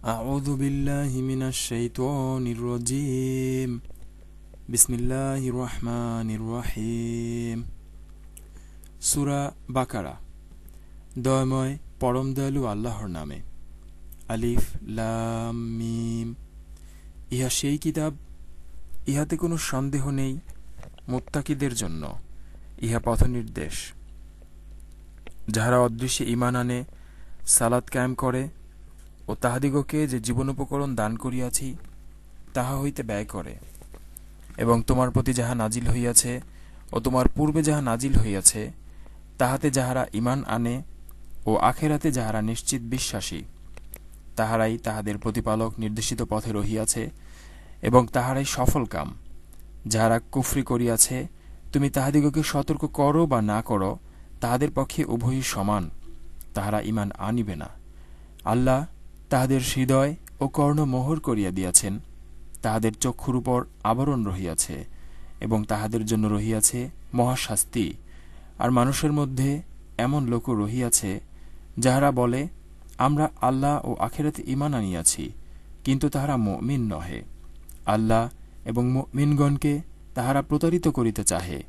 أعوذ بالله من الشيطان الرجيم بسم الله الرحمن الرحيم সূরা বাকারা। দয়াময় পরম দয়ালু আল্লাহর নামে। আলিফ লাম মিম। ইহা সেই কিতাব, ইহাতে কোনো সন্দেহ নেই, মুত্তাকিদের জন্য ইহা পথনির্দেশ। যাহারা অদৃশ্যে ঈমান আনে, সালাত কায়েম করে ও তাহাদিগকে যে জীবনোপকরণ দান করিয়াছি তাহা হইতে ব্যয় করে, এবং তোমার প্রতি যাহা নাজিল হইয়াছে ও তোমার পূর্বে যাহা নাজিল হইয়াছে তাহাতে যাহারা ঈমান আনে ও আখিরাতে যাহারা নিশ্চিত বিশ্বাসী, তাহারাই তাহাদের প্রতিপালক নির্দেশিত পথে রহিয়াছে এবং তাহারাই সফল কাম। যাহারা কুফরি করিয়াছে, তুমি তাহাদিগকে সতর্ক করো বা না করো, তাহাদের পক্ষে উভয়ই সমান, তাহারা ঈমান আনিবে না। আল্লাহ তাহাদের হৃদয় ও কর্ণ মোহর করিয়া দিয়াছেন, তাহাদের চক্ষুর উপর আবরণ রহিয়াছে এবং তাহাদের জন্য রহিয়াছে মহাশাস্তি। আর মানুষের মধ্যে এমন লোকও রহিয়াছে যাহারা বলে, আমরা আল্লাহ ও আখিরাতে ঈমান আনিয়াছি, কিন্তু তাহারা মুমিন নহে। আল্লাহ এবং মুমিনগণকে তাহারা প্রতারিত করিতে চাহে,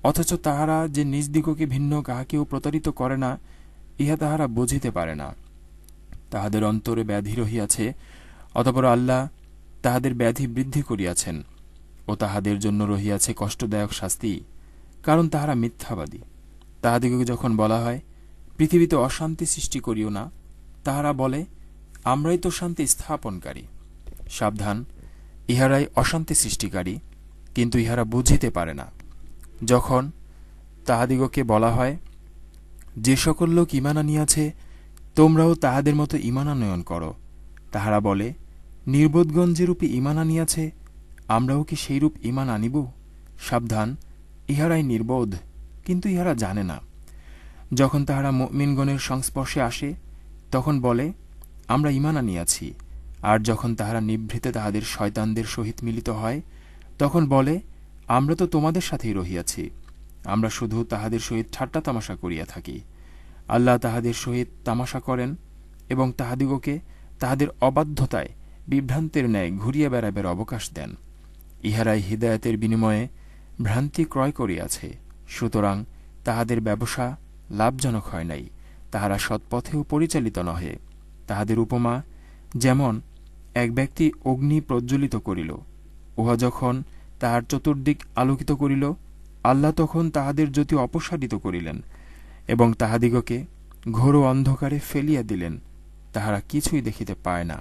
অথচ তাহারা যে নিজ দিগকে ভিন্ন কাহাকেও প্রতারিত করে না, ইহা তাহারা বুঝিতে পারে না। তাহাদের অন্তরে ব্যাধি রহিয়াছে, অতঃপর আল্লাহ তাহাদের ব্যাধি বৃদ্ধি করিয়াছেন ও তাহাদের জন্য রহিয়াছে কষ্টদায়ক শাস্তি, কারণ তাহারা মিথ্যাবাদী। তাহাদিগকে যখন বলা হয়, পৃথিবীতে অশান্তি সৃষ্টি করিও না, তাহারা বলে, আমরাই তো শান্তি স্থাপনকারী। সাবধান, ইহারাই অশান্তি সৃষ্টিকারী, কিন্তু ইহারা বুঝিতে পারে না। যখন তাহাদিগকে বলা হয়, যে সকল লোক ঈমান আনিয়াছে তোমরাও তাহাদের মতো ঈমান আনয়ন করো, তাহারা বলে, নির্বোধগণ যেরূপে ঈমান আনিয়াছে আমরাও কি সেইরূপ ঈমান আনিব? সাবধান, ইহারাই নির্বোধ, কিন্তু ইহারা জানে না। যখন তাহারা মুমিনগণের সংস্পর্শে আসে তখন বলে, আমরা ঈমান আনিয়াছি। আর যখন তাহারা নিভৃতে তাহাদের শয়তানদের সহিত মিলিত হয় তখন বলে, আমরা তো তোমাদের সাথেই রহিয়াছি, আমরা শুধু তাহাদের সহিত ঠাট্টা তামাশা করিয়া থাকি। আল্লাহ তাহাদের সহিত তামাশা করেন এবং তাহাদিগকে তাহাদের অবাধ্যতায় বিভ্রান্তের ন্যায় ঘুরিয়া বেড়াইবার অবকাশ দেন। ইহারাই হিদায়াতের বিনিময়ে ভ্রান্তি ক্রয় করিয়াছে, সুতরাং তাহাদের ব্যবসা লাভজনক হয় নাই, তাহারা সৎপথেও পরিচালিত নহে। তাহাদের উপমা যেমন এক ব্যক্তি অগ্নি প্রজ্বলিত করিল, উহা যখন তাহার চতুর্দিক আলোকিত করিল, আল্লাহ তখন তাহাদের জ্যোতি অপসারিত করিলেন এবং তাহাদিগকে ঘোর অন্ধকারে ফেলিয়া দিলেন, তাহারা কিছুই দেখিতে পায় না।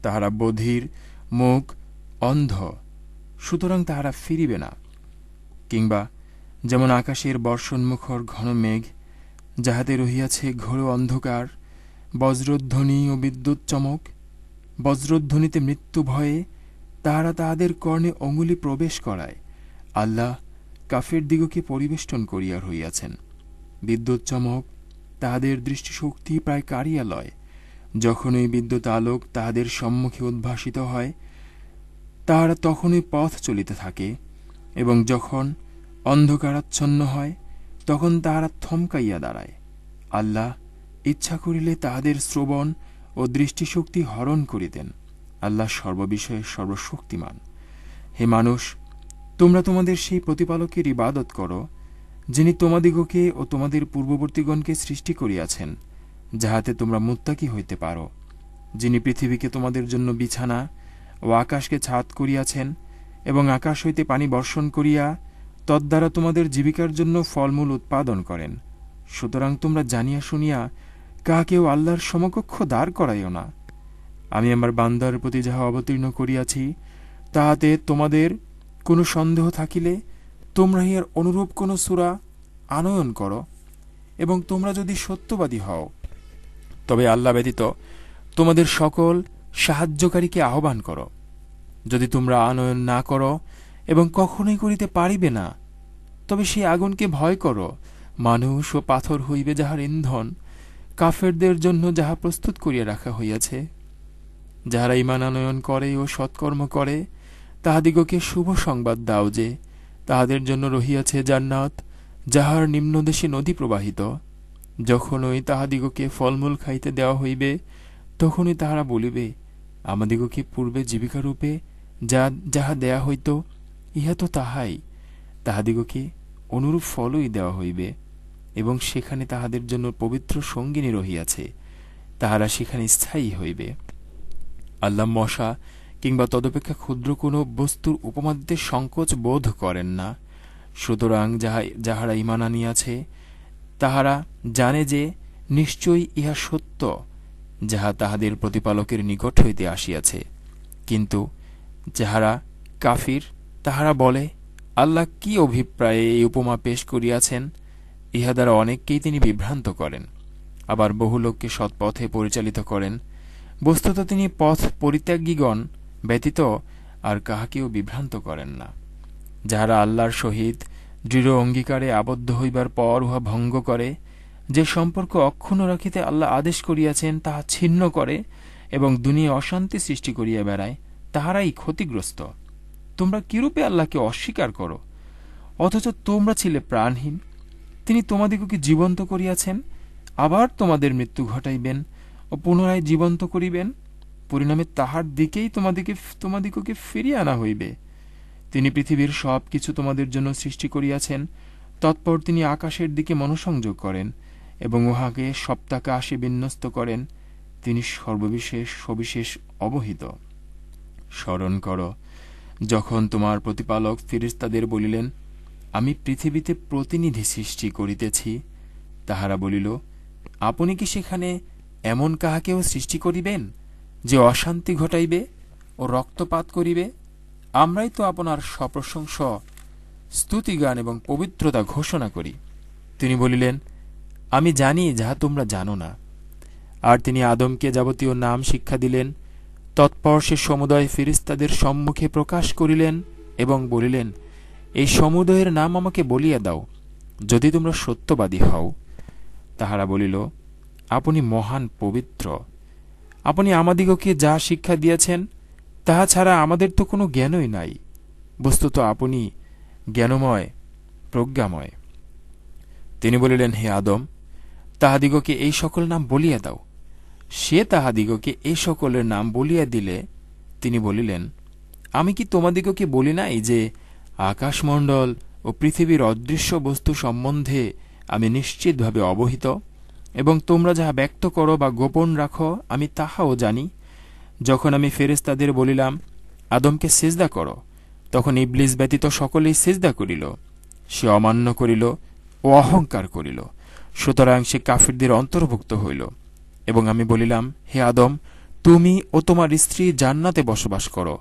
তাহারা বধির, মুখ অন্ধ, সুতরাং তাহারা ফিরিবে না। কিংবা যেমন আকাশের বর্ষণমুখর ঘন মেঘ, যাহাতে রহিয়াছে ঘোর অন্ধকার, বজ্রধ্বনি ও বিদ্যুৎ চমক। বজ্রধ্বনিতে মৃত্যু ভয়ে তাহারা তাহাদের কর্ণে অঙ্গুলি প্রবেশ করায়। আল্লাহ কাফের দিগকে পরিবেষ্টন করিয়া রহিয়াছেন। বিদ্যুৎ চমক তাহাদের দৃষ্টিশক্তি প্রায় কাড়িয়া লয়। যখনই বিদ্যুৎ আলোক তাহাদের সম্মুখে উদ্ভাসিত হয় তাহারা তখনই পথ চলিতে থাকে, এবং যখন অন্ধকারাচ্ছন্ন হয় তখন তাহারা থমকাইয়া দাঁড়ায়। আল্লাহ ইচ্ছা করিলে তাহাদের শ্রবণ ও দৃষ্টিশক্তি হরণ করিতেন। আল্লাহ সর্ববিষয়ে সর্বশক্তিমান। হে মানুষ, তোমরা তোমাদের সেই প্রতিপালকের ইবাদত করো, যিনি তোমাদিগকে ও তোমাদের পূর্ববর্তীগণকে সৃষ্টি করিয়াছেন, যাহাতে তোমরা মুত্তাকি হইতে পারো। যিনি পৃথিবীকে তোমাদের জন্য বিছানা ও আকাশকে ছাদ করিয়াছেন এবং আকাশ হইতে পানি বর্ষণ করিয়া তদ্বারা তোমাদের জীবিকার জন্য ফলমূল উৎপাদন করেন। সুতরাং তোমরা জানিয়া শুনিয়া কাহাকেও আল্লাহর সমকক্ষ দাঁড় করাইও না। আমি আমার বান্দার প্রতি যাহা অবতীর্ণ করিয়াছি তাহাতে তোমাদের কোনো সন্দেহ থাকিলে তোমরা ইহার অনুরূপ কোন সূরা আনয়ন করো, এবং তোমরা যদি সত্যবাদী হও তবে আল্লাহ ব্যতীত তোমাদের সকল সাহায্যকারীকে আহ্বান করো। যদি তোমরা আনয়ন না করো এবং কখনোই করিতে পারিবে না, তবে সেই আগুনকে ভয় করো, মানুষ ও পাথর হইবে যাহার ইন্ধন, কাফেরদের জন্য যাহা প্রস্তুত করিয়া রাখা হইয়াছে। যাহারা ঈমান আনয়ন করে ও সৎকর্ম করে তাহাদিগকে শুভ সংবাদ দাও যে তাহাদের জন্য রহিয়াছে জান্নাত, যাহার নিম্নদেশে নদী প্রবাহিত, যখনই তাহাদিগকে ফলমূল খাইতে দেওয়া হইবে, তখনই তাহারা বলিবে, আমাদিগকে পূর্বে জীবিকারূপে যাহা দেয়া হইত, ইহা তো তাহাই। তাহাদিগকে অনুরূপ ফলই দেওয়া হইবে, এবং সেখানে তাহাদের জন্য পবিত্র সঙ্গিনী রহিয়াছে, তাহারা সেখানে স্থায়ী হইবে। আল্লাহ মশা কিংবা তদপেক্ষা ক্ষুদ্র কোনো বস্তুর উপমা দিতে সংকোচ বোধ করেন না। সুতরাং যাহারা ঈমান আনিয়াছে, তাহারা জানে যে নিশ্চয়ই ইহা সত্য, যাহা তাহাদের প্রতিপালকের নিকট হইতে আসিয়াছে। কিন্তু যাহারা কাফির, তাহারা বলে, আল্লাহ কি অভিপ্রায়ে এই উপমা পেশ করিয়াছেন? ইহা দ্বারা অনেককেই তিনি বিভ্রান্ত করেন, আবার বহু লোককে সৎপথে পরিচালিত করেন। বস্তুত তিনি পথ পরিত্যাগীগণ ব্যতীত আর কাহাকেও বিভ্রান্ত করেন না। যাহারা আল্লাহর সহিত দৃঢ় অঙ্গীকারে আবদ্ধ হইবার পর উহা ভঙ্গ করে, যে সম্পর্ক অক্ষুণ্ণ রাখিতে আল্লাহ আদেশ করিয়াছেন তাহা ছিন্ন করে এবং দুনিয়া অশান্তি সৃষ্টি করিয়া বেড়ায়, তাহারাই ক্ষতিগ্রস্ত। তোমরা কিরূপে আল্লাহকে অস্বীকার করো, অথচ তোমরা ছিলে প্রাণহীন? তিনি তোমাদিগকে জীবন্ত করিয়াছেন, আবার তোমাদের মৃত্যু ঘটাইবেন ও পুনরায় জীবন্ত করিবেন। পরিণামে তাহার দিকেই তোমাদিগকে ফিরিয়ে আনা হইবে। তিনি পৃথিবীর সব কিছু তোমাদের জন্য সৃষ্টি করিয়াছেন। তৎপর তিনি আকাশের দিকে মনোসংযোগ করেন এবং উহাকে সপ্তাকাশে বিন্যস্ত করেন। তিনি সর্ববিশেষ সবিশেষ অবহিত। স্মরণ কর, যখন তোমার প্রতিপালক ফেরেশতাদের বলিলেন, আমি পৃথিবীতে প্রতিনিধি সৃষ্টি করিতেছি, তাহারা বলিল, আপনি কি সেখানে এমন কাহাকেও সৃষ্টি করিবেন যে অশান্তি ঘটাইবে ও রক্তপাত করিবে? আমরাই তো আপনার সপ্রশংস স্তুতিগান এবং পবিত্রতা ঘোষণা করি। তিনি বলিলেন, আমি জানি যাহা তোমরা জানো না। আর তিনি আদমকে যাবতীয় নাম শিক্ষা দিলেন। তৎপর সে সমুদয় ফেরেশতাদের সম্মুখে প্রকাশ করিলেন এবং বলিলেন, এই সমুদয়ের নাম আমাকে বলিয়া দাও, যদি তোমরা সত্যবাদী হও। তাহারা বলিল, আপনি মহান পবিত্র। আপনি আমাদিগকে যা শিক্ষা দিয়েছেন, তাহা ছাড়া আমাদের তো কোনো জ্ঞানই নাই। বস্তুত আপনি জ্ঞানময়, প্রজ্ঞাময়। তিনি বলিলেন, হে আদম, তাহাদিগকে এই সকল নাম বলিয়া দাও। সে তাহাদিগকে এই সকলের নাম বলিয়া দিলে তিনি বলিলেন, আমি কি তোমাদিগকে বলি নাই যে আকাশমণ্ডল ও পৃথিবীর অদৃশ্য বস্তু সম্বন্ধে আমি নিশ্চিতভাবে অবহিত, এবং তোমরা যাহা ব্যক্ত করো বা গোপন রাখো আমি তাহাও জানি। যখন আমি ফেরেশতাদের বলিলাম, আদমকে সিজদা করো, তখন ইবলিস ব্যতীত সকলেই সিজদা করিল। সে অমান্য করিল ও অহংকার করিল, সুতরাং সে কাফিরদের অন্তর্ভুক্ত হইল। এবং আমি বলিলাম, হে আদম, তুমি ও তোমার স্ত্রী জান্নাতে বসবাস করো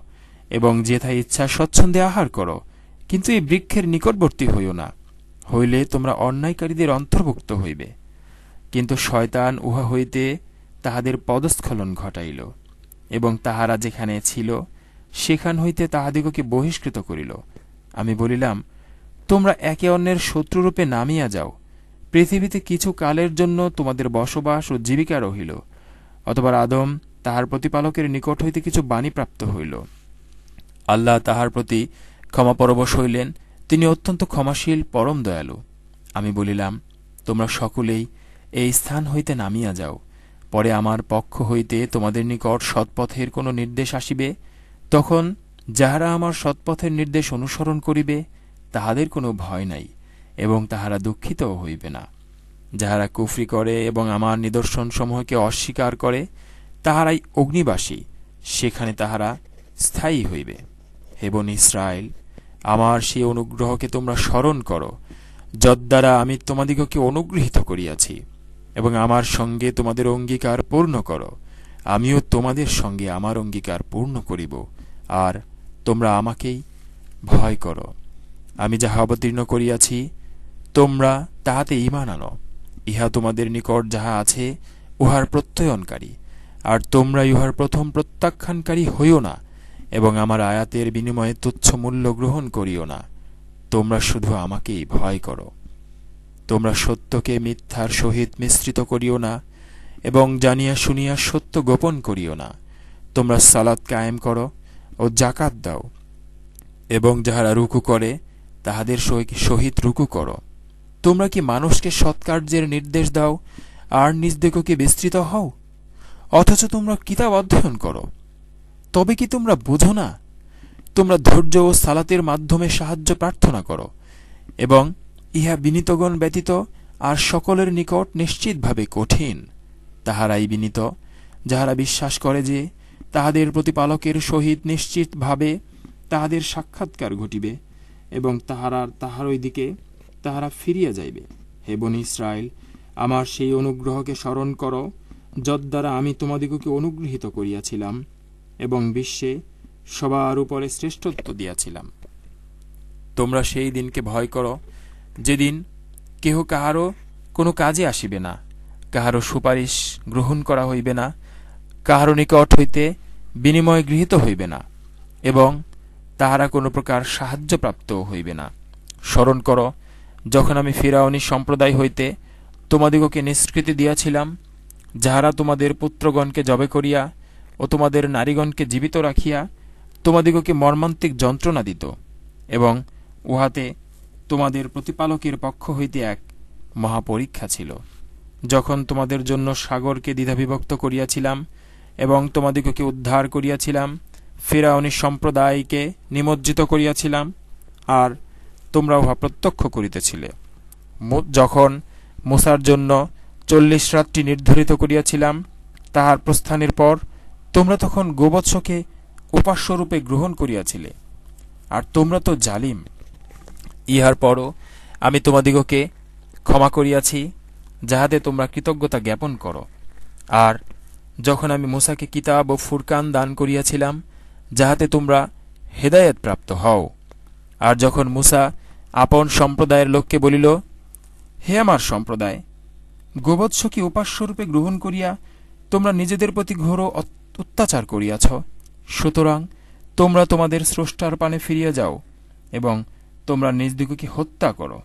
এবং যেথায় ইচ্ছা স্বচ্ছন্দে আহার করো, কিন্তু এই বৃক্ষের নিকটবর্তী হইও না, হইলে তোমরা অন্যায়কারীদের অন্তর্ভুক্ত হইবে। কিন্তু শয়তান উহা হইতে তাহাদের পদস্খলন ঘটাইল এবং তাহারা যেখানে ছিল সেখান হইতে তাহাদিগকে বহিষ্কৃত করিল। আমি বলিলাম, তোমরা একে অন্যের শত্রুরূপে নামিয়া যাও, পৃথিবীতে কিছু কালের জন্য তোমাদের বসবাস ও জীবিকা রহিল। অতঃপর আদম তাহার প্রতিপালকের নিকট হইতে কিছু বাণী প্রাপ্ত হইল। আল্লাহ তাহার প্রতি ক্ষমাপরবশ হইলেন, তিনি অত্যন্ত ক্ষমাশীল, পরম দয়ালু। আমি বলিলাম, তোমরা সকলেই এই স্থান হইতে নামিয়া যাও, পরে আমার পক্ষ হইতে তোমাদের নিকট সৎপথের কোনো নির্দেশ আসিবে, তখন যাহারা আমার সৎপথের নির্দেশ অনুসরণ করিবে তাহাদের কোনো ভয় নাই এবং তাহারা দুঃখিতও হইবে না। যাহারা কুফরি করে এবং আমার নিদর্শনসমূহকে অস্বীকার করে তাহারাই অগ্নিবাসী, সেখানে তাহারা স্থায়ী হইবে। হে বনী ইসরায়েল, আমার সেই অনুগ্রহকে তোমরা স্মরণ করো, যদ্বারা আমি তোমাদিগকে অনুগৃহীত করিয়াছি, এবং আমার সঙ্গে তোমাদের অঙ্গীকার পূর্ণ করো। আমিও তোমাদের সঙ্গে আমার অঙ্গীকার পূর্ণ করিব, আর তোমরা আমাকেই ভয় করো। আমি যাহা অবতীর্ণ করিয়াছি তোমরা তাহাতে ঈমান আনো। ইহা তোমাদের নিকট যাহা আছে উহার প্রত্যয়নকারী, আর তোমরা ইহার প্রথম প্রত্যাখ্যানকারী হইও না, এবং আমার আয়াতের বিনিময়ে তুচ্ছ মূল্য গ্রহণ করিও না। তোমরা শুধু আমাকেই ভয় করো। তোমরা সত্যকে মিথ্যার সহিত মিশ্রিত করিও না, এবং জানিয়া শুনিয়া সত্য গোপন করিও না। তোমরা সালাত কায়েম করো ও জাকাত দাও, এবং যাহারা রুকু করে তাহাদের সহিত রুকু করো। তোমরা কি মানুষকে সৎকার্যের নির্দেশ দাও আর নিজ দিগকে বিস্তৃত হও, অথচ তোমরা কিতাব অধ্যয়ন করো? তবে কি তোমরা বোঝো না? তোমরা ধৈর্য ও সালাতের মাধ্যমে সাহায্য প্রার্থনা করো, এবং ইহা বিনীতগণ ব্যতীত আর সকলের নিকট নিশ্চিতভাবে কঠিন। তাহারাই বিনীত, যাহারা বিশ্বাস করে যে তাহাদের প্রতিপালকের সহিত নিশ্চিতভাবে তাহাদের সাক্ষাৎকার ঘটিবে, এবং তাহার দিকে তাহারা ফিরিয়া যাইবে। হে বনী ইসরায়েল, আমার সেই অনুগ্রহকে স্মরণ করো, যদ্বারা আমি তোমাদিগকে অনুগৃহীত করিয়াছিলাম এবং বিশ্বে সবার উপরে শ্রেষ্ঠত্ব দিয়াছিলাম। তোমরা সেই দিনকে ভয় করো, যেদিন কেহ কাহারও কোনো কাজে আসিবে না, কাহারও সুপারিশ গ্রহণ করা হইবে না, কাহারও নিকট হইতে বিনিময় গৃহীত হইবে না, এবং তাহারা কোনো প্রকার সাহায্যপ্রাপ্ত হইবে না। স্মরণ করো, যখন আমি ফিরআউনী সম্প্রদায় হইতে তোমাদিগকে নিষ্কৃতি দিয়াছিলাম, যাহারা তোমাদের পুত্রগণকে জবে করিয়া ও তোমাদের নারীগণকে জীবিত রাখিয়া তোমাদিগকে মর্মান্তিক যন্ত্রণা দিত, এবং উহাতে তোমাদের প্রতিপালকের পক্ষ হইতে এক মহাপরীক্ষা ছিল। যখন তোমাদের জন্য সাগরকে দ্বিধাবিভক্ত করিয়াছিলাম এবং তোমাদিগকে উদ্ধার করিয়াছিলাম, ফিরআউনী সম্প্রদায়কে নিমজ্জিত করিয়াছিলাম, আর তোমরা উহা প্রত্যক্ষ করিতেছিলে। যখন মূসার জন্য 40 রাত্রি নির্ধারিত করিয়াছিলাম, তাহার প্রস্থানের পর তোমরা তখন গোবৎসকে উপাস্যরূপে গ্রহণ করিয়াছিলে, আর তোমরা তো জালিম। ইহার পরও আমি তোমাদিগকে ক্ষমা করিয়াছি, যাহাতে তোমরা কৃতজ্ঞতা জ্ঞাপন করো। আর যখন আমি মূসাকে কিতাব ও ফুরকান দান করিয়াছিলাম, যাহাতে তোমরা হেদায়েত প্রাপ্ত হও। আর যখন মূসা আপন সম্প্রদায়ের লোককে বলিল, হে আমার সম্প্রদায়, গোবৎসকে উপাস্যরূপে গ্রহণ করিয়া তোমরা নিজেদের প্রতি ঘোর অত্যাচার করিয়াছ, সুতরাং তোমরা তোমাদের স্রষ্টার পানে ফিরিয়া যাও এবং তোমরা নিজ দিগকে হত্যা করো।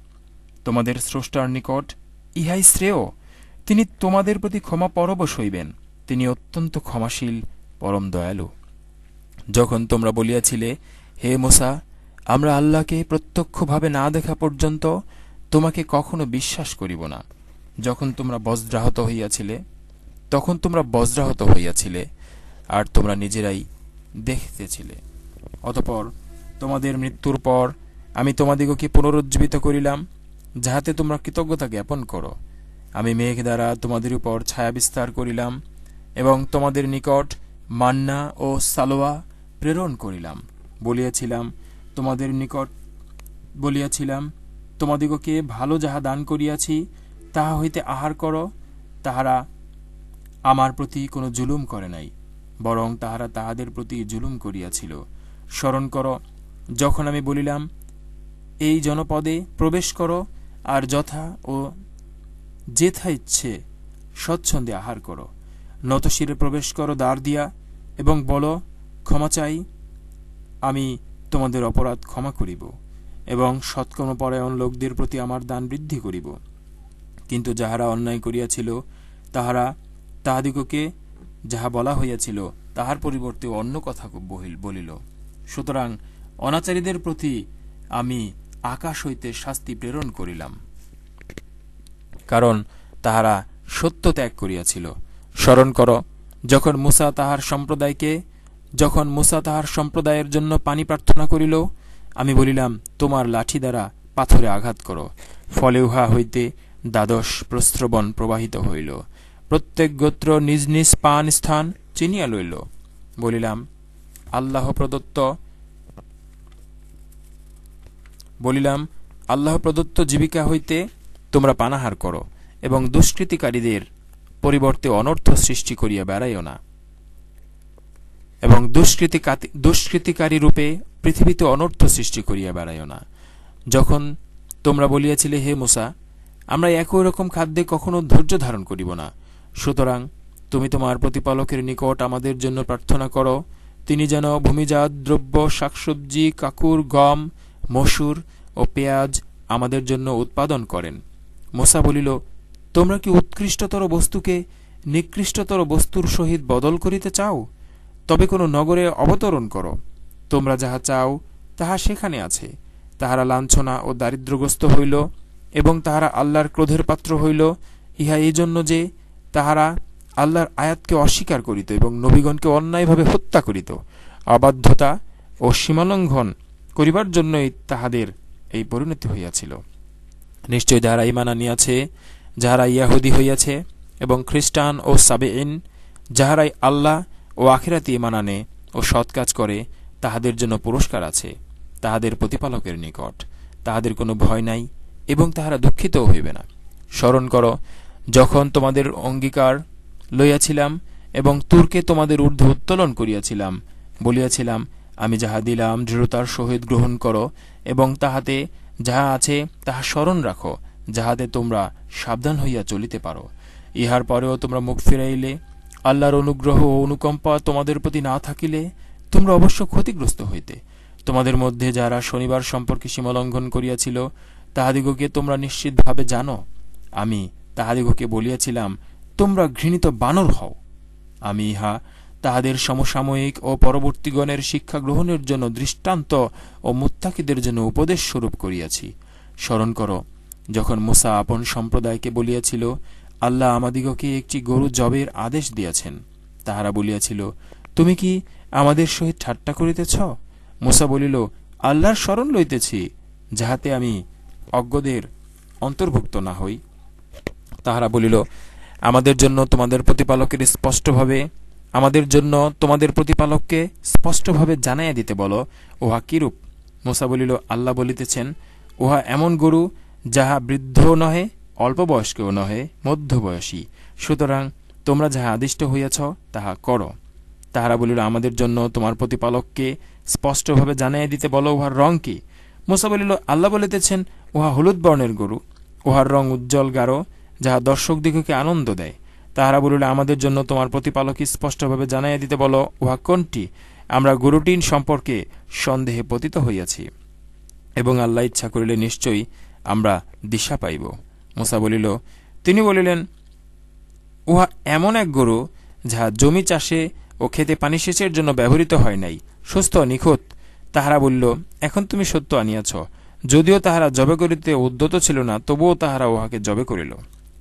তোমাদের স্রষ্টার নিকট ইহাই শ্রেয়, তিনি তোমাদের প্রতি ক্ষমা পরবশ হইবেন, তিনি অত্যন্ত ক্ষমাশীল, পরম দয়ালু। যখন তোমরা বলিয়াছিলে, হে মূসা, আমরা আল্লাহকে প্রত্যক্ষভাবে না দেখা পর্যন্ত তোমাকে কখনো বিশ্বাস করিব না, যখন তোমরা বজ্রাহত হইয়াছিলে, আর তোমরা নিজেরাই দেখিতেছিলে। অতঃপর তোমাদের মৃত্যুর পর আমি তোমাদিগকে পুনরুজ্জীবিত করিলাম, যাহাতে তোমরা কৃতজ্ঞতা জ্ঞাপন করো। আমি মেঘ দ্বারা তোমাদের উপর ছায়া বিস্তার করিলাম এবং তোমাদের নিকট মান্না ও সালোয়া প্রেরণ করিলাম। বলিয়াছিলাম, তোমাদিগকে ভালো যাহা দান করিয়াছি তাহা হইতে আহার করো। তাহারা আমার প্রতি কোনো জুলুম করে নাই, বরং তাহারা তাহাদের প্রতি জুলুম করিয়াছিল। স্মরণ করো, যখন আমি বলিলাম, এই জনপদে প্রবেশ করো আর যথা ও যেথা ইচ্ছে স্বচ্ছন্দে আহার করো। নতশিরে প্রবেশ করো দ্বার দিয়া এবং বলো, ক্ষমা চাই, আমি তোমাদের অপরাধ ক্ষমা করিব এবং সৎকর্মপরায়ণ লোকদের প্রতি আমার দান বৃদ্ধি করিব। কিন্তু যাহারা অন্যায় করিয়াছিল, তাহাদিগকে যাহা বলা হইয়াছিল তাহার পরিবর্তে অন্য কথা বলিল। সুতরাং অনাচারীদের প্রতি আমি আকাশ হইতে শাস্তি প্রেরণ করিলাম, কারণ তাহারা সত্য ত্যাগ করিয়াছিল। স্মরণ কর, যখন মূসা তাহার সম্প্রদায়ের জন্য পানি প্রার্থনা করিল, আমি বলিলাম, তোমার লাঠি দ্বারা পাথরে আঘাত করো। ফলে উহা হইতে দ্বাদশ প্রস্রবণ প্রবাহিত হইল। প্রত্যেক গোত্র নিজ নিজ পান স্থান চিনিয়া লইল। বলিলাম, আল্লাহ প্রদত্ত জীবিকা হইতে তোমরা পানাহার করো এবং দুষ্কৃতিকারীদের পরিবর্তে অনর্থ সৃষ্টি করিয়া বেড়াইও না, এবং দুষ্কৃতিকারী রূপে পৃথিবীতে অনর্থ সৃষ্টি করিয়া বেড়াইও না। যখন তোমরা বলিয়াছিলে, হে মূসা, আমরা একই রকম খাদ্যে কখনো ধৈর্য ধারণ করিব না, সুতরাং তুমি তোমার প্রতিপালকের নিকট আমাদের জন্য প্রার্থনা করো, তিনি যেন ভূমিজাত দ্রব্য, শাকসবজি, কাকুর, গম, মসুর ও পেঁয়াজ আমাদের জন্য উৎপাদন করেন। মূসা বলিল, তোমরা কি উৎকৃষ্টতর বস্তুকে নিকৃষ্টতর বস্তুর সহিত বদল করিতে চাও? তবে কোনো নগরে অবতরণ করো, তোমরা যাহা চাও তাহা সেখানে আছে। তাহারা লাঞ্ছনা ও দারিদ্র্যগ্রস্ত হইল, এবং তাহারা আল্লাহর ক্রোধের পাত্র হইল, ইহা এই জন্য যে তাহারা আল্লাহর আয়াতকে অস্বীকার করিত এবং নবীগণকে অন্যায়ভাবে হত্যা করিত। অবাধ্যতা ও সীমালঙ্ঘন করিবার জন্যই তাহাদের এই পরিণতি হইয়াছিল। নিশ্চয় যাহারা ঈমান আনিয়াছে, যাহারা ইয়াহুদী হইয়াছে এবং খ্রিস্টান ও সাবেঈন, যাহারাই আল্লাহ ও আখিরাতে ঈমান আনে ও সৎ কাজ করে, তাহাদের জন্য পুরস্কার আছে তাহাদের প্রতিপালকের নিকট। তাহাদের কোনো ভয় নাই এবং তাহারা দুঃখিতও হইবে না। স্মরণ কর, যখন তোমাদের অঙ্গীকার লইয়াছিলাম এবং তুরকে তোমাদের ঊর্ধ্বে উত্তোলন করিয়াছিলাম, বলিয়াছিলাম, আমি যাহা দিলাম দৃঢ়তার সহিত গ্রহণ করো এবং তাহাতে যাহা আছে তাহা স্মরণ রাখো, যাহাতে তোমরা সাবধান হইয়া চলিতে পারো। ইহার পরেও তোমরা মুখ ফিরাইলে, আল্লাহর অনুগ্রহ ও অনুকম্পা তোমাদের প্রতি না থাকিলে তোমরা অবশ্য ক্ষতিগ্রস্ত হইতে। তোমাদের মধ্যে যারা শনিবার সম্পর্কে সীমালঙ্ঘন করিয়াছিল, তাহাদিগকে তোমরা নিশ্চিতভাবে জানো। আমি তাহাদিগকে বলিয়াছিলাম, তোমরা ঘৃণিত বানর হও। আমি ইহা তাহাদের সমসাময়িক ও পরবর্তীগণের শিক্ষা গ্রহণের জন্য দৃষ্টান্ত ও মুত্তাকিদের জন্য উপদেশ স্বরূপ করিয়াছি। স্মরণ কর, যখন মূসা আপন সম্প্রদায়কে বলিয়াছিল, আল্লাহ আমাদিগকে একটি গরু জবের আদেশ দিয়াছেন। তাহারা বলিয়াছিল, তুমি কি আমাদের সহিত ঠাট্টা করিতেছ? মূসা বলিল, আল্লাহর শরণ লইতেছি, যাহাতে আমি অজ্ঞদের অন্তর্ভুক্ত না হই। তাহারা বলিল, আমাদের জন্য তোমাদের প্রতিপালককে স্পষ্টভাবে জানাইয়া দিতে বলো, উহা কিরূপ? মূসা বলিল, আল্লাহ বলিতেছেন, উহা এমন গরু যাহা বৃদ্ধ নহে, অল্প বয়স্কও নহে, মধ্যবয়সী। সুতরাং তোমরা যাহা আদিষ্ট হইয়াছ তাহা কর। তাহারা বলিল, আমাদের জন্য তোমার প্রতিপালককে স্পষ্টভাবে জানাইয়া দিতে বলো, উহার রং কি? মূসা বলিল, আল্লাহ বলিতেছেন, উহা হলুদ বর্ণের গরু, উহার রং উজ্জ্বল গাঢ়, যাহা দর্শকদিগকে আনন্দ দেয়। তাহারা বলিল, আমাদের জন্য তোমার প্রতিপালককে স্পষ্টভাবে জানাইয়া দিতে বলো, উহা কোনটি? আমরা গরুটির সম্পর্কে সন্দেহে পতিত হইয়াছি এবং আল্লাহ ইচ্ছা করিলে নিশ্চয়ই আমরা দিশা পাইব। মূসা বলিল, তিনি বলিলেন, উহা এমন এক গরু যাহা জমি চাষে ও খেতে পানি সেচের জন্য ব্যবহৃত হয় নাই, সুস্থ নিখুঁত। তাহারা বলিল, এখন তুমি সত্য আনিয়াছ। যদিও তাহারা জবে করিতে উদ্যত ছিল না, তবুও তাহারা উহাকে জবে করিল।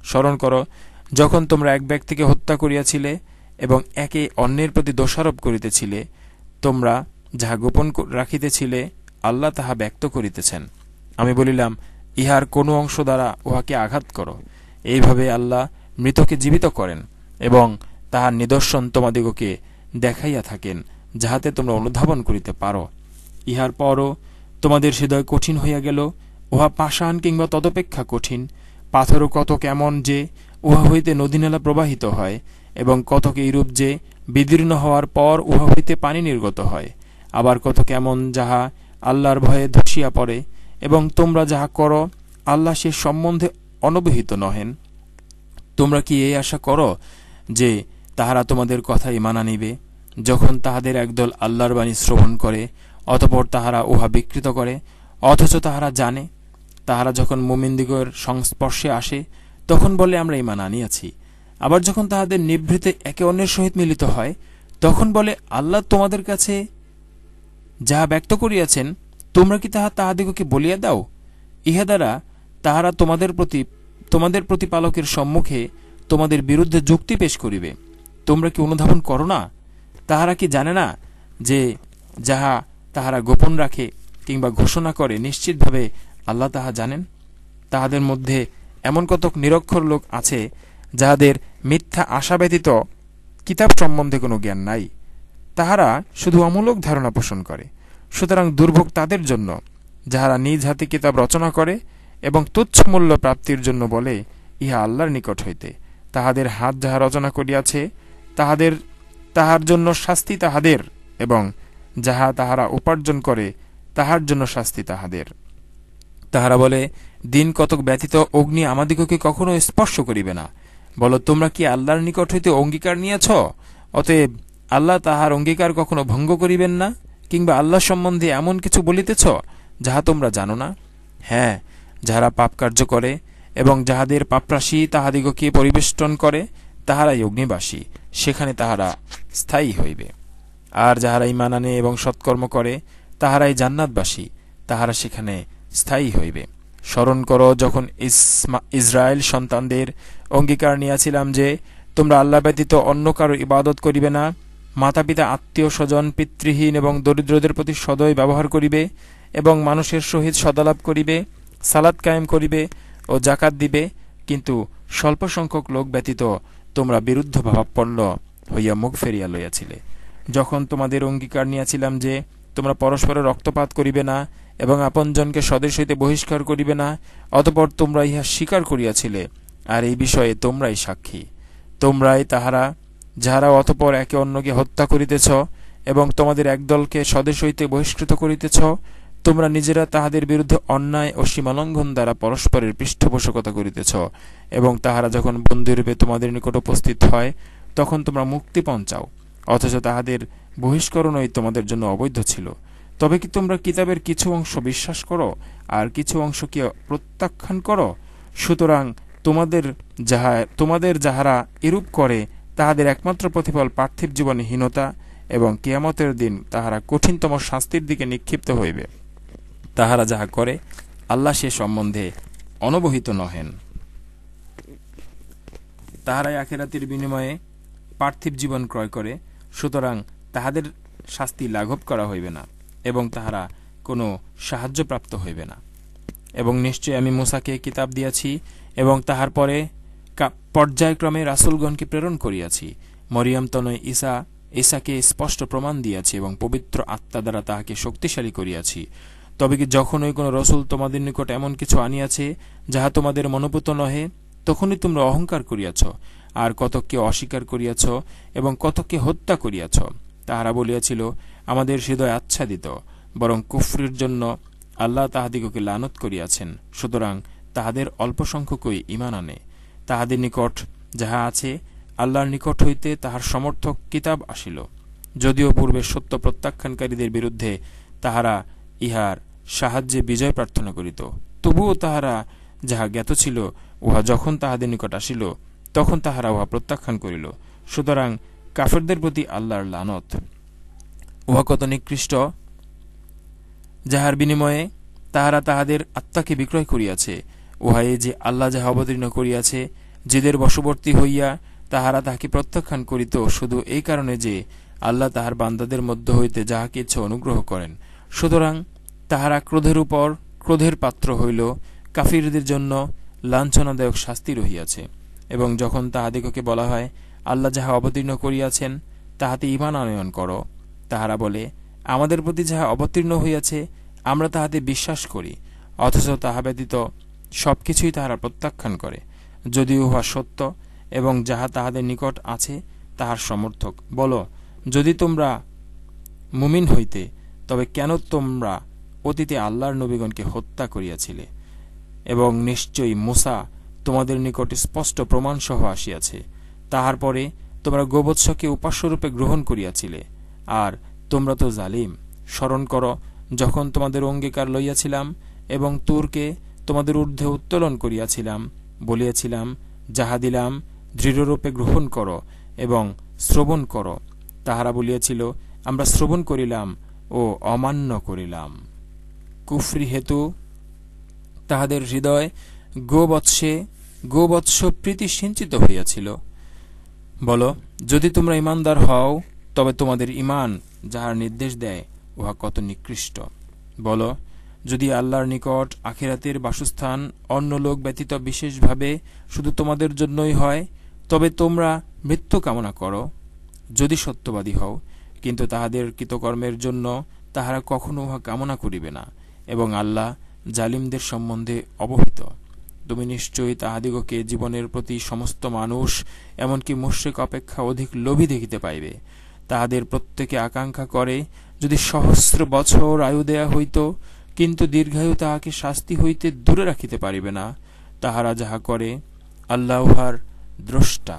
স্মরণ কর, যখন তোমরা এক ব্যক্তিকে হত্যা করিয়াছিলে এবং একে অন্যের প্রতি দোষারোপ করিতেছিলে, তোমরা যাহা গোপন রাখিতেছিলে আল্লাহ তাহা ব্যক্ত করিতেছেন। আমি বলিলাম, ইহার কোনো অংশ দ্বারা উহাকে আঘাত করো। এইভাবে আল্লাহ মৃতকে জীবিত করেন এবং তাহার নিদর্শন তোমাদিগকে দেখাইয়া থাকেন, যাহাতে তোমরা অনুধাবন করিতে পারো। ইহার পরও তোমাদের হৃদয় কঠিন হইয়া গেল, উহা পাষাণ কিংবা তদপেক্ষা কঠিন। পাথরও কত কেমন যে উহা হইতে নদীনালা প্রবাহিত হয়, এবং কতক এইরূপ যে বিদীর্ণ হওয়ার পর উহা হইতে পানি নির্গত হয়। আবার কত কেমন যাহা আল্লাহর ভয়ে ধসিয়া পড়ে, এবং তোমরা যাহা করো আল্লাহ সে সম্বন্ধে অনবহিত নহেন। তোমরা কি এই আশা করো যে তাহারা তোমাদের কথা ঈমান আনিবে, যখন তাহাদের একদল আল্লাহর বাণী শ্রবণ করে, অতঃপর তাহারা উহা বিকৃত করে? অথচ তাহারা জানে, তাহারা যখন মুমিনদিগের সংস্পর্শে আসে তখন বলে, আমরা ঈমান আনিয়াছি। আবার যখন তাহাদের নিভৃতে একে অন্যের সহিত মিলিত হয়, তখন বলে, আল্লাহ তোমাদের কাছে যাহা ব্যক্ত করিয়াছেন তোমরা কি তাহা তাহাদিগকে বলিয়া দাও। ইহা দ্বারা তাহারা তোমাদের প্রতিপালকের সম্মুখে তোমাদের বিরুদ্ধে যুক্তি পেশ করিবে। তোমরা কি অনুধাবন করো না? তাহারা কি জানে না যে যাহা তাহারা গোপন রাখে কিংবা ঘোষণা করে নিশ্চিতভাবে আল্লাহ তাহা জানেন? তাহাদের মধ্যে এমন কতক নিরক্ষর লোক আছে, যাহাদের মিথ্যা আশা ব্যতীত কিতাব সম্বন্ধে কোনো জ্ঞান নাই। তাহারা শুধু অমূলক ধারণা পোষণ করে। সুতরাং দুর্ভোগ তাদের জন্য, যাহারা নিজ হাতে কিতাব রচনা করে এবং তুচ্ছ মূল্য প্রাপ্তির জন্য বলে, ইহা আল্লাহর নিকট হইতে। তাহাদের হাত যাহা রচনা করিয়াছে তাহার জন্য শাস্তি তাহাদের, এবং যাহা তাহারা উপার্জন করে তাহার জন্য শাস্তি তাহাদের। তাহারা বলে, দিন কতক ব্যতীত অগ্নি আমাদিগকে কখনো স্পর্শ করিবে না। বলো, তোমরা কি আল্লাহর নিকট হইতে অঙ্গীকার নিয়েছ? অতএব আল্লাহ তাহার অঙ্গীকার কখনো ভঙ্গ করিবেন না, কিংবা আল্লাহ সম্বন্ধে এমন কিছু বলিতেছ যাহা তোমরা জানো না? হ্যাঁ, যাহারা পাপ কার্য করে এবং যাহাদের পাপরাশি তাহাদিগকে পরিবেষ্টন করে, তাহারাই অগ্নিবাসী, সেখানে তাহারা স্থায়ী হইবে। আর যাহারা ঈমান আনে এবং সৎকর্ম করে, তাহারাই জান্নাতবাসী, তাহারা সেখানে স্থায়ী হইবে। স্মরণ করো যখন ইসরায়েল সন্তানদের অঙ্গীকার নিয়েছিলাম যে তোমরা আল্লাহ ব্যতীত অন্য কারো ইবাদত করিবে না, মাতা পিতা আত্মীয় স্বজন পিতৃহীন এবং দরিদ্রদের প্রতি সদয় ব্যবহার করিবে এবং মানুষের সহিত সদালাপ করিবে, সালাত কায়েম করিবে ও জাকাত দিবে, কিন্তু স্বল্প সংখ্যক লোক ব্যতীত তোমরা বিরুদ্ধ ভাবাপন্ন হইয়া মুখ ফেরিয়া লইয়াছিলে। যখন তোমাদের অঙ্গীকার নিয়াছিলাম যে তোমরা পরস্পরের রক্তপাত করিবে না এবং আপনজনকে স্বদেশ হইতে বহিষ্কার করিবে না, অতঃপর তোমরা ইহা স্বীকার করিয়াছিলে, আর এই বিষয়ে তোমরাই সাক্ষী। তোমরাই যাহারা অতঃপর একে অন্যকে হত্যা করিতেছ এবং তোমাদের একদলকে স্বদেশ হইতে বহিষ্কৃত করিতেছ, তোমরা নিজেরা তাহাদের বিরুদ্ধে অন্যায় ও সীমালঙ্ঘন দ্বারা পরস্পরের পৃষ্ঠপোষকতা করিতেছ, এবং তাহারা যখন বন্দীরূপে তোমাদের নিকট উপস্থিত হয় তখন তোমরা মুক্তিপণ চাও, অথচ তাহাদের বহিষ্করণই তোমাদের জন্য অবৈধ ছিল। তবে কি তোমরা কিতাবের কিছু অংশ বিশ্বাস করো আর কিছু অংশকে প্রত্যাখ্যান করো? সুতরাং তোমাদের যাহারা এরূপ করে তাহাদের একমাত্র প্রতিফল পার্থিব জীবনে হীনতা, এবং কিয়ামতের দিন তাহারা কঠিনতম শাস্তির দিকে নিক্ষিপ্ত হইবে। তাহারা যাহা করে আল্লাহ সে সম্বন্ধে অনবহিত নহেন। তাহারাই আখিরাতের বিনিময়ে পার্থিব জীবন ক্রয় করে, সুতরাং তাহাদের শাস্তি লাঘব করা হইবে না এবং তাহারা কোনো সাহায্যপ্রাপ্ত হইবে না। এবং নিশ্চয় আমি মূসাকে কিতাব দিয়াছি এবং তাহার পরে পর্যায়ক্রমে রাসূলগণকে প্রেরণ করিয়াছি। মরিয়ম তনয় ঈসাকে স্পষ্ট প্রমাণ দিয়াছি এবং পবিত্র আত্মা দ্বারা তাহাকে শক্তিশালী করিয়াছি। তবে কি যখনই কোন রসূল তোমাদের নিকট এমন কিছু আনিয়াছে যাহা তোমাদের মনোপুত নহে, তখনই তোমরা অহংকার করিয়াছ, আর কতককে অস্বীকার করিয়াছ এবং কতককে হত্যা করিয়াছ। তাহারা বলিয়াছিল, আমাদের হৃদয় আচ্ছাদিত, বরং কুফরির জন্য আল্লাহ তাহাদিগকে লানত করিয়াছেন। সুতরাং তাহাদের অল্প সংখ্যকই ঈমান আনে। তাহাদের নিকট যাহা আছে আল্লাহর নিকট হইতে তাহার সমর্থক কিতাব আসিল, যদিও পূর্বে সত্য প্রত্যাখ্যানকারীদের বিরুদ্ধে তাহারা ইহার সাহায্যে বিজয় প্রার্থনা করিত, তবুও তাহারা যাহা জ্ঞাত ছিল উহা যখন তাহাদের নিকট আসিল তখন তাহারা উহা প্রত্যাখ্যান করিল। সুতরাং কাফেরদের প্রতি আল্লাহর লানত। উহা কত নিকৃষ্ট, যাহার বিনিময়ে তাহারা তাহাদের আত্মাকে বিক্রয় করিয়াছে। উহা এই যে আল্লাহ যাহা অবতীর্ণ করিয়াছে, জেদের বশবর্তী হইয়া তাহারা তাহাকে প্রত্যাখ্যান করিত শুধু এই কারণে যে আল্লাহ তাহার বান্দাদের মধ্য হইতে যাহাকে ইচ্ছা অনুগ্রহ করেন। সুতরাং তাহারা ক্রোধের উপর ক্রোধের পাত্র হইল। কাফিরদের জন্য লাঞ্ছনাদায়ক শাস্তি রহিয়াছে। এবং যখন তাহাদিগকে বলা হয়, আল্লাহ যাহা অবতীর্ণ করিয়াছেন তাহাতে ঈমান আনয়ন কর, তাহারা বলে, আমাদের প্রতি যাহা অবতীর্ণ হইয়াছে আমরা তাহাতে বিশ্বাস করি, অথচ তাহা ব্যতীত সবকিছুই তাহারা প্রত্যাখ্যান করে, যদিও উহা সত্য এবং যাহা তাহাদের নিকট আছে তাহার সমর্থক। বলো, যদি তোমরা মুমিন হইতে, তবে কেন তোমরা অতীতে আল্লাহর নবীগণকে হত্যা করিয়াছিলে? এবং নিশ্চয়ই মূসা তোমাদের নিকট স্পষ্ট প্রমাণসহ আসিয়াছে। তাহার পরে তোমরা গোবৎসকে উপাস্যরূপে গ্রহণ করিয়াছিলে, আর তোমরা তো জালিম। স্মরণ কর, যখন তোমাদের অঙ্গীকার লইয়াছিলাম এবং তুরকে তোমাদের ঊর্ধ্বে উত্তোলন করিয়াছিলাম, বলিয়াছিলাম, যাহা দিলাম দৃঢ়রূপে গ্রহণ কর এবং শ্রবণ কর। তাহারা বলিয়াছিল, আমরা শ্রবণ করিলাম ও অমান্য করিলাম। কুফরি হেতু তাহাদের হৃদয় গোবৎস প্রীতি সিঞ্চিত হইয়াছিল। বল, যদি তোমরা ঈমানদার হও, তবে তোমাদের ঈমান যাহার নির্দেশ দেয় উহা কত নিকৃষ্ট। বল, যদি আল্লাহর নিকট আখিরাতের বাসস্থান অন্য লোক ব্যতীত বিশেষভাবে শুধু তোমাদের জন্যই হয়, তবে তোমরা মৃত্যু কামনা করো, যদি সত্যবাদী হও। কিন্তু তাহাদের কৃতকর্মের জন্য তাহারা কখনো উহা কামনা করিবে না, এবং আল্লাহ জালিমদের সম্বন্ধে অবহিত। তুমি নিশ্চয়ই তাহাদিগকে জীবনের প্রতি সমস্ত মানুষ, এমনকি মুশরিক অপেক্ষা অধিক লোভী দেখিতে পাইবে। তাহাদের প্রত্যেকে আকাঙ্ক্ষা করে, যদি সহস্র বছর আয়ু দেয়া হইত, কিন্তু দীর্ঘায়ু তাহাকে শাস্তি হইতে দূরে রাখিতে পারিবে না। তাহারা যাহা করে আল্লাহ উহার দ্রষ্টা।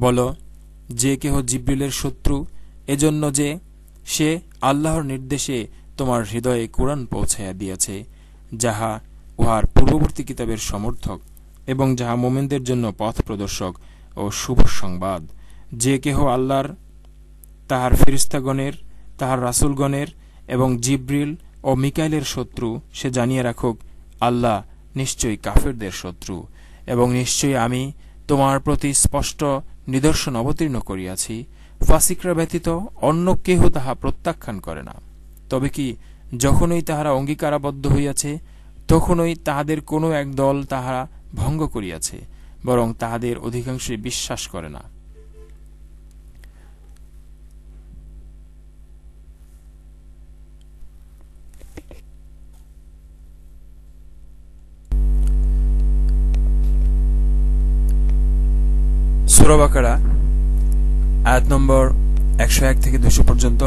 বল, যে কেহ জিবরিলের শত্রু, এজন্য যে সে আল্লাহর নির্দেশে তোমার হৃদয়ে কোরআন পৌঁছাইয়া দিয়াছে, যাহা উহার পূর্ববর্তী কিতাবের সমর্থক এবং যাহা মুমিনদের জন্য পথ প্রদর্শক ও শুভ সংবাদ। যে কেহ আল্লাহর, তাহার ফেরেশতাগণের, তাহার রাসূলগণের এবং জিবরিল ও মিকাইলের শত্রু, সে জানিয়ে রাখুক, আল্লাহ নিশ্চয়ই কাফেরদের শত্রু, এবং নিশ্চয়ই আমি তোমার প্রতি স্পষ্ট নিদর্শন অবতীর্ণ করিয়াছি। ফাসিকরা ব্যতীত অন্য কেহ তাহা প্রত্যাখ্যান করে না। তবে কি যখনই তাহারা অঙ্গীকারাবদ্ধ হইয়াছে, তখনই তাহাদের কোনো এক দল তাহারা ভঙ্গ করিয়াছে, বরং তাহাদের অধিকাংশই বিশ্বাস করে না। সূরা বাকারা আয়াত নম্বর 101 থেকে 200 পর্যন্ত।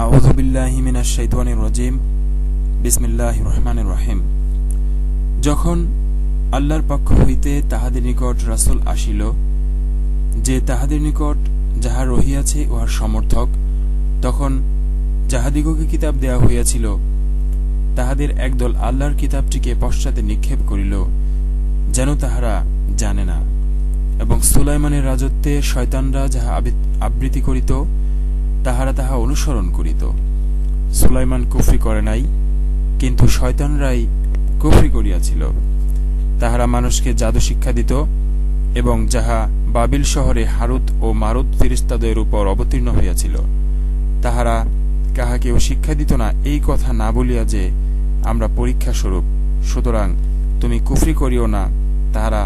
আউযু বিল্লাহি মিনাশ শাইতানির রাজিম। বিসমিল্লাহির রহমানির রহিম। যখন আল্লাহর পক্ষ হইতে তাহাদের নিকট রাসূল আসিল, যে তাহাদের নিকট যাহা রহিয়াছে উহার সমর্থক, তখন যাহাদিগকে কিতাব দেয়া হইয়াছিল তাহাদের একদল আল্লাহর কিতাবটিকে পশ্চাতে নিক্ষেপ করিল, যেন তাহারা জানে না। এবং সুলাইমানের রাজত্বে শয়তানরা যাহা আবৃত্তি করিত, তাহারা তাহা অনুসরণ করিত। সুলাইমান কুফরি করে নাই, কিন্তু শয়তানরাই কুফরি করিয়াছিল। তাহারা মানুষকে জাদু শিক্ষা দিত, এবং যাহা বাবিল শহরে হারুত ও মারুত ফেরেশতাদের উপর অবতীর্ণ হইয়াছিল, তাহারা কাহাকেও শিক্ষা দিত না, এই কথা না বলিয়া যে আমরা পরীক্ষা স্বরূপ, সুতরাং তুমি কুফরি করিও না। তারা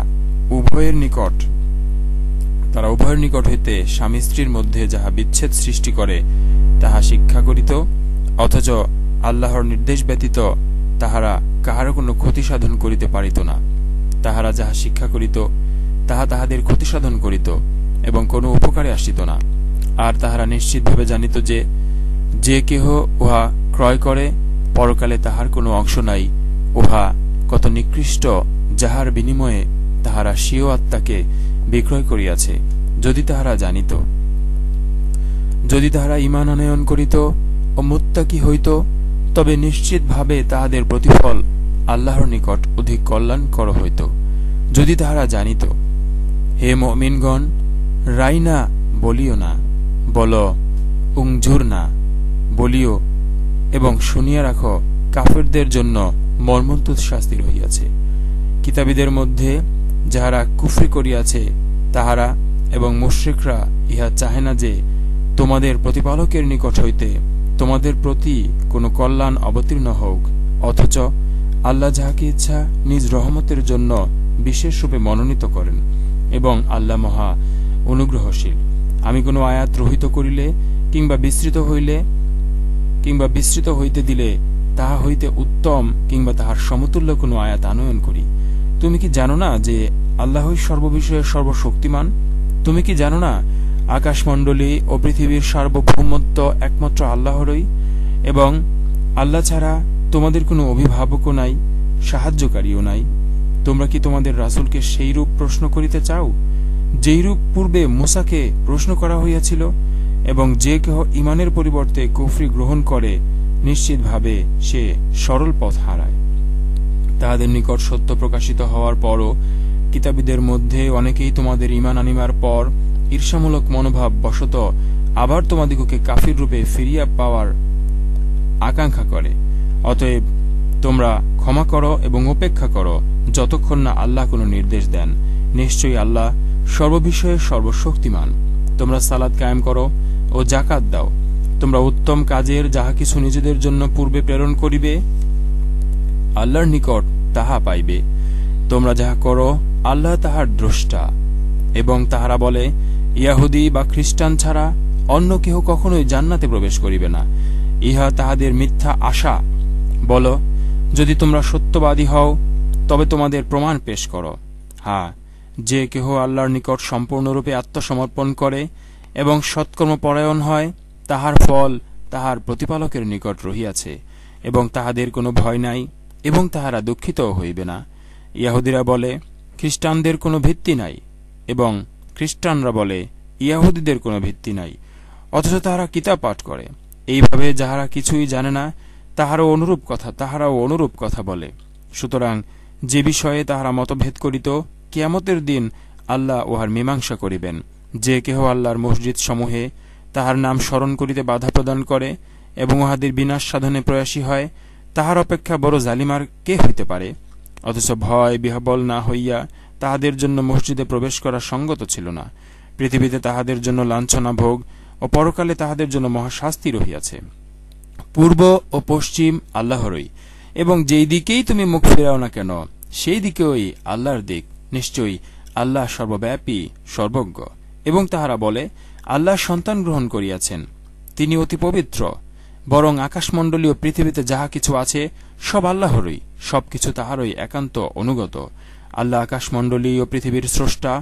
উভয়ের নিকট হইতে স্বামী স্ত্রীর মধ্যে যাহা বিচ্ছেদ সৃষ্টি করে তাহা শিক্ষা করিত, অথচ আল্লাহর নির্দেশ ব্যতীত তাহারা কাহারও কোনো ক্ষতি সাধন করিতে পারিত না। তাহারা যাহা শিক্ষা করিত তাহা তাহাদের ক্ষতি সাধন করিত এবং কোনো উপকারে আসিত না। আর তাহারা নিশ্চিতভাবে জানিত যে যে কেহ উহা ক্রয় করে, পরকালে তাহার কোনো অংশ নাই। উহা কত নিকৃষ্ট, যাহার বিনিময়ে তাহারা স্বীয় আত্মাকে বিক্রয় করিয়াছে। যদি তাহারা জানিত, যদি তাহারা ঈমান আনয়ন করিত ও মুত্তাকি হইত, তবে নিশ্চিতভাবে তাহাদের প্রতিফল আল্লাহর নিকট অধিক কল্যাণকর হইত। যদি তাহারা জানিত। হে মুমিনগণ, রাইনা বলিও না, বল উংঝুর না বলিও, এবং শুনিয়া রাখো, কাফেরদের জন্য মর্মন্তুদ শাস্তি রহিয়াছে। কিতাবীদের মধ্যে যাহারা কুফরি করিয়াছে তাহারা এবং মুশরিকরা ইহা চাহে না যে তোমাদের প্রতিপালকের নিকট হইতে তোমাদের প্রতি কোনো কল্যাণ অবতীর্ণ হোক, অথচ আল্লাহ যাহাকে ইচ্ছা নিজ রহমতের জন্য বিশেষরূপে মনোনীত করেন, এবং আল্লাহ মহা অনুগ্রহশীল। আমি কোনো আয়াত রহিত করিলে কিংবা বিস্তৃত হইতে দিলে তাহা হইতে উত্তম কিংবা তাহার সমতুল্য কোনো আয়াত আনয়ন করি। তুমি কি জানো না যে আল্লাহই সর্ববিষয়ে সর্বশক্তিমান? তুমি কি জানো না আকাশমণ্ডলী ও পৃথিবীর সার্বভৌমত্ব একমাত্র আল্লাহরই, এবং আল্লাহ ছাড়া তোমাদের কোনো অভিভাবকও নাই, সাহায্যকারীও নাই? তোমরা কি তোমাদের রাসূলকে সেইরূপ প্রশ্ন করিতে চাও যেইরূপ পূর্বে মূসাকে প্রশ্ন করা হইয়াছিল? এবং যে কেহ ঈমানের পরিবর্তে কুফরি গ্রহণ করে, নিশ্চিতভাবে সে সরল পথ হারায়। তাহাদের নিকট সত্য প্রকাশিত হওয়ার পরও কিতাবীদের মধ্যে অনেকেই তোমাদের ঈমান আনিবার পর ঈর্ষামূলক মনোভাব বশত আবার তোমাদিগকে কাফির রূপে ফিরিয়া পাওয়ার আকাঙ্ক্ষা করে। অতএব তোমরা ক্ষমা করো এবং উপেক্ষা করো, যতক্ষণ না আল্লাহ কোনো নির্দেশ দেন। নিশ্চয়ই আল্লাহ সর্ববিষয়ে সর্বশক্তিমান। তোমরা সালাত কায়েম করো ও যাকাত দাও। তোমরা উত্তম কাজের যাহা কিছু নিজেদের জন্য পূর্বে প্রেরণ করিবে, আল্লাহর নিকট তাহা পাইবে। তোমরা যাহা করো, আল্লাহ তাহার দ্রষ্টা। এবং তাহারা বলে, ইয়াহুদি বা খ্রিস্টান ছাড়া অন্য কেহ কখনোই জান্নাতে প্রবেশ করিবে না। ইহা তাহাদের মিথ্যা আশা। বল, যদি তোমরা সত্যবাদী হও তবে তোমাদের প্রমাণ পেশ করো। হ্যাঁ, যে কেহ আল্লাহর নিকট সম্পূর্ণরূপে আত্মসমর্পণ করে এবং সৎকর্মপরায়ণ হয়, তাহার ফল তাহার প্রতিপালকের নিকট রহিয়াছে, এবং তাহাদের কোনো ভয় নাই, এবং তাহারা দুঃখিতও হইবে না। ইয়াহুদিরা বলে, খ্রিস্টানদের কোনো ভিত্তি নাই, এবং খ্রিস্টানরা বলে, ইয়াহুদিদের কোনো ভিত্তি নাই, অথচ তাহারা কিতাব পাঠ করে। এইভাবে যাহারা কিছুই জানে না তাহারাও অনুরূপ কথা বলে। সুতরাং যে বিষয়ে তাহারা মতভেদ করিত, কিয়ামতের দিন আল্লাহ উহার মীমাংসা করিবেন। যে কেহ আল্লাহর মসজিদ সমূহে তাহার নাম স্মরণ করিতে বাধা প্রদান করে এবং উহাদের বিনাশ সাধনে প্রয়াসী হয়, তাহার অপেক্ষা বড় জালিম আর কে হইতে পারে? অথচ ভয় বিহ্বল না হইয়া তাহাদের জন্য মসজিদে প্রবেশ করা সঙ্গত ছিল না। পৃথিবীতে তাহাদের জন্য লাঞ্ছনা ভোগ ও পরকালে তাহাদের জন্য মহাশাস্তি রহিয়াছে। পূর্ব ও পশ্চিম আল্লাহরই, এবং যেই দিকেই তুমি মুখ ফিরাও না কেন সেই দিকেই আল্লাহর দিক। নিশ্চয়ই আল্লাহ সর্বব্যাপী সর্বজ্ঞ। এবং তাহারা বলে, আল্লাহ সন্তান গ্রহণ করিয়াছেন, তিনি অতি পবিত্র। বরং আকাশমণ্ডলী ও পৃথিবীতে যাহা কিছু আছে সব আল্লাহরই, সবকিছু তাহারই একান্ত অনুগত। আল্লাহ আকাশমণ্ডলী ও পৃথিবীর স্রষ্টা,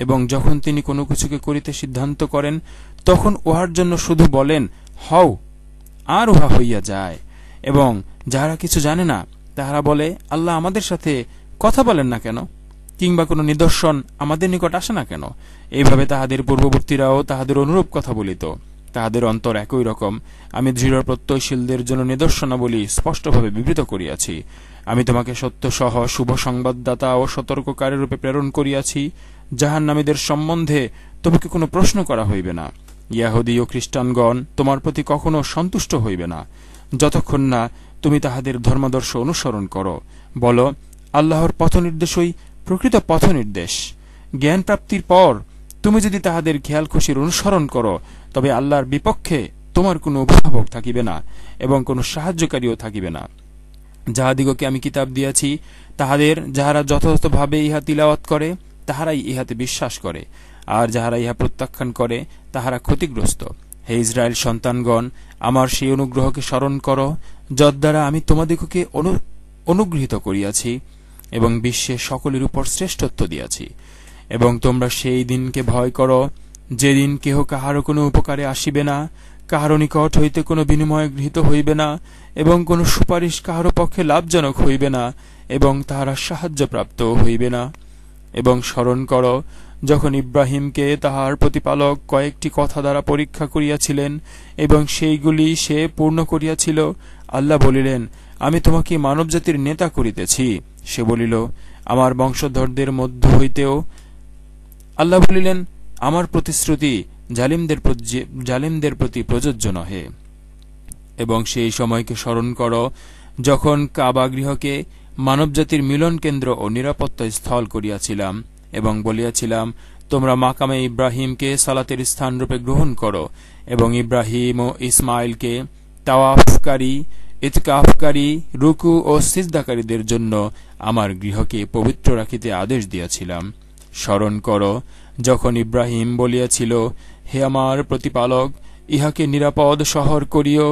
এবং যখন তিনি কোনো কিছুকে করিতে সিদ্ধান্ত করেন তখন উহার জন্য শুধু বলেন হও, আর উহা হইয়া যায়। এবং যাহারা কিছু জানে না তাহারা বলে, আল্লাহ আমাদের সাথে কথা বলেন না কেন, কিংবা কোনো নিদর্শন আমাদের নিকট আসে না কেন? এইভাবে তাহাদের পূর্ববর্তীরাও তাহাদের অনুরূপ কথা বলিত। তাহাদের অন্তর একই রকম। আমি দৃঢ় প্রত্যয়শীলদের জন্য নিদর্শনাবলী স্পষ্টভাবে বিবৃত করিয়াছি। আমি তোমাকে সত্য সহ শুভ সংবাদদাতা ও সতর্ককারী রূপে প্রেরণ করিয়াছি। জাহান্নামীদের সম্বন্ধে তোমাকে কোনো প্রশ্ন করা হইবে না। ইয়াহুদী ও খ্রিস্টানগণ তোমার প্রতি কখনো সন্তুষ্ট হইবে না, যতক্ষণ না তুমি তাহাদের ধর্মাদর্শ অনুসরণ করো। বলো, আল্লাহর পথনির্দেশই প্রকৃত পথনির্দেশ। জ্ঞান প্রাপ্তির পর তুমি যদি তাহাদের খেয়াল খুশির অনুসরণ করো, তবে আল্লাহর বিপক্ষে তোমার কোনো অভিভাবক থাকিবে না এবং কোনো সাহায্যকারীও থাকিবে না। যাহাদিগকে আমি কিতাব দিয়াছি তাহাদের যাহারা যথাযথভাবে ইহা তিলাওয়াত করে তাহারাই ইহাতে বিশ্বাস করে, আর যাহারা ইহা প্রত্যাখ্যান করে তাহারা ক্ষতিগ্রস্ত। হে ইসরায়েল সন্তানগণ, আমার সেই অনুগ্রহকে স্মরণ করো যদ্বারা আমি তোমাদিগকে অনুগৃহীত করিয়াছি এবং বিশ্বের সকলের উপর শ্রেষ্ঠত্ব দিয়াছি। এবং তোমরা সেই দিনকে ভয় করো, যেদিন কেহ কাহারও কোনো উপকারে আসিবে না, কাহারও নিকট হইতে কোনো বিনিময় গৃহীত হইবে না, এবং কোনো সুপারিশ কাহারও পক্ষে লাভজনক হইবে না, এবং তাহারা সাহায্যপ্রাপ্ত হইবে না। এবং স্মরণ করো, যখন ইব্রাহিমকে তাহার প্রতিপালক কয়েকটি কথা দ্বারা পরীক্ষা করিয়াছিলেন এবং সেইগুলি সে পূর্ণ করিয়াছিল। আল্লাহ বলিলেন, আমি তোমাকে মানবজাতির নেতা করিতেছি। সে বলিল, আমার বংশধরদের মধ্য হইতেও। আল্লাহ বলিলেন, আমার প্রতিশ্রুতি জালিমদের প্রতি প্রযোজ্য নহে। এবং সেই সময়কে স্মরণ করো যখন কাবা গৃহকে মানবজাতির মিলন কেন্দ্র ও নিরাপত্তা স্থল করিয়াছিলাম এবং বলিয়াছিলাম, তোমরা মাকামে ইব্রাহিমকে সালাতের স্থানরূপে গ্রহণ করো এবং ইব্রাহিম ও ইসমাইলকে তাওয়াফকারী, ইতকাফকারী, রুকু ও সিজদাকারীদের জন্য আমার গৃহকে পবিত্র রাখিতে আদেশ দিয়াছিলাম। স্মরণ করো যখন ইব্রাহিম বলিয়াছিল, হে আমার প্রতিপালক, ইহাকে নিরাপদ শহর করিও,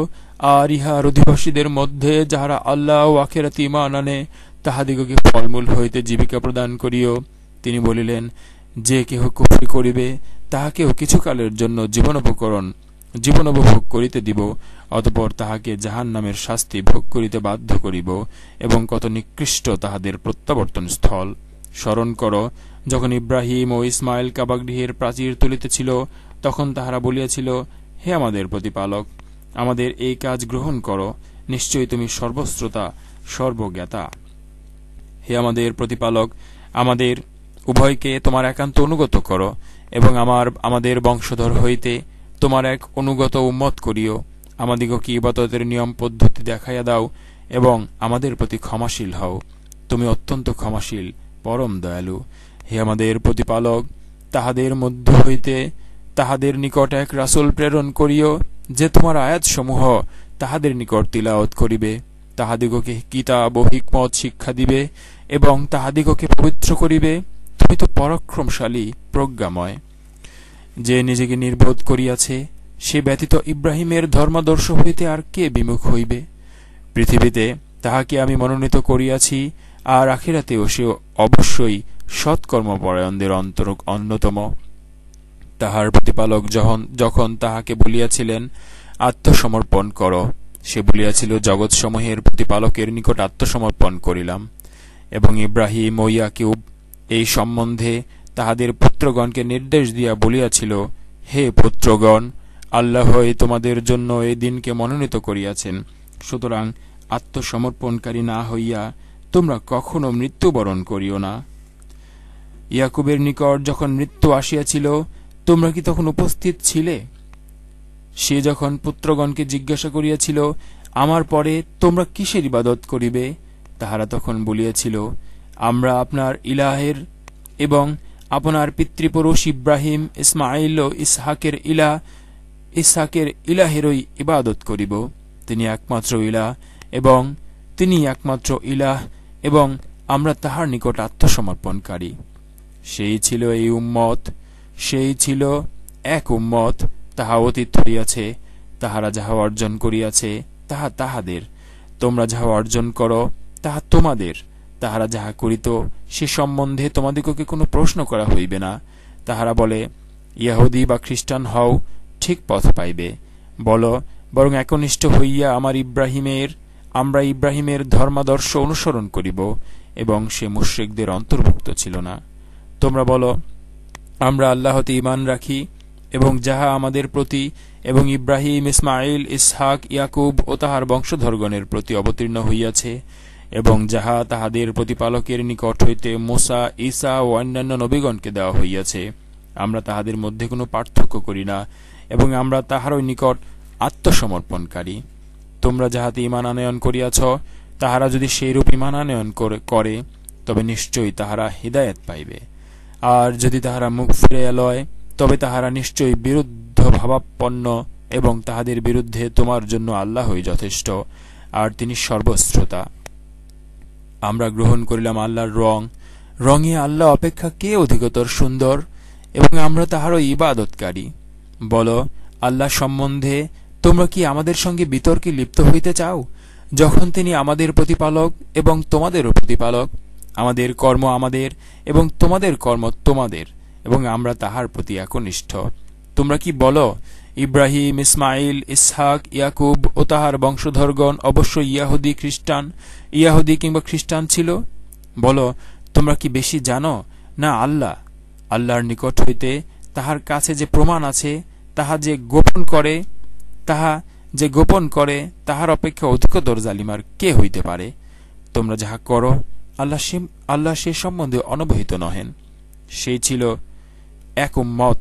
আর ইহার অধিবাসীদের মধ্যে যাহারা আল্লাহ ও আখিরাতে ঈমান আনে তাহাদিগকে ফলমূল হইতে জীবিকা প্রদান করিও। তিনি বলিলেন, যে কেহ কুফরি করিবে তাহাকেও কিছুকালের জন্য জীবন উপভোগ করিতে দিব, অতঃপর তাহাকে জাহান্নামের শাস্তি ভোগ করিতে বাধ্য করিব, এবং কত নিকৃষ্ট তাহাদের প্রত্যাবর্তন স্থল। স্মরণ করো যখন ইব্রাহিম ও ইসমাইল কাবাগৃহের প্রাচীর তুলিতেছিল, তখন তাহারা বলিয়াছিল, হে আমাদের প্রতিপালক, আমাদের এই কাজ গ্রহণ করো, নিশ্চয়ই তুমি সর্বশ্রোতা সর্বজ্ঞাতা। হে আমাদের প্রতিপালক, আমাদের উভয়কে তোমার একান্ত অনুগত করো এবং আমাদের বংশধর হইতে তোমার এক অনুগত উম্মত করিও। আমাদিগকে ইবাদতের নিয়ম পদ্ধতি দেখাইয়া দাও এবং আমাদের প্রতি ক্ষমাশীল হও। তুমি অত্যন্ত ক্ষমাশীল, পরম দয়ালু। হে আমাদের প্রতিপালক, তাহাদের মধ্য হইতে তাহাদের নিকট এক রাসূল প্রেরণ করিও, যে তোমার আয়াতসমূহ তাহাদের নিকট তিলাওয়াত করিবে, তাহাদিগকে কিতাব ও হিকমত শিক্ষা দিবে এবং তাহাদিগকে পবিত্র করিবে। তুমি তো পরাক্রমশালী, প্রজ্ঞাময়। যে নিজেকে নির্বোধ করিয়াছে, সে ব্যতীত ইব্রাহিমের ধর্মাদর্শ হইতে আর কে বিমুখ হইবে? পৃথিবীতে তাহাকে আমি মনোনীত করিয়াছি, আর আখিরাতেও সে অবশ্যই সৎকর্মপরায়ণদের অন্যতম। তাহার প্রতিপালক যখন তাহাকে বলিয়াছিলেন, আত্মসমর্পণ কর, সে বলিয়াছিল, জগৎসমূহের প্রতিপালকের নিকট আত্মসমর্পণ করিলাম। এবং ইব্রাহিম ও ইয়াকুব এই সম্বন্ধে তাহাদের পুত্রগণকে নির্দেশ দিয়া বলিয়াছিল, হে পুত্রগণ, আল্লাহই তোমাদের জন্য এই দিনকে মনোনীত করিয়াছেন, সুতরাং আত্মসমর্পণকারী না হইয়া তোমরা কখনো মৃত্যুবরণ করিও না। ইয়াকুবের নিকট যখন মৃত্যু আসিয়াছিল, তোমরা কি তখন উপস্থিত ছিলে? সে যখন পুত্রগণকে জিজ্ঞাসা করিয়াছিল, আমার পরে তোমরা কিসের ইবাদত করিবে? তাহারা তখন বলিয়াছিল, আমরা আপনার ইলাহের এবং আপনার পিতৃপুরুষ ইব্রাহিম, ইসমাঈল ও ইসহাকের ইলাহেরই ইবাদত করিব। তিনি একমাত্র ইলাহ এবং আমরা তাহার নিকট আত্মসমর্পণকারী। সেই ছিল এক উম্মত, তাহা অতীত হইয়াছে। তাহারা যাহা অর্জন করিয়াছে তাহা তাহাদের, তোমরা যাহা অর্জন করো তাহা তোমাদের। তাহারা যাহা করিত সে সম্বন্ধে তোমাদিগকে কোনো প্রশ্ন করা হইবে না। তাহারা বলে, ইহুদী বা খ্রিস্টান হও, ঠিক পথ পাইবে। বল, বরং একনিষ্ঠ হইয়া আমরা ইব্রাহিমের ধর্মাদর্শ অনুসরণ করিব, এবং সে মুশরিকদের অন্তর্ভুক্ত ছিল না। তোমরা বলো, আমরা আল্লাহতে ঈমান রাখি এবং যাহা আমাদের প্রতি এবং ইব্রাহিম, ইসমাঈল, ইসহাক, ইয়াকুব ও তাহার বংশধরগণের প্রতি অবতীর্ণ হইয়াছে, এবং যাহা তাহাদের প্রতিপালকের নিকট হইতে মূসা, ঈসা ও অন্যান্য নবীগণকে দেওয়া হইয়াছে, আমরা তাহাদের মধ্যে কোনো পার্থক্য করি না, এবং আমরা তাহারই নিকট আত্মসমর্পণকারী। তোমরা যাহাতে ঈমান আনয়ন করিয়াছ, তাহারা যদি সেইরূপ ঈমান আনয়ন করে, তবে নিশ্চয়ই তাহারা হিদায়াত পাইবে। আর যদি তাহারা মুখ ফিরাইয়া লয়, তবে তাহারা নিশ্চয়ই বিরুদ্ধ ভাবাপন্ন, এবং তাহাদের বিরুদ্ধে তোমার জন্য আল্লাহই যথেষ্ট, আর তিনি সর্বশ্রোতা। আমরা গ্রহণ করিলাম আল্লাহর রঙে আল্লাহ অপেক্ষা কে অধিকতর সুন্দর, এবং আমরা তাহারও ইবাদতকারী। বলো, আল্লাহ সম্বন্ধে তোমরা কি আমাদের সঙ্গে বিতর্কে লিপ্ত হইতে চাও, যখন তিনি আমাদের প্রতিপালক এবং তোমাদেরও প্রতিপালক? আমাদের কর্ম আমাদের এবং তোমাদের কর্ম তোমাদের, এবং আমরা তাহার প্রতি একনিষ্ঠ। তোমরা কি বলো, ইব্রাহিম, ইসমাঈল, ইসহাক, ইয়াকুব ও তাহার বংশধরগণ অবশ্যই ইয়াহুদী কিংবা খ্রিস্টান ছিল? বলো, তোমরা কি বেশি জানো না আল্লাহর নিকট হইতে তাহার কাছে যে প্রমাণ আছে, তাহা যে গোপন করে তাহার অপেক্ষা অধিকতর জালিমার কে হইতে পারে? তোমরা যাহা করো আল্লাহ সে সম্বন্ধে অনবহিত নহেন। সেই ছিল এক উম্মত,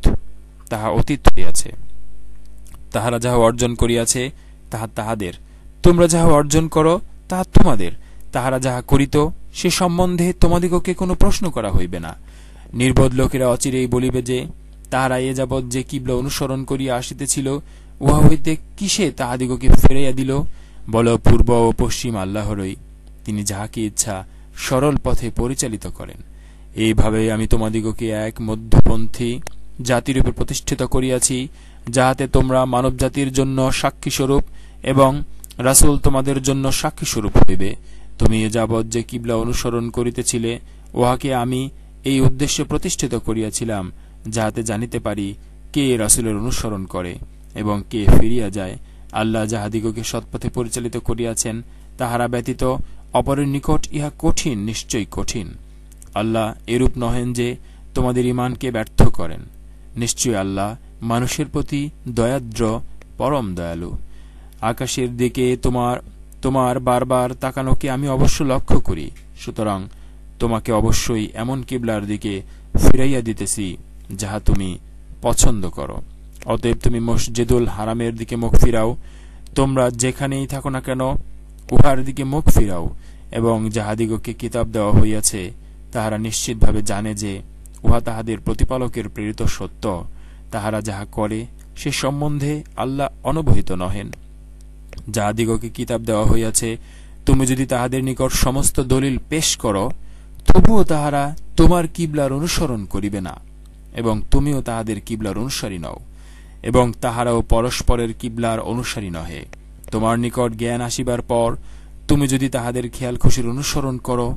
তাহা অতীত হইয়াছে। তাহারা যাহা অর্জন করিয়াছে তাহা তাহাদের, তোমরা যাহা অর্জন করো তাহা তোমাদের। তাহারা যাহা করিত সে সম্বন্ধে তোমাদিগকে কোনো প্রশ্ন করা হইবে না। নির্বোধ লোকেরা অচিরেই বলিবে যে, তাহারা এ যাবৎ যে কিবলা অনুসরণ করিয়া আসিতেছিল, উহা হইতে কিসে তাহাদিগকে ফিরাইয়া দিল? বল, পূর্ব ও পশ্চিম আল্লাহরই, তিনি যাহাকে ইচ্ছা সরল পথে পরিচালিত করেন। এইভাবে আমি তোমাদিগকে এক মধ্যপন্থী জাতিরূপে প্রতিষ্ঠিত করিয়াছি, যাহাতে তোমরা মানব জাতির জন্য সাক্ষীস্বরূপ এবং রাসূল তোমাদের জন্য সাক্ষীস্বরূপ হইবে। তুমি এ যাবৎ যে কিবলা অনুসরণ করিতেছিলে, উহাকে আমি এই উদ্দেশ্যে প্রতিষ্ঠিত করিয়াছিলাম, যাহাতে জানিতে পারি কে রাসূলের অনুসরণ করে এবং কে ফিরিয়া যায়। আল্লাহ যাহাদিগকে সৎপথে পরিচালিত করিয়াছেন, তাহারা ব্যতীত অপরের নিকট ইহা কঠিন, নিশ্চয়ই কঠিন। আল্লাহ এরূপ নহেন যে তোমাদের ঈমানকে ব্যর্থ করেন। নিশ্চয়ই আল্লাহ মানুষের প্রতি দয়াদ্র, পরম দয়ালু। আকাশের দিকে তোমার বারবার তাকানোকে আমি অবশ্য লক্ষ্য করি, সুতরাং তোমাকে অবশ্যই এমন কিবলার দিকে ফিরাইয়া দিতেছি যাহা তুমি পছন্দ করো। অতএব তুমি মসজিদুল হারামের দিকে মুখ ফিরাও। তোমরা যেখানেই থাকো না কেন, উহার দিকে মুখ ফিরাও, এবং যাহাদিগকে কিতাব দেওয়া হইয়াছে তাহারা নিশ্চিতভাবে জানে যে উহা তাহাদের প্রতিপালকের প্রেরিত সত্য। তাহারা যাহা করে সে সম্বন্ধে আল্লাহ অনবহিত নহেন। যাহাদিগকে কিতাব দেওয়া হইয়াছে, তুমি যদি তাহাদের নিকট সমস্ত দলিল পেশ করো, তবুও তাহারা তোমার কিবলার অনুসরণ করিবে না, এবং তুমিও তাহাদের কিবলার অনুসারী নও, এবং তাহারাও পরস্পরের কিবলার অনুসারী নহে। তোমার নিকট জ্ঞান আসিবার পর তুমি যদি তাহাদের খেয়াল খুশির অনুসরণ করো,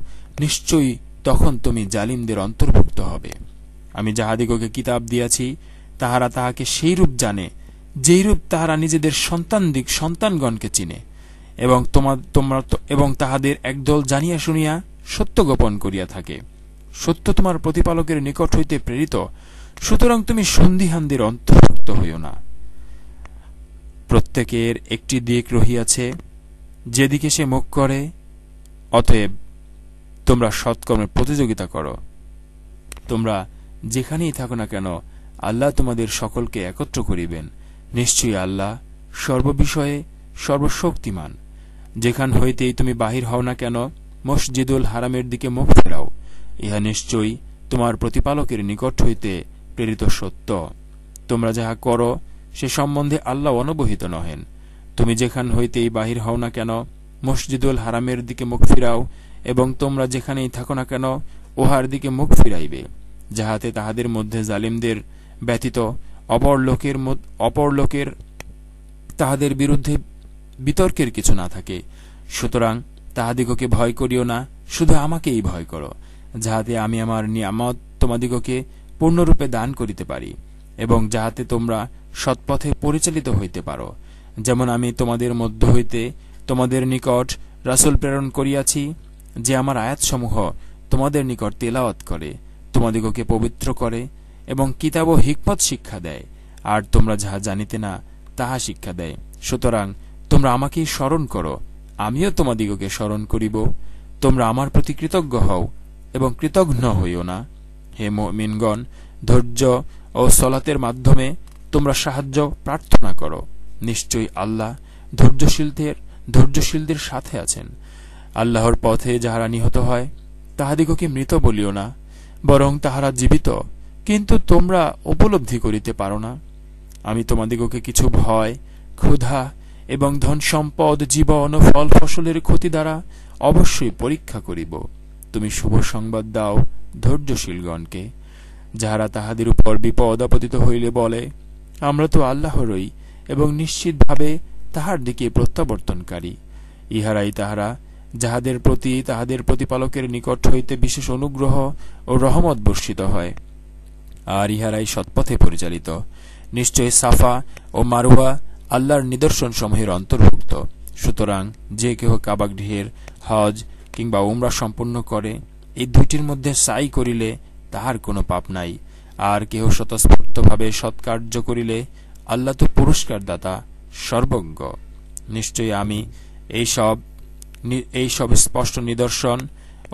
নিশ্চয়ই তখন তুমি জালিমদের অন্তর্ভুক্ত হবে। আমি যাহাদিগকে কিতাব দিয়াছি, তাহারা তাহাকে সেইরূপ জানে যেইরূপ তাহারা নিজেদের সন্তানগণকে চিনে, এবং তাহাদের একদল জানিয়া শুনিয়া সত্য গোপন করিয়া থাকে। সত্য তোমার প্রতিপালকের নিকট হইতে প্রেরিত, সুতরাং তুমি সন্দিহানদের অন্তর্ভুক্ত হইও না। প্রত্যেকের একটি দিক রহিয়াছে, যেদিকে সে মুখ করে। অতএব তোমরা সৎকর্মের প্রতিযোগিতা করো। তোমরা যেখানেই থাকো না কেন, আল্লাহ তোমাদের সকলকে একত্র করিবেন। নিশ্চয়ই আল্লাহ সর্ববিষয়ে সর্বশক্তিমান। যেখান হইতেই তুমি বাহির হও না কেন, মসজিদুল হারামের দিকে মুখ ফেরাও, ইহা নিশ্চয়ই তোমার প্রতিপালকের নিকট হইতে প্রেরিত সত্য। তোমরা যাহা করো সে সম্বন্ধে আল্লাহ অনবহিত নহেন। তুমি যেখান হইতেই বাহির হও না কেন, মসজিদুল হারামের দিকে মুখ ফিরাও, এবং তোমরা যেখানেই থাকো না কেন উহার দিকে মুখ ফিরাইবে, যাহাতে তাহাদের মধ্যে জালিমদের ব্যতীত অপর লোকের তাহাদের বিরুদ্ধে বিতর্কের কিছু না থাকে। সুতরাং তাহাদিগকে ভয় করিও না, শুধু আমাকেই ভয় করো, যাহাতে আমি আমার নিয়ামত তোমাদিগকে পূর্ণরূপে দান করিতে পারি, এবং যাহাতে তোমরা সৎপথে পরিচালিত হইতে পারো। যেমন আমি তোমাদের মধ্য হইতে তোমাদের নিকট রাসূল প্রেরণ করিয়াছি, যে আমার আয়াতসমূহ তোমাদের নিকট তেলাওয়াত করে, তোমাদিগকে পবিত্র করে, এবং কিতাব ও হিকমত শিক্ষা দেয়, আর তোমরা যাহা জানিতে না তাহা শিক্ষা দেয়। সুতরাং তোমরা আমাকেই স্মরণ করো, আমিও তোমাদিগকে স্মরণ করিব। তোমরা আমার প্রতি কৃতজ্ঞ হও এবং কৃতঘ্ন হইও না। হে মুমিনগণ, ধৈর্য ও সলাতের মাধ্যমে তোমরা সাহায্য প্রার্থনা করো। নিশ্চয়ই আল্লাহ ধৈর্যশীলদের সাথে আছেন। আল্লাহর পথে যাহারা নিহত হয় তাহাদিগকে মৃত বলিও না, বরং তাহারা জীবিত, কিন্তু তোমরা উপলব্ধি করিতে পারো না। আমি তোমাদিগকে কিছু ভয়, ক্ষুধা এবং ধন সম্পদ, জীবন ও ফল ফসলের ক্ষতি দ্বারা অবশ্যই পরীক্ষা করিব। তুমি শুভ সংবাদ দাও ধৈর্যশীলগণকে, যাহারা তাহাদের উপর বিপদ আপতিত হইলে বলে, আমরা তো আল্লাহরই এবং নিশ্চিতভাবে তাহার দিকে প্রত্যাবর্তনকারী। ইহারাই তাহারা যাহাদের প্রতি তাহাদের প্রতিপালকের নিকট হইতে বিশেষ অনুগ্রহ ও রহমত বর্ষিত হয়, আর ইহারাই সৎপথে পরিচালিত। নিশ্চয় সাফা ও মারওয়া আল্লাহর নিদর্শন সমূহের অন্তর্ভুক্ত। সুতরাং যে কেহ কাবা গৃহের হজ কিংবা উমরা সম্পন্ন করে, এই দুইটির মধ্যে সাই করিলে তাহার কোনো পাপ নাই। আর কেহ স্বতঃস্ফূর্তভাবে সৎকার্য করিলে আল্লাহ তো পুরস্কার দাতা, সর্বজ্ঞ। নিশ্চয়ই আমি এইসব স্পষ্ট নিদর্শন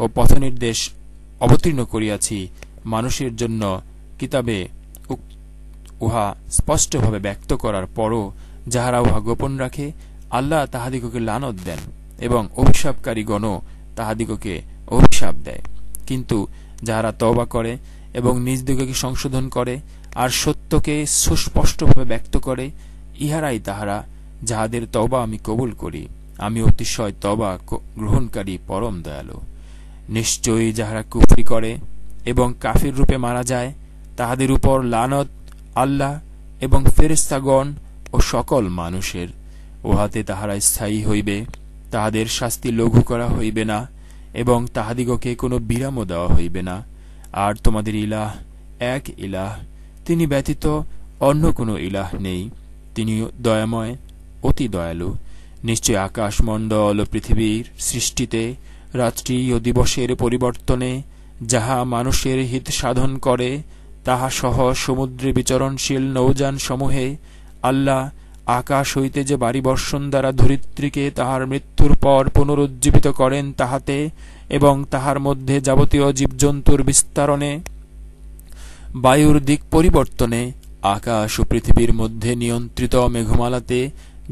ও পথনির্দেশ অবতীর্ণ করিয়াছি মানুষের জন্য কিতাবে, উহা স্পষ্টভাবে ব্যক্ত করার পরও যাহারা উহা গোপন রাখে, আল্লাহ তাহাদিগকে লানত দেন, এবং অভিশাপকারীগণও তাহাদিগকে অভিশাপ দেয়। কিন্তু যাহারা তওবা করে এবং নিজ দিগকে সংশোধন করে আর সত্যকে সুস্পষ্টভাবে ব্যক্ত করে, ইহারাই তাহারা যাহাদের তওবা আমি কবুল করি। আমি অতিশয় তওবা গ্রহণকারী পরম দয়ালু। নিশ্চয়ই যাহারা কুফরি করে এবং কাফির রূপে মারা যায়, তাহাদের উপর লানত আল্লাহ এবং ফেরেশতাগণ ও সকল মানুষের। উহাতে তাহারা স্থায়ী হইবে, তাহাদের শাস্তি লঘু করা হইবে না, এবং তাহাদিগকে কোনো বিরামও দেওয়া হইবে না। আর তোমাদের ইলাহ এক ইলাহ, তিনি ব্যতীত অন্য কোনো ইলাহ নেই। তিনি দয়াময়, অতি দয়ালু। নিশ্চয় আকাশমণ্ডল ও পৃথিবীর সৃষ্টিতে, রাত্রি ও দিবসের পরিবর্তনে, যাহা মানুষের হিত সাধন করে, তাহা সহ সমুদ্রে বিচরণশীল নৌযান সমূহে আল্লাহ আকাশ হইতে যে বাড়ি বর্ষণ দ্বারা ধরিত্রীকে তাহার মৃত্যুর পর পুনরুজ্জীবিত করেন তাহাতে, এবং তাহার মধ্যে যাবতীয় জীবজন্তুর বিস্তারণে, বায়ুর দিক পরিবর্তনে, আকাশ ও পৃথিবীর মধ্যে নিয়ন্ত্রিত মেঘমালাতে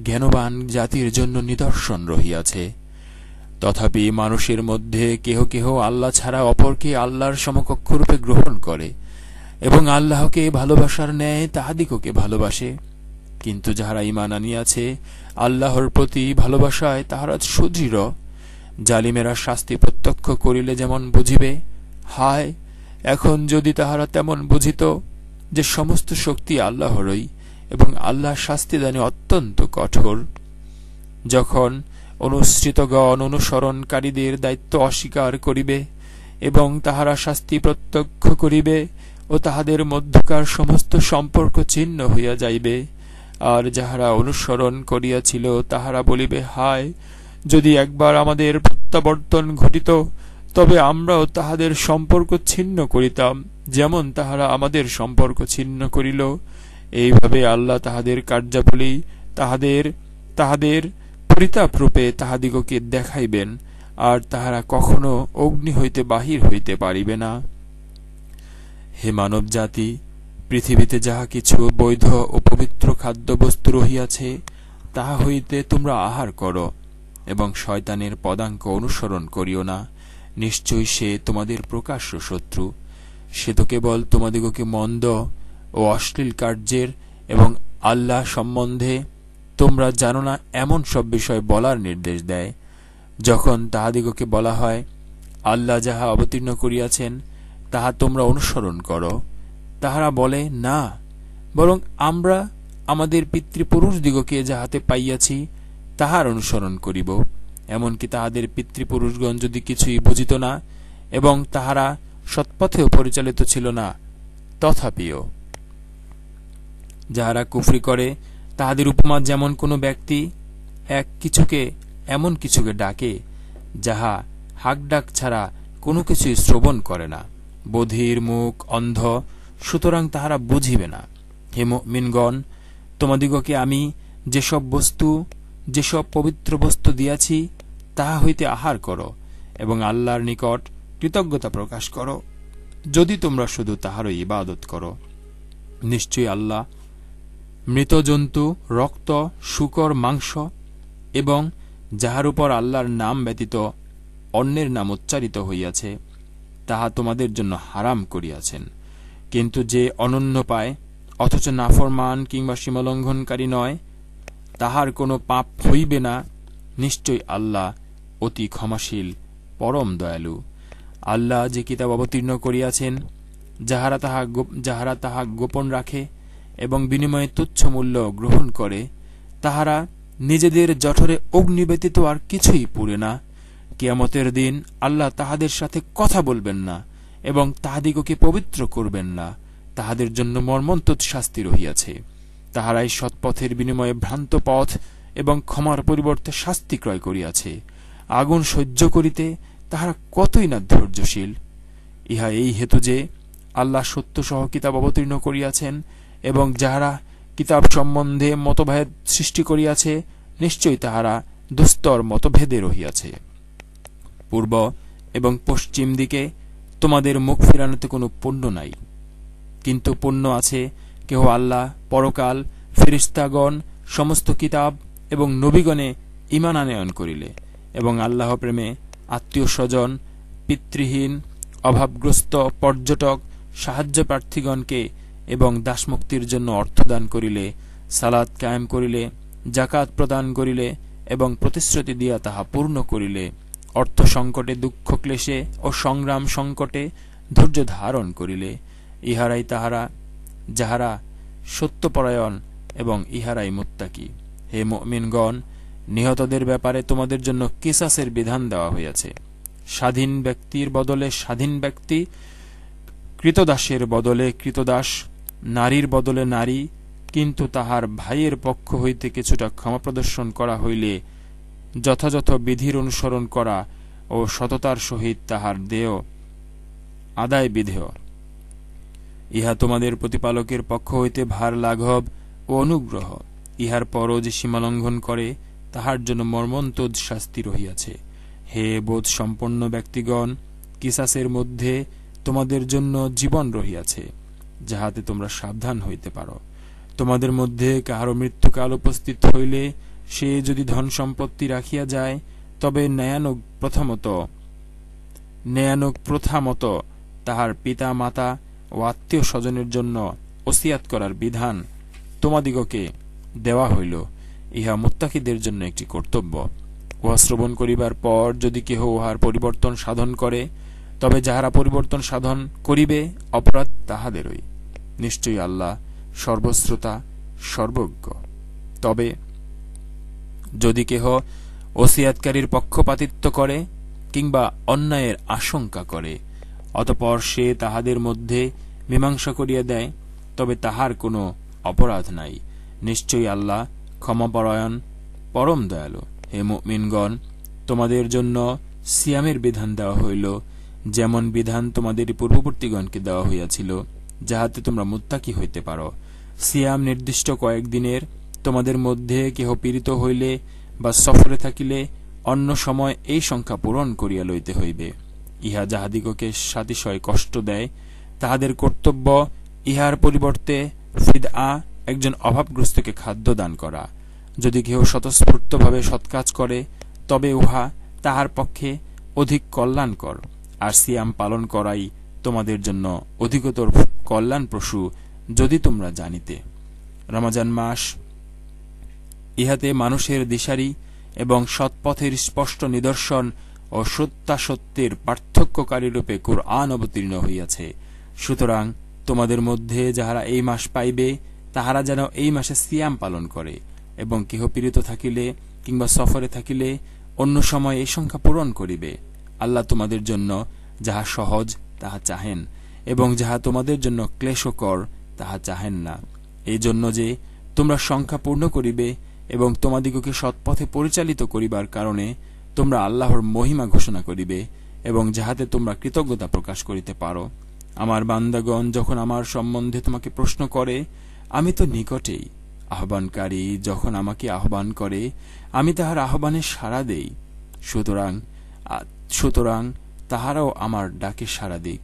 জ্ঞানবান জাতির জন্য নিদর্শন রহিয়াছে। তথাপি মানুষের মধ্যে কেহ কেহ আল্লাহ ছাড়া অপরকে আল্লাহর সমকক্ষরূপে গ্রহণ করে, এবং আল্লাহকে ভালোবাসার ন্যায় তাহাদিগকে ভালোবাসে। কিন্তু যাহারা ঈমান আনিয়াছে, আল্লাহর প্রতি ভালোবাসায় তাহারা সুদৃঢ়। জালিমেরা শাস্তি প্রত্যক্ষ করিলে যেমন বুঝিবে, হায়, এখন যদি তাহারা তেমন বুঝিত যে সমস্ত শক্তি আল্লাহরই, এবং আল্লাহ শাস্তিদানে অত্যন্ত কঠোর। যখন অনুসৃতগণ অনুসরণকারীদের দায়িত্ব অস্বীকার করিবে এবং তাহারা শাস্তি প্রত্যক্ষ করিবে, ও তাহাদের মধ্যকার সমস্ত সম্পর্ক ছিন্ন হইয়া যাইবে, আর যাহারা অনুসরণ করিয়াছিল তাহারা বলিবে, হায়, যদি একবার আমাদের প্রত্যাবর্তন ঘটিত, তবে আমরাও তাহাদের সম্পর্ক ছিন্ন করিতাম, যেমন তাহারা আমাদের সম্পর্ক ছিন্ন করিল। এইভাবে আল্লাহ তাহাদের কার্যাবলী তাহাদের পরিতাপরূপে তাহাদিগকে দেখাইবেন, আর তাহারা কখনো অগ্নি হইতে বাহির হইতে পারিবে না। হে মানব জাতি, পৃথিবীতে যাহা কিছু বৈধ ও পবিত্র খাদ্যবস্তু রহিয়াছে তাহা হইতে তোমরা আহার করো, এবং শয়তানের পদাঙ্ক অনুসরণ করিও না, নিশ্চয়ই সে তোমাদের প্রকাশ্য শত্রু। সে তো কেবল তোমাদিগকে মন্দ ও অশ্লীল কার্যের এবং আল্লাহ সম্বন্ধে তোমরা জানো না এমন সব বিষয় বলার নির্দেশ দেয়। যখন তাহাদিগকে বলা হয়, আল্লাহ যাহা অবতীর্ণ করিয়াছেন তাহা তোমরা অনুসরণ করো, তাহারা বলে, না, বরং আমরা আমাদের পিতৃপুরুষদিগকে যাহাতে পাইয়াছি তাহার অনুসরণ করিব। এমনকি তাহাদের পিতৃপুরুষগণ যদি কিছুই বুঝিত না এবং তাহারা সৎপথেও পরিচালিত ছিল না, তথাপিও যাহারা কুফরি করে তাহাদের উপমা যেমন কোনো ব্যক্তি এমন কিছুকে ডাকে যাহা হাকডাক ছাড়া কোনো কিছুই শ্রবণ করে না। বধির মুখ অন্ধ, সুতরাং তাহারা বুঝিবে না। হে মুমিনগণ, তোমাদিগকে আমি যেসব পবিত্র বস্তু দিয়াছি তাহা হইতে আহার করো এবং আল্লাহর নিকট কৃতজ্ঞতা প্রকাশ করো, যদি তোমরা শুধু তাহারই ইবাদত করো। নিশ্চয়ই আল্লাহ মৃত জন্তু, রক্ত, শূকর মাংস এবং যাহার উপর আল্লাহর নাম ব্যতীত অন্যের নাম উচ্চারিত হইয়াছে তাহা তোমাদের জন্য হারাম করিয়াছেন। কিন্তু যে অনন্য পায় অথচ নাফরমান কিংবা সীমালঙ্ঘনকারী নয়, তাহার কোনো পাপ হইবে না। নিশ্চয়ই আল্লাহ অতি ক্ষমাশীল, পরম দয়ালু। আল্লাহ যে কিতাব অবতীর্ণ করিয়াছেন, যাহারা তাহা গোপন রাখে এবং বিনিময়ে তুচ্ছ মূল্য গ্রহণ করে, তাহারা নিজেদের জঠরে অগ্নি ব্যতীত আর কিছুই পুড়ে না। কিয়ামতের দিন আল্লাহ তাহাদের সাথে কথা বলবেন না এবং তাহাদিগকে পবিত্র করবেন না। তাহাদের জন্য মর্মন্তুদ শাস্তি রহিয়াছে। তাহারাই সৎপথের বিনিময়ে ভ্রান্ত পথ এবং ক্ষমার পরিবর্তে শাস্তি ক্রয় করিয়াছে। আগুন সহ্য করিতে তাহারা কতই না ধৈর্যশীল। ইহা এই হেতু যে আল্লাহ সত্য সহ কিতাব অবতীর্ণ করিয়াছেন এবং যাহারা কিতাব সম্বন্ধে মতভেদ সৃষ্টি করিয়াছে, নিশ্চয়ই তাহারা দুস্তর মতভেদে রহিয়াছে। পূর্ব এবং পশ্চিম দিকে তোমাদের মুখ ফিরানোতে কোনো পুণ্য নাই, কিন্তু পুণ্য আছে কেহ আল্লাহ, পরকাল, ফেরেশতাগণ, সমস্ত কিতাব এবং নবীগণে ঈমান আনয়ন করিলে এবং আল্লাহ প্রেমে আত্মীয় স্বজন, পিতৃহীন, অভাবগ্রস্ত, পর্যটক, সাহায্য প্রার্থীগণকে এবং দাসমুক্তির জন্য অর্থদান করিলে, সালাত কায়েম করিলে, জাকাত প্রদান করিলে এবং প্রতিশ্রুতি দিয়া তাহা পূর্ণ করিলে, অর্থ সংকটে, দুঃখ ক্লেশে ও সংগ্রাম সংকটে ধৈর্য ধারণ করিলে, ইহারাই তাহারা যাহারা সত্যপরায়ণ এবং ইহারাই মুত্তাকি। হে মুমিনগণ, নিহতদের ব্যাপারে তোমাদের জন্য কিসাসের বিধান দেওয়া হইয়াছে। স্বাধীন ব্যক্তির বদলে স্বাধীন ব্যক্তি, কৃতদাসের বদলে কৃতদাস, নারীর বদলে নারী। কিন্তু তাহার ভাইয়ের পক্ষ হইতে কিছুটা ক্ষমা প্রদর্শন করা হইলে যথাযথ বিধির অনুসরণ করা ও সততার সহিত তাহার দেয় আদায় বিধেয়। ইহা তোমাদের প্রতিপালকের পক্ষ হইতে ভার লাঘব ও অনুগ্রহ। ইহার পরও যে সীমালঙ্ঘন করে তাহার জন্য মর্মন্তুদ শাস্তি রহিয়াছে। হে বোধ সম্পন্ন ব্যক্তিগণ, কিসাসের মধ্যে তোমাদের জন্য জীবন রহিয়াছে, যাহাতে তোমরা সাবধান হইতে পারো। তোমাদের মধ্যে কাহারও মৃত্যুকাল উপস্থিত হইলে সে যদি ধন সম্পত্তি রাখিয়া যায়, তবে ন্যায়ানুগ প্রথা মত তাহার পিতা মাতা ও আত্মীয় স্বজনের জন্য ওসিয়াত করার বিধান তোমাদিগকে দেওয়া হইল। ইহা মুত্তাকিদের জন্য একটি কর্তব্য। উহা শ্রবণ করিবার পর যদি কেহ উহার পরিবর্তন সাধন করে, তবে যাহারা পরিবর্তন সাধন করিবে অপরাধ তাহাদেরই। নিশ্চয়ই আল্লাহ সর্বশ্রোতা, সর্বজ্ঞ। তবে যদি কেহ ওসিয়াতকারীর পক্ষপাতিত্ব করে কিংবা অন্যায়ের আশঙ্কা করে, অতঃপর সে তাহাদের মধ্যে মীমাংসা করিয়া দেয়, তবে তাহার কোনো অপরাধ নাই। নিশ্চয়ই আল্লাহ ক্ষমাপরায়ণ, পরম দয়ালু। হে মুমিনগণ, তোমাদের জন্য সিয়ামের বিধান দেওয়া হইল, যেমন বিধান তোমাদের পূর্ববর্তীগণকে দেওয়া হইয়াছিল, যাহাতে তোমরা মুত্তাকি হইতে পারো। সিয়াম নির্দিষ্ট কয়েকদিনের। তোমাদের মধ্যে কেহ পীড়িত হইলে বা সফরে থাকিলে অন্য সময় এই সংখ্যা পূরণ করিয়া লইতে হইবে। ইহা যাহাদিগকে সাতিশয় কষ্ট দেয়, তাহাদের কর্তব্য ইহার পরিবর্তে ফিদআ একজন অভাবগ্রস্তকে খাদ্য দান করা। যদি কেহ স্বতঃস্ফূর্তভাবে সৎকাজ করে তবে উহা তাহার পক্ষে অধিক কল্যাণকর, আর সিয়াম পালন করাই তোমাদের জন্য অধিকতর কল্যাণপ্রসূ, যদি তোমরা জানিতে। রমজান মাস, ইহাতে মানুষের দিশারি এবং সৎপথের স্পষ্ট নিদর্শন ও সত্যাসত্যের পার্থক্যকারী রূপে কুরআন অবতীর্ণ হইয়াছে। সুতরাং তোমাদের মধ্যে যাহারা এই মাস পাইবে তাহারা যেন এই মাসে সিয়াম পালন করে, এবং কেহ পীড়িত থাকিলে কিংবা সফরে থাকিলে অন্য সময় এই সংখ্যা পূরণ করিবে। আল্লাহ তোমাদের জন্য যাহা সহজ তাহা চাহেন, এবং যাহা তোমাদের জন্য ক্লেশকর তাহা চাহেন না, এই জন্য যে তোমরা সংখ্যা পূর্ণ করিবে এবং তোমাদিগকে সৎপথে পরিচালিত করিবার কারণে তোমরা আল্লাহর মহিমা ঘোষণা করিবে, এবং যাহাতে তোমরা কৃতজ্ঞতা প্রকাশ করিতে পারো। আমার বান্দাগণ যখন আমার সম্বন্ধে তোমাকে প্রশ্ন করে, আমি তো নিকটেই। আহ্বানকারী যখন আমাকে আহ্বান করে, আমি তাহার আহ্বানে সাড়া দেই। সুতরাং তাহারাও আমার ডাকে সাড়া দিক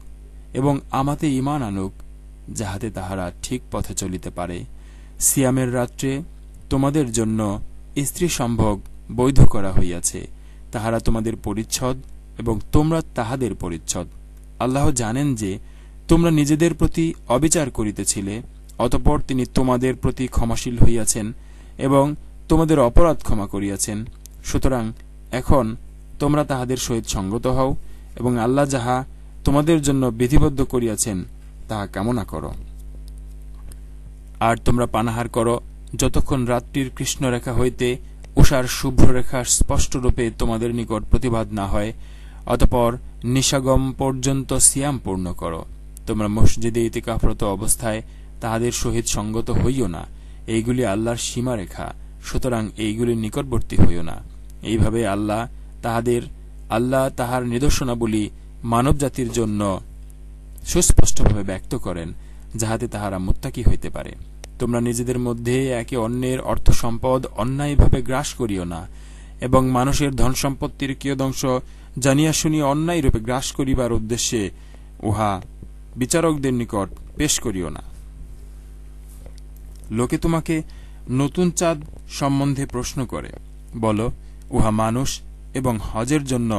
এবং আমাতে ঈমান আনুক, যাহাতে তাহারা ঠিক পথে চলিতে পারে। সিয়ামের রাত্রে তোমাদের জন্য স্ত্রী সম্ভোগ বৈধ করা হইয়াছে, তাহারা তোমাদের পরিচ্ছদ এবং তোমরা তাহাদের পরিচ্ছদ। আল্লাহ জানেন যে তোমরা নিজেদের প্রতি অবিচার করিতেছিলে, অতঃপর তিনি তোমাদের প্রতি ক্ষমাশীল হইয়াছেন এবং তোমাদের অপরাধ ক্ষমা করিয়াছেন। সুতরাং এখন তোমরা তাহাদের সহিত সঙ্গত হও এবং আল্লাহ যাহা তোমাদের জন্য বিধিবদ্ধ করিয়াছেন তাহা কামনা করো। আর তোমরা পানাহার করো যতক্ষণ রাত্রির কৃষ্ণরেখা হইতে উষার শুভ্ররেখা স্পষ্টরূপে তোমাদের নিকট প্রতিবাদ না হয়, অতঃপর নিশাগম পর্যন্ত সিয়াম পূর্ণ করো। তোমরা মসজিদে ইতিকাফরত অবস্থায় তাহাদের সহিত সঙ্গত হইও না, এইগুলি আল্লাহর সীমারেখা, সুতরাং এইগুলির নিকটবর্তী হইও না। এইভাবে আল্লাহ তাহার নিদর্শনাবলী মানব জাতির জন্য সুস্পষ্টভাবে ব্যক্ত করেন, যাহাতে তাহারা মুত্তাকি হইতে পারে। তোমরা নিজেদের মধ্যে একে অন্যের অর্থ সম্পদ অন্যায়ভাবে গ্রাস করিও না, এবং মানুষের ধন সম্পত্তির কিয়দংশ জানিয়া শুনিয়া অন্যায় রূপে গ্রাস করিবার উদ্দেশ্যে উহা বিচারকদের নিকট পেশ করিও না। লোকে তোমাকে নতুন চাঁদ সম্বন্ধে প্রশ্ন করে, বলো, উহা মানুষ এবং হজের জন্য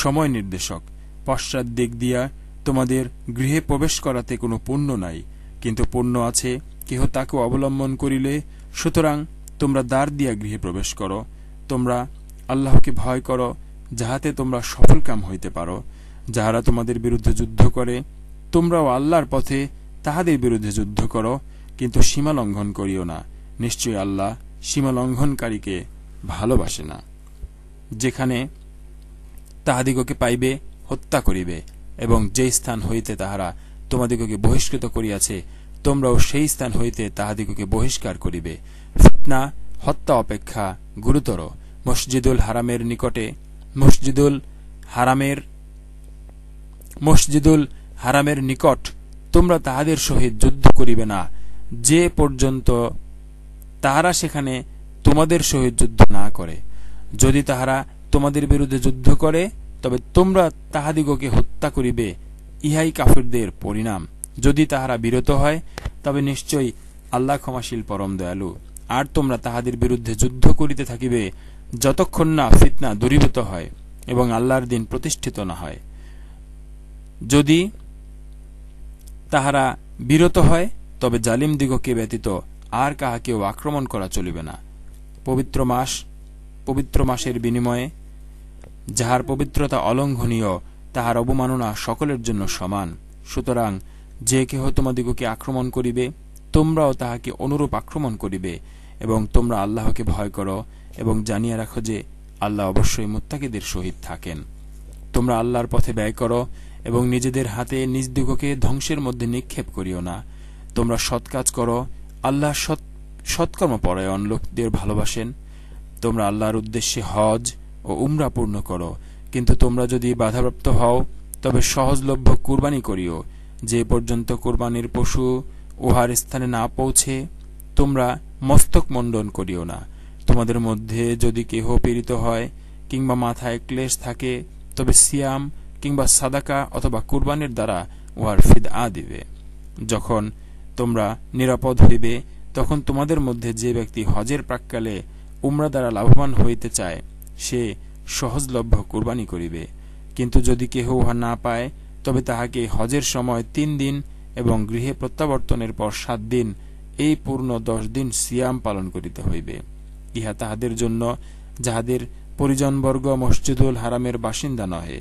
সময় নির্দেশক। পশ্চাৎ দিক দিয়া তোমাদের গৃহে প্রবেশ করাতে কোনো পুণ্য নাই, কিন্তু পুণ্য আছে কেহ তাকে অবলম্বন করিলে। সুতরাং তোমরা দ্বার দিয়া গৃহে প্রবেশ করো। তোমরা আল্লাহকে ভয় করো, যাহাতে তোমরা সফলকাম হইতে পারো। যাহারা তোমাদের বিরুদ্ধে যুদ্ধ করে, তোমরাও আল্লাহর পথে তাহাদের বিরুদ্ধে যুদ্ধ করো, কিন্তু সীমা লঙ্ঘন করিও না। নিশ্চয়ই আল্লাহ সীমা লঙ্ঘনকারীকে ভালোবাসে না। যেখানে তাহাদিগকে পাইবে হত্যা করিবে, এবং যেই স্থান হইতে তাহারা তোমাদিগকে বহিষ্কৃত করিয়াছে তোমরাও সেই স্থান হইতে তাহাদিগকে বহিষ্কার করিবে। ফিতনা হত্যা অপেক্ষা গুরুতর। মসজিদুল হারামের নিকট তোমরা তাহাদের সহিত যুদ্ধ করিবে না, যে পর্যন্ত তাহারা সেখানে তোমাদের সহিত যুদ্ধ না করে। যদি তাহারা তোমাদের বিরুদ্ধে যুদ্ধ করে, তবে তোমরা তাহাদিগকে হত্যা করিবে, ইহাই কাফিরদের পরিণাম। যদি তাহারা বিরত হয়, তবে নিশ্চয়ই আল্লাহ ক্ষমাশীল পরম দয়ালু। আর তোমরা তাহাদের বিরুদ্ধে যুদ্ধ করিতে থাকিবে যতক্ষণ না ফিতনা দূরীভূত হয় এবং আল্লাহর দিন প্রতিষ্ঠিত না হয়। যদি তাহারা বিরত হয়, তবে জালিম দিগকে ব্যতীত আর কাহাকেও আক্রমণ করা চলিবে না। পবিত্র মাসের বিনিময়ে যাহার পবিত্রতা অলঙ্ঘনীয়, তাহার অবমাননা সকলের জন্য সমান। সুতরাং যে কেহ তোমাদিগকে আক্রমণ করিবে, তোমরাও তাহাকে অনুরূপ আক্রমণ করিবে, এবং তোমরা আল্লাহকে ভয় করো এবং জানিয়া রাখো যে আল্লাহ অবশ্যই মুত্তাকিদের সহিত থাকেন। তোমরা আল্লাহর পথে ব্যয় করো এবং নিজেদের হাতে নিজ দিগকে ধ্বংসের মধ্যে নিক্ষেপ করিও না। তোমরা সৎ কাজ করো, আল্লাহ সৎকর্মপরায়ণ লোকদের ভালোবাসেন। তোমরা আল্লাহর উদ্দেশ্যে হজ ও উমরা পূর্ণ করো, কিন্তু তোমরা যদি বাধাপ্রাপ্ত হও, তবে সহজলভ্য কুরবানি করিও। যে পর্যন্ত কুরবানির পশু উহার স্থানে না পৌঁছে তোমরা মস্তক মণ্ডন করিও না। তোমাদের মধ্যে যদি কেহ পীড়িত হয় কিংবা মাথায় ক্লেশ থাকে, তবে সিয়াম কিংবা সাদাকা অথবা কুরবানির দ্বারা উহার ফিদআ দিবে। যখন তোমরা নিরাপদ হইবে, তখন তোমাদের মধ্যে যে ব্যক্তি হজের প্রাক্কালে উমরা দ্বারা লাভবান হইতে চায় সে সহজলভ্য কুরবানি করিবে। কিন্তু যদি কেহ উহা না পায়, তবে তাহাকে হজের সময় 3 দিন এবং গৃহে প্রত্যাবর্তনের পর 7 দিন, এই পূর্ণ 10 দিন সিয়াম পালন করিতে হইবে। ইহা তাহাদের জন্য যাহাদের পরিজনবর্গ মসজিদুল হারামের বাসিন্দা নহে।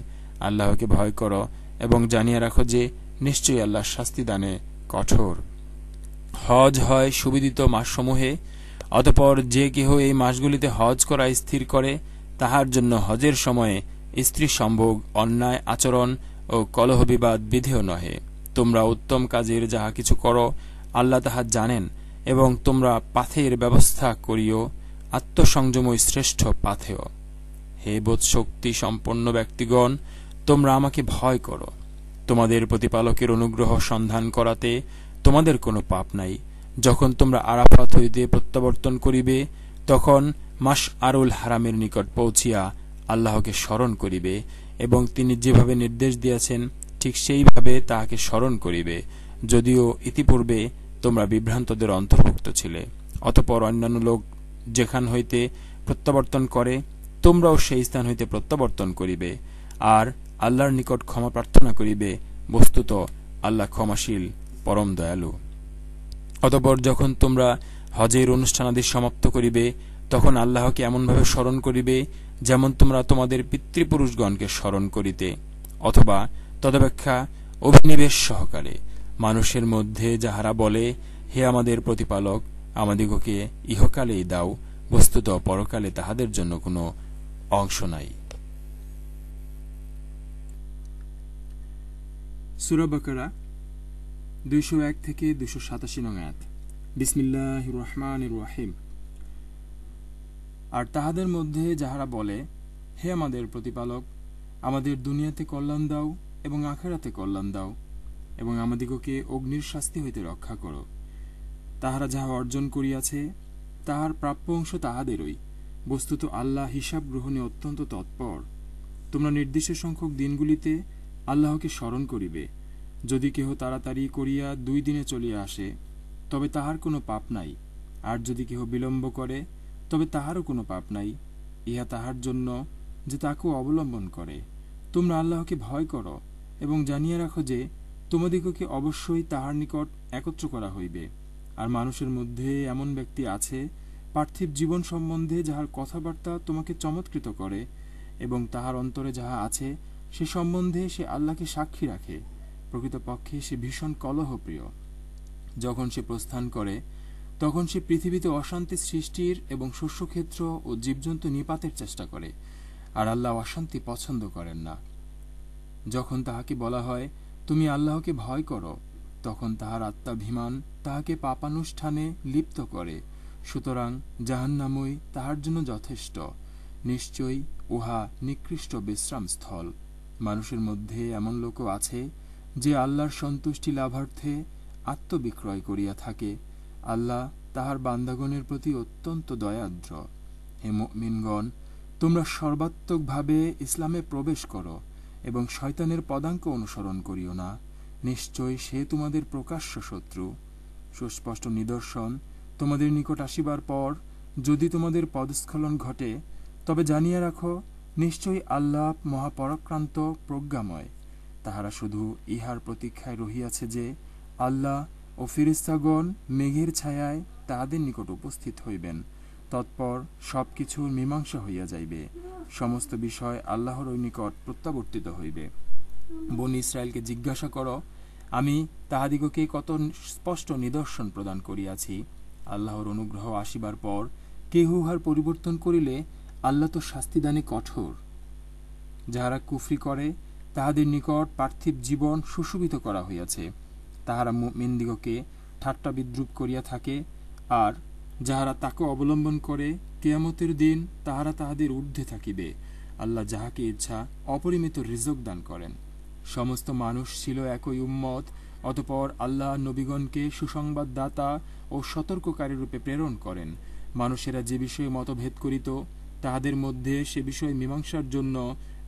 আল্লাহকে ভয় কর এবং জানিয়া রাখো যে নিশ্চয়ই আল্লাহ শাস্তি দানে কঠোর। হজ হয় সুবিদিত মাসসমূহে, অতঃপর যে কেহ এই মাসগুলিতে হজ করা স্থির করে, তাহার জন্য হজের সময়ে স্ত্রী সম্ভোগ, অন্যায় আচরণ ও কলহ বিবাদ বিধেয় নহে। তোমরা উত্তম কাজের যাহা কিছু করো, আল্লাহ তাহা জানেন, এবং তোমরা পাথের ব্যবস্থা করিও, আত্মসংযমই শ্রেষ্ঠ পাথেয়। হে বোধশক্তি সম্পন্ন ব্যক্তিগণ, তোমরা আমাকে ভয় করো। তোমাদের প্রতিপালকের অনুগ্রহ সন্ধান করাতে তোমাদের কোনো পাপ নাই। যখন তোমরা আরাফাত হইতে প্রত্যাবর্তন করিবে, তখন মাশআরুল হারামের নিকট পৌঁছিয়া আল্লাহকে স্মরণ করিবে এবং তিনি যেভাবে নির্দেশ দিয়েছেন ঠিক সেইভাবে তাহাকে স্মরণ করিবে, যদিও ইতিপূর্বে তোমরা বিভ্রান্তদের অন্তর্ভুক্ত ছিলে। অতঃপর অন্যান্য লোক যেখান হইতে প্রত্যাবর্তন করে, তোমরাও সেই স্থান হইতে প্রত্যাবর্তন করিবে, আর আল্লাহর নিকট ক্ষমা প্রার্থনা করিবে। বস্তুত আল্লাহ ক্ষমাশীল, পরম দয়ালু। অতঃপর যখন তোমরা হজের অনুষ্ঠানাদি সমাপ্ত করিবে, তখন আল্লাহকে এমনভাবে স্মরণ করিবে যেমন তোমরা তোমাদের পিতৃপুরুষগণকে স্মরণ করিতে, অথবা তদপেক্ষা অভিনিবেশ সহকারে। মানুষের মধ্যে যাহারা বলে, হে আমাদের প্রতিপালক, আমাদিগকে ইহকালেই দাও, বস্তুত পরকালে তাহাদের জন্য কোনো অংশ নাই। সূরা বাকারা 201 থেকে 287 নং আয়াত। বিসমিল্লাহির রহমানির রহিম। আর তাহাদের মধ্যে যাহারা বলে, হে আমাদের প্রতিপালক, আমাদের দুনিয়াতে কল্যাণ দাও এবং আখিরাতে কল্যাণ দাও, এবং আমাদিগকে অগ্নির শাস্তি হইতে রক্ষা করো। তাহারা যাহা অর্জন করিয়াছে তাহার প্রাপ্য অংশ তাহাদেরই। বস্তুত আল্লাহ হিসাব গ্রহণে অত্যন্ত তৎপর। তোমরা নির্দিষ্ট সংখ্যক দিনগুলিতে আল্লাহকে স্মরণ করিবে। যদি কেহ তাড়াতাড়ি করিয়া 2 দিনে চলিয়া আসে, তবে তাহার কোনো পাপ নাই, আর যদি কেহ বিলম্ব করে, তবে তাহারও কোনো পাপ নাই। ইহা তাহার জন্য যে তাকেও অবলম্বন করে। তোমরা আল্লাহকে ভয় করো এবং জানিয়া রাখো যে তোমাদিগকে অবশ্যই তাহার নিকট একত্র করা হইবে। আর মানুষের মধ্যে এমন ব্যক্তি আছে, পার্থিব জীবন সম্বন্ধে যাহার কথাবার্তা তোমাকে চমৎকৃত করে, এবং তাহার অন্তরে যাহা আছে সে সম্বন্ধে সে আল্লাহকে সাক্ষী রাখে। প্রকৃতপক্ষে সে ভীষণ কলহপ্রিয়। যখন সে প্রস্থান করে, তখন সে পৃথিবীতে অশান্তি সৃষ্টির এবং শস্যক্ষেত্র ও জীবজন্তু নিপাতের চেষ্টা করে, আর আল্লাহ অশান্তি পছন্দ করেন না। যখন তাহাকে বলা হয়, তুমি আল্লাহকে ভয় করো, তখন তাহার আত্মাভিমান তাহাকে পাপানুষ্ঠানে লিপ্ত করে। সুতরাং জাহান্নামই তাহার জন্য যথেষ্ট। নিশ্চয়ই উহা নিকৃষ্ট বিশ্রামস্থল। মানুষের মধ্যে এমন লোকও আছে যে আল্লাহর সন্তুষ্টি লাভার্থে আত্মবিক্রয় করিয়া থাকে। আল্লাহ তাহার বান্দাগণের প্রতি অত্যন্ত দয়াদ্র। হে মুমিনগণ, তোমরা সর্বাত্মকভাবে ইসলামে প্রবেশ করো এবং শয়তানের পদাঙ্ক অনুসরণ করিও না। নিশ্চয় সে তোমাদের প্রকাশ্য শত্রু। সুস্পষ্ট নিদর্শন তোমাদের নিকট আসিবার পর যদি তোমাদের পদস্খলন ঘটে, তবে জানিয়া রাখো, নিশ্চয়ই আল্লাহ মহাপরাক্রান্ত, প্রজ্ঞাময়। তাহারা শুধু ইহার প্রতীক্ষায় রহিয়াছে যে আল্লাহ ও ফেরেশতাগণ মেঘের ছায়ায় তাহাদের নিকট উপস্থিত হইবেন। তৎপর সবকিছুর মীমাংসা হইয়া যাইবে। সমস্ত বিষয় আল্লাহর নিকট প্রত্যাবর্তিত হইবে। বনী ইসরায়েলকে জিজ্ঞাসা কর, আমি তাহাদিগকে কত স্পষ্ট নিদর্শন প্রদান করিয়াছি। আল্লাহর অনুগ্রহ আসিবার পর কেহ উহার পরিবর্তন করিলে আল্লাহ তো শাস্তিদানে কঠোর। যাহারা কুফরি করে, তাহাদের নিকট পার্থিব জীবন সুশোভিত করা হইয়াছে। তাহারা মুমিনদিগকে ঠাট্টা বিদ্রূপ করিয়া থাকে, আর যাহারা তাকে অবলম্বন করে, কিয়ামতের দিন তাহারা তাহাদের ঊর্ধ্বে থাকিবে। আল্লাহ যাহাকে ইচ্ছা অপরিমিত রিজক দান করেন। সমস্ত মানুষ ছিল একই উম্মত। অতঃপর আল্লাহ নবীগণকে সুসংবাদদাতা ও সতর্ককারী রূপে প্রেরণ করেন। মানুষেরা যে বিষয়ে মতভেদ করিত, তাহাদের মধ্যে সে বিষয় মীমাংসার জন্য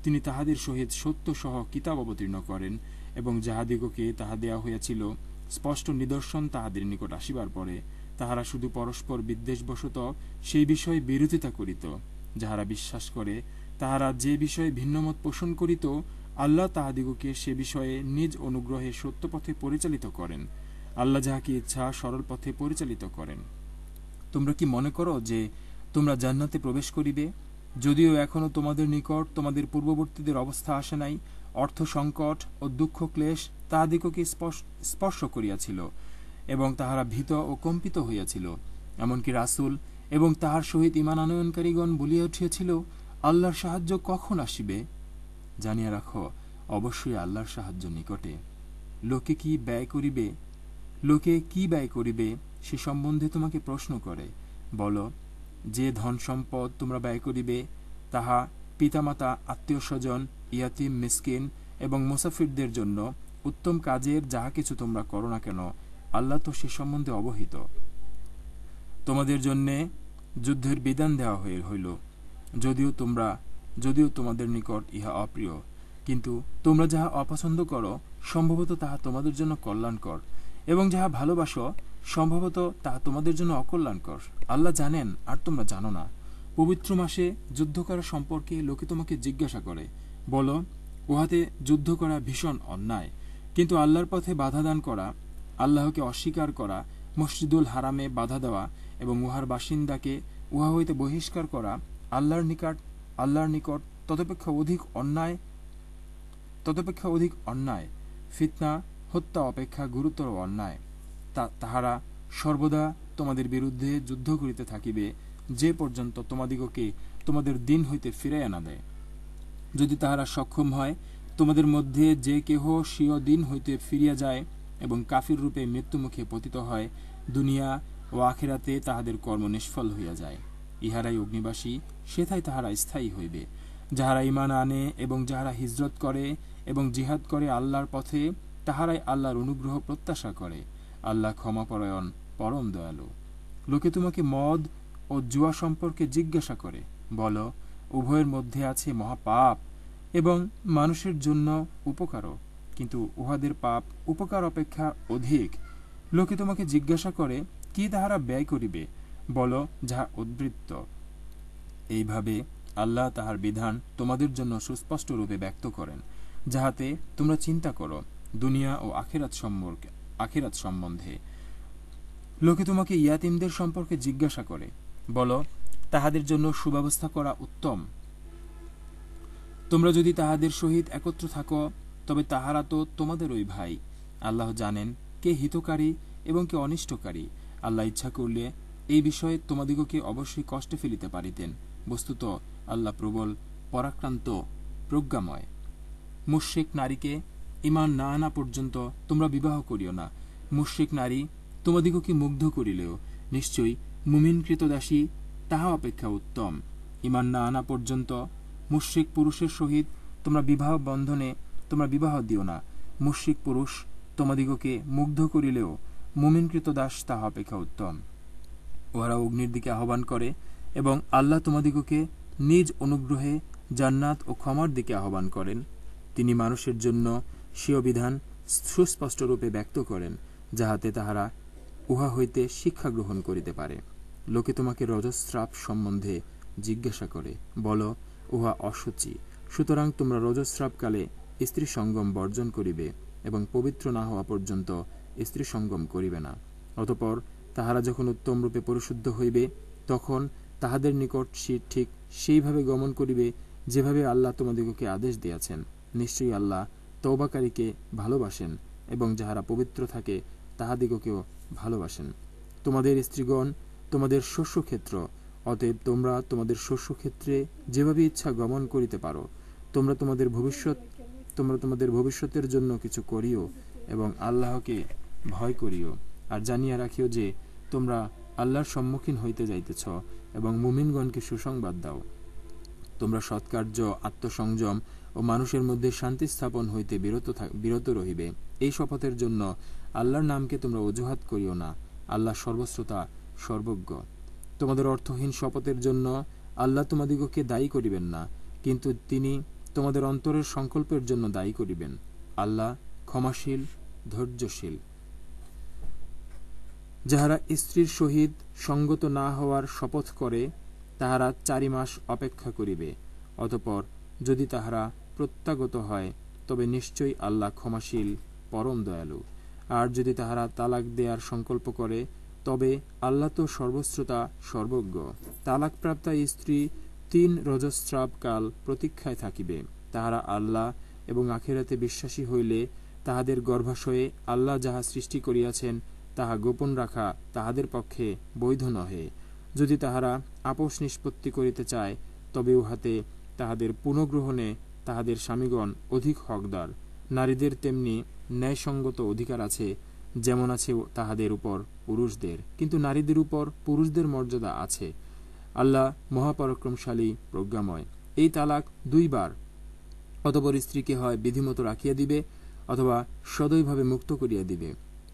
তিনি তাহাদের সহিত সত্য সহ কিতাব অবতীর্ণ করেন, এবং যাহাদিগকে তাহা দেয়া হইয়াছিল স্পষ্ট নিদর্শন তাহাদের নিকট আসিবার পরে তাহারা শুধু পরস্পর বিদ্বেষবশত সেই বিষয়ে বিরোধিতা করিত। যাহারা বিশ্বাস করে তাহারা যে বিষয়ে ভিন্নমত পোষণ করিত, আল্লাহ তাহাদিগকে সে বিষয়ে নিজ অনুগ্রহে সত্য পথে পরিচালিত করেন। আল্লাহ যাহাকে ইচ্ছা সরল পথে পরিচালিত করেন। তোমরা কি মনে করো যে তোমরা জান্নাতে প্রবেশ করিবে, যদিও এখনো তোমাদের নিকট তোমাদের পূর্ববর্তীদের অবস্থা আসে নাই? অর্থ সংকট ও দুঃখ ক্লেশ তাহাদিগকে স্পর্শ করিয়াছিল এবং তাহারা ভীত ও কম্পিত হইয়াছিল। এমনকি রাসূল এবং তাহার সহিত ঈমান আনয়নকারীগণ বলিয়া উঠিয়াছিল, আল্লাহর সাহায্য কখন আসিবে? জানিয়া রাখো, অবশ্যই আল্লাহর সাহায্য নিকটে। লোকে কি ব্যয় করিবে সে সম্বন্ধে তোমাকে প্রশ্ন করে। বলো, যে ধন সম্পদ তোমরা ব্যয় করিবে তাহা পিতামাতা, আত্মীয় স্বজন, ইয়াতীম, মিসকিন এবং মুসাফিরদের জন্য উত্তম কাজের যাহা কিছু তোমরা করো না কেন, আল্লাহ তো সে সম্বন্ধে অবহিত। তোমাদের জন্যে যুদ্ধের বিধান দেওয়া হইল, যদিও তোমাদের নিকট ইহা অপ্রিয়, কিন্তু তোমরা যাহা অপছন্দ করো সম্ভবত তাহা তোমাদের জন্য কল্যাণকর, এবং যাহা ভালোবাসো সম্ভবত তাহা তোমাদের জন্য অকল্যাণকর। আল্লাহ জানেন, আর তোমরা জানো না। পবিত্র মাসে যুদ্ধ করা সম্পর্কে লোকে তোমাকে জিজ্ঞাসা করে। বলো, উহাতে যুদ্ধ করা ভীষণ অন্যায়, কিন্তু আল্লাহর পথে বাধা দান করা, আল্লাহকে অস্বীকার করা, মসজিদুল হারামে বাধা দেওয়া এবং উহার বাসিন্দাকে উহা হইতে বহিষ্কার করা আল্লাহর নিকট ততপেক্ষা অধিক অন্যায়, ফিতনা, হত্যা অপেক্ষা গুরুতর অন্যায়। তাহারা সর্বদা তোমাদের বিরুদ্ধে যুদ্ধ করিতে থাকিবে, যে পর্যন্ত তোমাদিগকে তোমাদের দিন হইতে ফিরাইয়া না দেয়। যদি তাহারা সক্ষম হয়, তোমাদের মধ্যে যে কেহ স্বীয় দিন হইতে ফিরিয়া যায় এবং কাফির রূপে মৃত্যুমুখে পতিত হয়, দুনিয়া ও আখিরাতে তাহাদের কর্ম নিষ্ফল হইয়া যায়। ইহারাই অগ্নিবাসী, সেথায় তাহারা স্থায়ী হইবে। যাহারা ঈমান আনে এবং যাহারা হিজরত করে এবং জিহাদ করে আল্লাহর পথে, তাহারাই আল্লাহর অনুগ্রহ প্রত্যাশা করে। আল্লাহ ক্ষমাপরায়ণ, পরম দয়ালু। লোকে তোমাকে মদ ও জুয়া সম্পর্কে জিজ্ঞাসা করে। বলো, উভয়ের মধ্যে আছে মহাপাপ এবং মানুষের জন্য উপকারও, কিন্তু উহাদের পাপ উপকার অপেক্ষা অধিক। লোকে তোমাকে জিজ্ঞাসা করে, কি তাহারা ব্যয় করিবে? বলো, যাহা উদ্বৃত্ত। এইভাবে আল্লাহ তাহার বিধান তোমাদের জন্য সুস্পষ্ট রূপে ব্যক্ত করেন, যাহাতে তোমরা চিন্তা করো দুনিয়া ও আখিরাত সম্বন্ধে। লোকে তোমাকে ইয়াতীমদের সম্পর্কে জিজ্ঞাসা করে। বলো, তাহাদের জন্য সুব্যবস্থা করা উত্তম। তোমরা যদি তাহাদের সহিত একত্র থাকো, তবে তাহারা তো তোমাদেরই ভাই। আল্লাহ জানেন কে হিতকারী এবং কে অনিষ্টকারী। আল্লাহ ইচ্ছা করলে এই বিষয়ে তোমাদিগকে অবশ্যই কষ্টে ফেলিতে পারিতেন। বস্তুত আল্লাহ প্রবল, পরাক্রান্ত, প্রজ্ঞাময়। মুশরিক নারীকে ঈমান না আনা পর্যন্ত তোমরা বিবাহ করিও না। মুশরিক নারী তোমাদিগকে মুগ্ধ করিলেও নিশ্চয়ই মুমিন কৃতদাসী তাহা অপেক্ষা উত্তম। ঈমান না আনা পর্যন্ত মুশরিক পুরুষের সহিত তোমরা বিবাহ দিও না। মুশরিক পুরুষ তোমাদিগকে মুগ্ধ করিলেও মুমিন কৃতদাস তাহা অপেক্ষা উত্তম। উহারা অগ্নির দিকে আহ্বান করে এবং আল্লাহ তোমাদিগকে নিজ অনুগ্রহে জান্নাত ও ক্ষমার দিকে আহ্বান করেন। তিনি মানুষের জন্য স্বীয় বিধান সুস্পষ্ট রূপে ব্যক্ত করেন, যাহাতে তাহারা উহা হইতে শিক্ষা গ্রহণ করিতে পারে। লোকে তোমাকে রজস্রাব সম্বন্ধে জিজ্ঞাসা করে। বলো, উহা অশুচি, সুতরাং তোমরা রজস্রাবকালে স্ত্রী সঙ্গম বর্জন করিবে এবং পবিত্র না হওয়া পর্যন্ত স্ত্রী সঙ্গম করিবে না। অতঃপর তাহারা যখন উত্তম রূপে পরিশুদ্ধ হইবে, তখন তাহাদের নিকট ঠিক সেইভাবে গমন করিবে যেভাবে আল্লাহ তোমাদিগকে আদেশ দিয়াছেন। নিশ্চয়ই আল্লাহ তওবাকারীকে ভালোবাসেন এবং যাহারা পবিত্র থাকে তাহাদিগকেও ভালোবাসেন। তোমাদের স্ত্রীগণ তোমাদের শস্যক্ষেত্র, অতএব তোমরা তোমাদের শস্যক্ষেত্রে যেভাবে ইচ্ছা গমন করিতে পারো। তোমরা তোমাদের ভবিষ্যতের জন্য কিছু করিও এবং আল্লাহকে ভয় করিও। আর জানিয়া রাখিও যে তোমরা আল্লাহর সম্মুখীন হইতে যাইতেছ এবং মুমিনগণকে সুসংবাদ দাও। তোমরা সৎকার্য, আত্মসংযম ও মানুষের মধ্যে শান্তি স্থাপন হইতে বিরত রহিবে। এই শপথের জন্য আল্লাহর নামকে তোমরা অজুহাত করিও না। আল্লাহ সর্বশ্রোতা, সর্বজ্ঞ। তোমাদের অর্থহীন শপথের জন্য আল্লাহ তোমাদিগকে দায়ী করিবেন না, কিন্তু তিনি তোমাদের অন্তরের সংকল্পের জন্য দায়ী করিবেন। আল্লাহ ক্ষমাশীল, ধৈর্যশীল। যাহারা স্ত্রীর সহিত সঙ্গত না হওয়ার শপথ করে তাহারা 4 মাস অপেক্ষা করিবে। অতঃপর যদি তাহারা প্রত্যাগত হয় তবে নিশ্চয়ই আল্লাহ ক্ষমাশীল পরম দয়ালু। আর যদি তাহারা তালাক দেয়ার সংকল্প করে তবে আল্লাহ তো সর্বশ্রোতা সর্বজ্ঞ। তালাকপ্রাপ্তা স্ত্রী 3 রজস্রাব কাল প্রতীক্ষায় থাকিবে। তাহারা আল্লাহ এবং আখিরাতে বিশ্বাসী হইলে তাহাদের গর্ভাশয়ে আল্লাহ যাহা সৃষ্টি করিয়াছেন তাহা গোপন রাখা তাহাদের পক্ষে বৈধ নহে। যদি তাহারা আপোষ নিষ্পত্তি করিতে চায় তবে উহাতে তাহাদের পুনঃগ্রহণে তাহাদের স্বামীগণ অধিক হকদার। নারীদের তেমনি ন্যায়সঙ্গত অধিকার আছে যেমন আছে তাহাদের উপর পুরুষদের, কিন্তু নারীদের উপর পুরুষদের মর্যাদা আছে। আল্লাহ মহাপরাক্রমশালী প্রজ্ঞাময়। এই তালাক 2 বার। অতঃপর স্ত্রীকে হয় বিধিমতো রাখিয়া দিবে অথবা সদয়ভাবে মুক্ত করিয়া দিবে।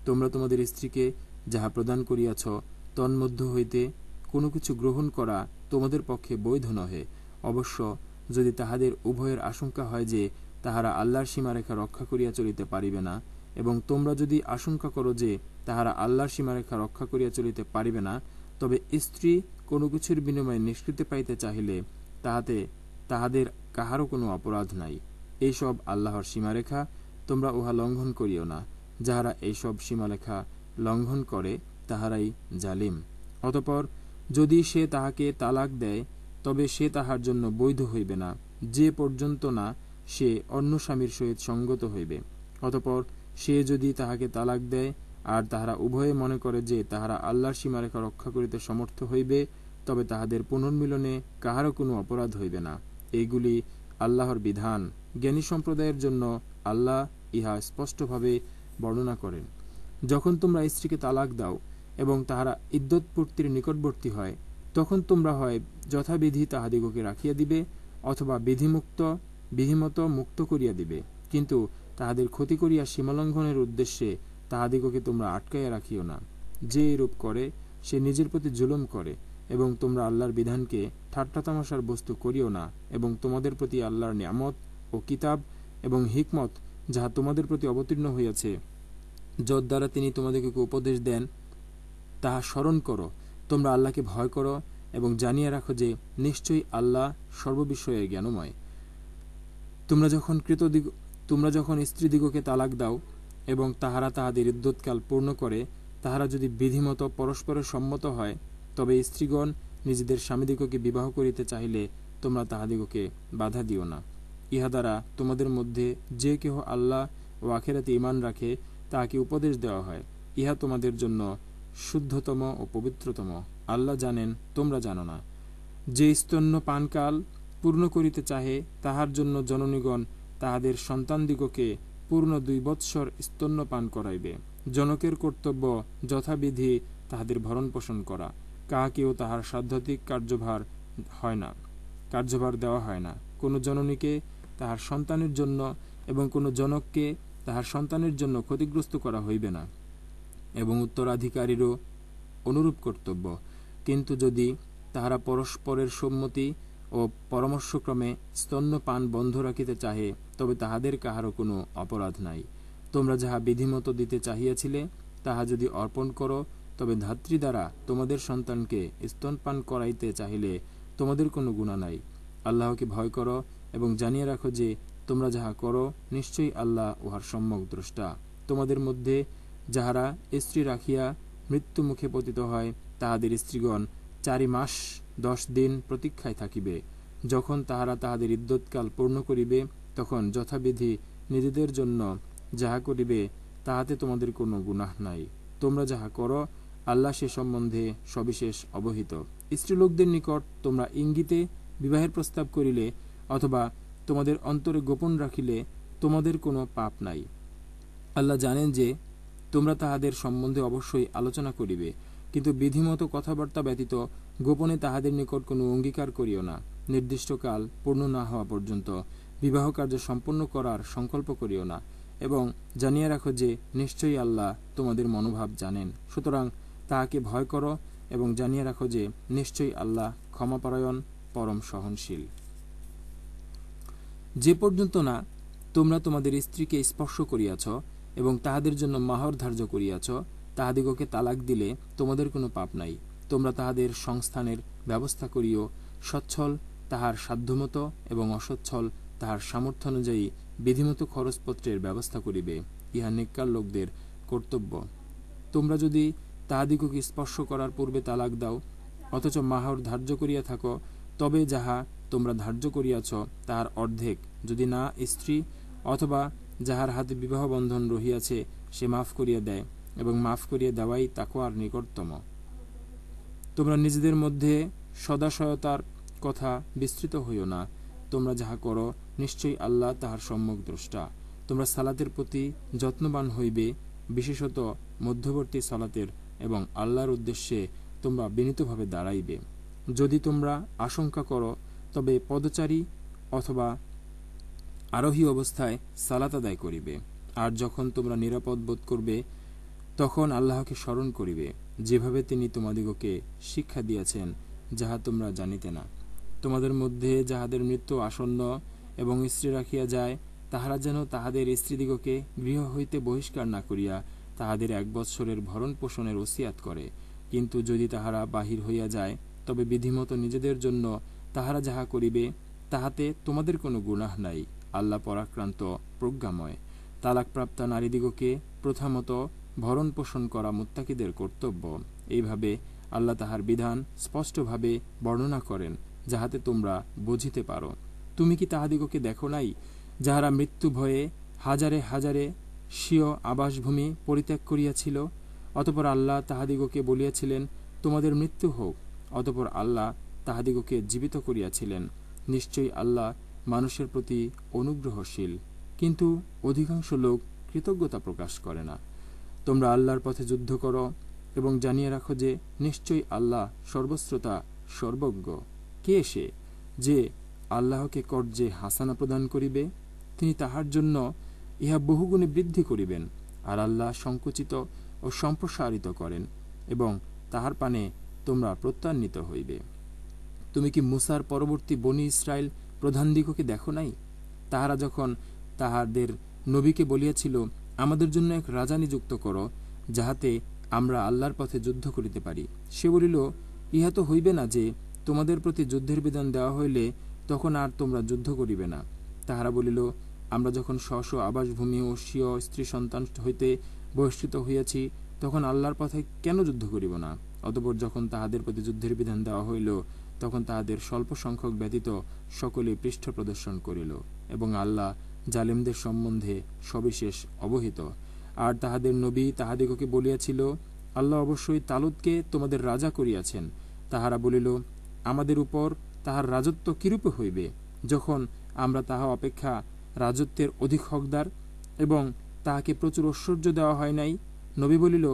তোমরা তোমাদের স্ত্রীকে যাহা প্রদান করিয়াছ তন্মধ্য হইতে কোনো কিছু গ্রহণ করা তোমাদের পক্ষে বৈধ নহে। অবশ্য যদি তাহাদের উভয়ের আশঙ্কা হয় যে তাহারা আল্লাহর সীমারেখা রক্ষা করিয়া চলিতে পারিবে না, এবং তোমরা যদি আশঙ্কা করো যে তাহারা আল্লাহর সীমারেখা রক্ষা করিয়া চলিতে পারিবে না, তবে স্ত্রী কোনো কিছুর বিনিময়ে নিষ্কৃতি পাইতে চাহিলে তাহাতে তাহাদের কাহারও কোনো অপরাধ নাই। এইসব আল্লাহর সীমারেখা, তোমরা উহা লঙ্ঘন করিও না। যাহারা এইসব সীমারেখা লঙ্ঘন করে তাহারাই জালিম। অতঃপর যদি সে তাহাকে তালাক দেয় তবে সে তাহার জন্য বৈধ হইবে না যে পর্যন্ত না সে অন্য স্বামীর সহিত সঙ্গত হইবে। অতঃপর সে যদি তাহাকে তালাক দেয় আর তাহারা উভয়ে মনে করে যে তাহারা আল্লাহর সীমারেখা রক্ষা করিতে সমর্থ হইবে, তবে তাহাদের পুনর্মিলনে কাহারও কোনো অপরাধ হইবে না। এইগুলি আল্লাহর বিধান। জ্ঞানী সম্প্রদায়ের জন্য আল্লাহ ইহা স্পষ্টভাবে বর্ণনা করেন। যখন তোমরা স্ত্রীকে তালাক দাও এবং তাহারা ইদ্যত পূর্তির নিকটবর্তী হয়, তখন তোমরা হয় যথাবিধি তাহাদিগকে রাখিয়া দিবে অথবা বিধিমত মুক্ত করিয়া দিবে, কিন্তু তাহাদের ক্ষতি করিয়া সীমালঙ্ঘনের উদ্দেশ্যে তাহাদিগকে তোমরা আটকাইয়া রাখিও না। যে এরূপ করে সে নিজের প্রতি জুলুম করে। এবং তোমরা আল্লাহর বিধানকে ঠাট্টা তামাশার বস্তু করিও না, এবং তোমাদের প্রতি আল্লাহর নিয়ামত ও কিতাব এবং হিকমত যাহা তোমাদের প্রতি অবতীর্ণ হইয়াছে, যদ্বারা তিনি তোমাদেরকে উপদেশ দেন, তাহা স্মরণ করো। তোমরা আল্লাহকে ভয় করো এবং জানিয়া রাখো যে নিশ্চয়ই আল্লাহ সর্ববিষয়ে জ্ঞানময়। তোমরা যখন স্ত্রীদিগকে তালাক দাও এবং তাহারা তাহাদের ইদ্যৎকাল পূর্ণ করে, তাহারা যদি বিধিমত পরস্পরের সম্মত হয়, তবে স্ত্রীগণ নিজেদের স্বামীদিগকে বিবাহ করিতে চাহিলে তোমরা তাহাদিগকে বাধা দিও না। ইহা দ্বারা তোমাদের মধ্যে যে কেহ আল্লাহ ও আখিরাতে ঈমান রাখে তাহাকে উপদেশ দেওয়া হয়। ইহা তোমাদের জন্য শুদ্ধতম ও পবিত্রতম। আল্লাহ জানেন, তোমরা জানো না। যে স্তন্য পানকাল পূর্ণ করিতে চাহে তাহার জন্য জননীগণ তাহাদের সন্তানদিগকে পূর্ণ 2 বৎসর স্তন্য পান করাইবে। জনকের কর্তব্য যথাবিধি তাহাদের ভরণ পোষণ করা। কাহাকেও তাহার সাধ্যাত্মিক কার্যভার দেওয়া হয় না। কোন জননীকে তাহার সন্তানের জন্য এবং কোন জনককে তাহার সন্তানের জন্য ক্ষতিগ্রস্ত করা হইবে না, এবং উত্তরাধিকারীরও অনুরূপ কর্তব্য। কিন্তু যদি তাহারা পরস্পরের সম্মতি ও পরামর্শক্রমে স্তন্য পান বন্ধ রাখিতে চাহে, তবে তাহাদের কাহারও কোনো অপরাধ নাই। তোমরা যাহা বিধিমত দিতে চাহিয়াছিলে তাহা যদি অর্পণ করো, তবে ধাত্রী দ্বারা তোমাদের সন্তানকে স্তনপান করাইতে চাহিলে তোমাদের কোনো গুনাহ নাই। আল্লাহকে ভয় করো এবং জানিয়ে রাখো যে তোমরা যাহা করো নিশ্চয়ই আল্লাহ উহার সম্যক দ্রষ্টা। তোমাদের মধ্যে যাহারা স্ত্রী রাখিয়া মৃত্যু মুখে পতিত হয়, তাহাদের স্ত্রীগণ 4 মাস 10 দিন প্রতীক্ষায় থাকিবে। যখন তাহারা তাহাদের ইদ্যৎকাল পূর্ণ করিবে, তখন যথাবিধি নিজেদের জন্য যাহা করিবে তাহাতে তোমাদের কোনো গুনাহ নাই। তোমরা যাহা করো আল্লাহ সে সম্বন্ধে সবিশেষ অবহিত। স্ত্রীলোকদের নিকট তোমরা ইঙ্গিতে বিবাহের প্রস্তাব করিলে অথবা তোমাদের অন্তরে গোপন রাখিলে তোমাদের কোনো পাপ নাই। আল্লাহ জানেন যে তোমরা তাহাদের সম্বন্ধে অবশ্যই আলোচনা করিবে, কিন্তু বিধিমত কথাবার্তা ব্যতীত গোপনে তাহাদের নিকট কোনো অঙ্গীকার করিও না। নির্দিষ্ট কাল পূর্ণ না হওয়া পর্যন্ত বিবাহ কার্য সম্পন্ন করার সংকল্প করিও না, এবং জানিয়ে রাখো যে নিশ্চয়ই আল্লাহ তোমাদের মনোভাব জানেন। সুতরাং তাহাকে ভয় করো এবং জানিয়ে রাখো যে নিশ্চয়ই আল্লাহ ক্ষমাপরায়ণ, পরম সহনশীল। যে পর্যন্ত না তোমরা তোমাদের স্ত্রীকে স্পর্শ করিয়াছ এবং তাহাদের জন্য মাহর ধার্য করিয়াছ, তাহাদিগকে তালাক দিলে তোমাদের কোনো পাপ নাই। তোমরা তাহাদের সংস্থানের ব্যবস্থা করিও, সচ্ছল তাহার সাধ্যমতো এবং অসচ্ছল তাহার সামর্থ্য অনুযায়ী বিধিমতো খরচপত্রের ব্যবস্থা করিবে। ইহা নেককার লোকদের কর্তব্য। তোমরা যদি তাহাদিগকে স্পর্শ করার পূর্বে তালাক দাও, অথচ মাহর ধার্য করিয়া থাকো, তবে যাহা তোমরা ধার্য করিয়াছ তাহার অর্ধেক যদি না স্ত্রী অথবা যাহার হাতে বিবাহ বন্ধন রহিয়াছে সে মাফ করিয়া দেয়, এবং মাফ করিয়া দেওয়াই তাকওয়ার নিকটতম। তোমরা নিজেদের মধ্যে সদাশয়তার কথা বিস্তৃত হইও না। তোমরা যাহা করো নিশ্চয়ই আল্লাহ তাহার সম্যক দ্রষ্টা। তোমরা সালাতের প্রতি যত্নবান হইবে, বিশেষত মধ্যবর্তী সালাতের, এবং আল্লাহর উদ্দেশ্যে তোমরা বিনীতভাবে দাঁড়াইবে। যদি তোমরা আশঙ্কা করো তবে পদচারী অথবা আরোহী অবস্থায় সালাত আদায় করিবে। আর যখন তোমরা নিরাপদ বোধ করবে তখন আল্লাহকে স্মরণ করিবে, যেভাবে তিনি তোমাদিগকে শিক্ষা দিয়াছেন, যাহা তোমরা জানিতে না। তোমাদের মধ্যে যাহাদের মৃত্যু আসন্ন এবং স্ত্রী রাখিয়া যায়, তাহারা যেন তাহাদের স্ত্রীদিগকে গৃহ হইতে বহিষ্কার না করিয়া তাহাদের 1 বৎসরের ভরণ পোষণের ওসিয়াত করে। কিন্তু যদি তাহারা বাহির হইয়া যায়, তবে বিধিমতো নিজেদের জন্য তাহারা যাহা করিবে তাহাতে তোমাদের কোনো গুনাহ নাই। আল্লাহ পরাক্রান্ত, প্রজ্ঞাময়। তালাকপ্রাপ্তা নারীদিগকে প্রথামত ভরণ পোষণ করা মুত্তাকিদের কর্তব্য। এইভাবে আল্লাহ তাহার বিধান স্পষ্টভাবে বর্ণনা করেন, যাহাতে তোমরা বুঝিতে পারো। তুমি কি তাহাদিগকে দেখো নাই, যাহারা মৃত্যু ভয়ে হাজারে হাজারে স্বীয় আবাসভূমি পরিত্যাগ করিয়াছিল? অতঃপর আল্লাহ তাহাদিগকে বলিয়াছিলেন, তোমাদের মৃত্যু হোক। অতঃপর আল্লাহ তাহাদিগকে জীবিত করিয়াছিলেন। নিশ্চয়ই আল্লাহ মানুষের প্রতি অনুগ্রহশীল। কিন্তু অধিকাংশ লোক কৃতজ্ঞতা প্রকাশ করে না। তোমরা আল্লাহর পথে যুদ্ধ করো এবং জানিয়ে রাখো যে নিশ্চয়ই আল্লাহ সর্বশ্রোতা, সর্বজ্ঞ। কে সে যে আল্লাহকে কর্জে হাসানা প্রদান করিবে? তিনি তাহার জন্য ইহা বহুগুণে বৃদ্ধি করিবেন। আর আল্লাহ সংকুচিত ও সম্প্রসারিত করেন, এবং তাহার পানে তোমরা প্রত্যান্বিত হইবে। তুমি কি মুসার পরবর্তী বনি ইসরায়েল প্রধানদিগকে দেখো নাই? তাহারা যখন তাহাদের নবীকে বলিয়াছিল, আমাদের জন্য এক রাজা নিযুক্ত করো, যাহাতে আমরা আল্লাহর পথে যুদ্ধ করিতে পারি। সে বলিল, ইহা তো হইবে না যে তোমাদের প্রতি যুদ্ধের বিধান দেওয়া হইলে তখন আর তোমরা যুদ্ধ করিবে না। তাহারা বলিল, আমরা যখন স্ব আবাসভূমি ও স্বীয় স্ত্রী সন্তান হইতে বহিষ্কৃত হইয়াছি, তখন আল্লাহর পথে কেন যুদ্ধ করিব না? অতঃপর যখন তাহাদের প্রতি যুদ্ধের বিধান দেওয়া হইল, তখন তাহাদের স্বল্প সংখ্যক ব্যতীত সকলে পৃষ্ঠ প্রদর্শন করিল, এবং আল্লাহ জালিমদের সম্বন্ধে সবিশেষ অবহিত। আর তাহাদের নবী তাহাদিগকে বলিয়াছিল, আল্লাহ অবশ্যই তালুতকে তোমাদের রাজা করিয়াছেন। তাহারা বলিল, আমাদের উপর তাহার রাজত্ব কিরূপে হইবে, যখন আমরা তাহা অপেক্ষা রাজত্বের অধিক হকদার, এবং তাহাকে প্রচুর ঐশ্বর্য দেওয়া হয় নাই? নবী বলিল,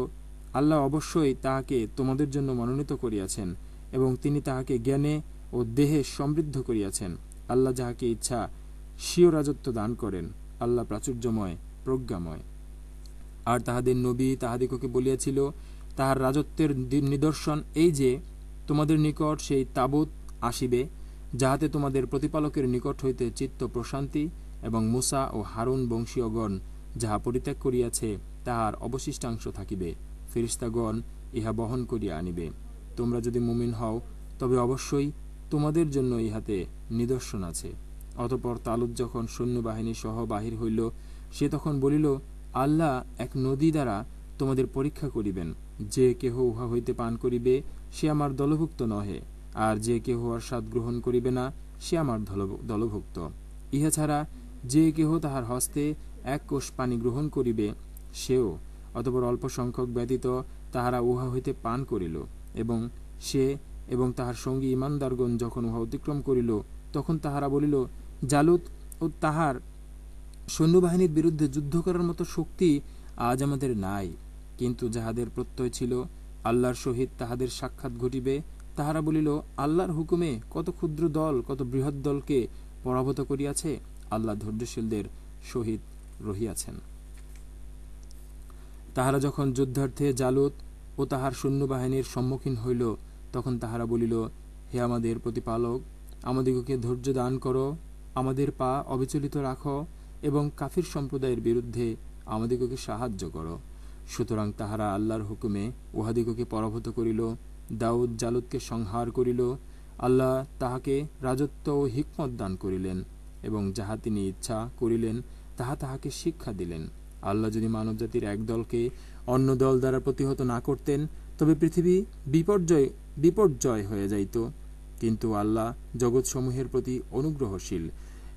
আল্লাহ অবশ্যই তাহাকে তোমাদের জন্য মনোনীত করিয়াছেন, এবং তিনি তাহাকে জ্ঞানে ও দেহে সমৃদ্ধ করিয়াছেন। আল্লাহ যাহাকে ইচ্ছা স্বীয় রাজত্ব দান করেন। আল্লাহ প্রাচুর্যময়, প্রজ্ঞাময়। আর তাহাদের নবী তাহাদিগকে বলিয়াছিল, তাহার রাজত্বের নিদর্শন এই যে, তোমাদের নিকট সেই তাবুত আসিবে, যাহাতে তোমাদের প্রতিপালকের নিকট হইতে চিত্ত প্রশান্তি, এবং মুসা ও হারুন বংশীয়গণ যাহা পরিত্যাগ করিয়াছে তাহার অবশিষ্টাংশ থাকিবে। ফেরেশতাগণ ইহা বহন করিয়া আনিবে। তোমরা যদি মুমিন হও, তবে অবশ্যই তোমাদের জন্য ইহাতে নিদর্শন আছে। অতঃপর তালুত যখন সৈন্যবাহিনী সহ বাহির হইল, সে তখন বলিল, আল্লাহ এক নদী দ্বারা তোমাদের পরীক্ষা করিবেন। যে কেহ উহা হইতে পান করিবে, সে আমার দলভুক্ত নহে, আর যে কেহ উহার স্বাদ গ্রহণ করিবে না, সে আমার দলভুক্ত। ইহা ছাড়া যে কেহ তাহার হস্তে 1 কোষ পানি গ্রহণ করিবে, সেও। অতঃপর অল্প সংখ্যক ব্যতীত তাহারা উহা হইতে পান করিল, এবং সে এবং তাহার সঙ্গী ইমানদারগণ যখন উহা অতিক্রম করিল, তখন তাহারা বলিল, জালুত ও তাহার সৈন্যবাহিনীর বিরুদ্ধে যুদ্ধ করার মতো শক্তি আজ আমাদের নাই। কিন্তু যাহাদের প্রত্যয় ছিল আল্লাহর সহিত তাহাদের সাক্ষাৎ ঘটিবে, তাহারা বলিল, আল্লাহর হুকুমে কত ক্ষুদ্র দল কত বৃহৎ দলকে পরাভূত করিয়াছে। আল্লাহ ধৈর্যশীলদের সহিত রহিয়াছেন। তাহারা যখন যুদ্ধার্থে জালুত ও তাহার সৈন্যবাহিনীর সম্মুখীন হইল, তখন তাহারা বলিল, হে আমাদের প্রতিপালক, আমাদিগকে ধৈর্য দান করো, আমাদের পা অবিচলিত রাখো, এবং কাফির সম্প্রদায়ের বিরুদ্ধে আমাদিগকে সাহায্য করো। সুতরাং তাহারা আল্লাহর হুকুমে উহাদিগকে পরাভূত করিল। দাউদ জালুদকে সংহার করিল। আল্লাহ তাহাকে রাজত্ব ও হিকমত দান করিলেন, এবং যাহা তিনি ইচ্ছা করিলেন তাহা তাহাকে শিক্ষা দিলেন। আল্লাহ যদি মানবজাতির এক দলকে অন্য দল দ্বারা প্রতিহত না করতেন, তবে পৃথিবী বিপর্যয় হয়ে যাইত। কিন্তু আল্লাহ জগৎসমূহের প্রতি অনুগ্রহশীল।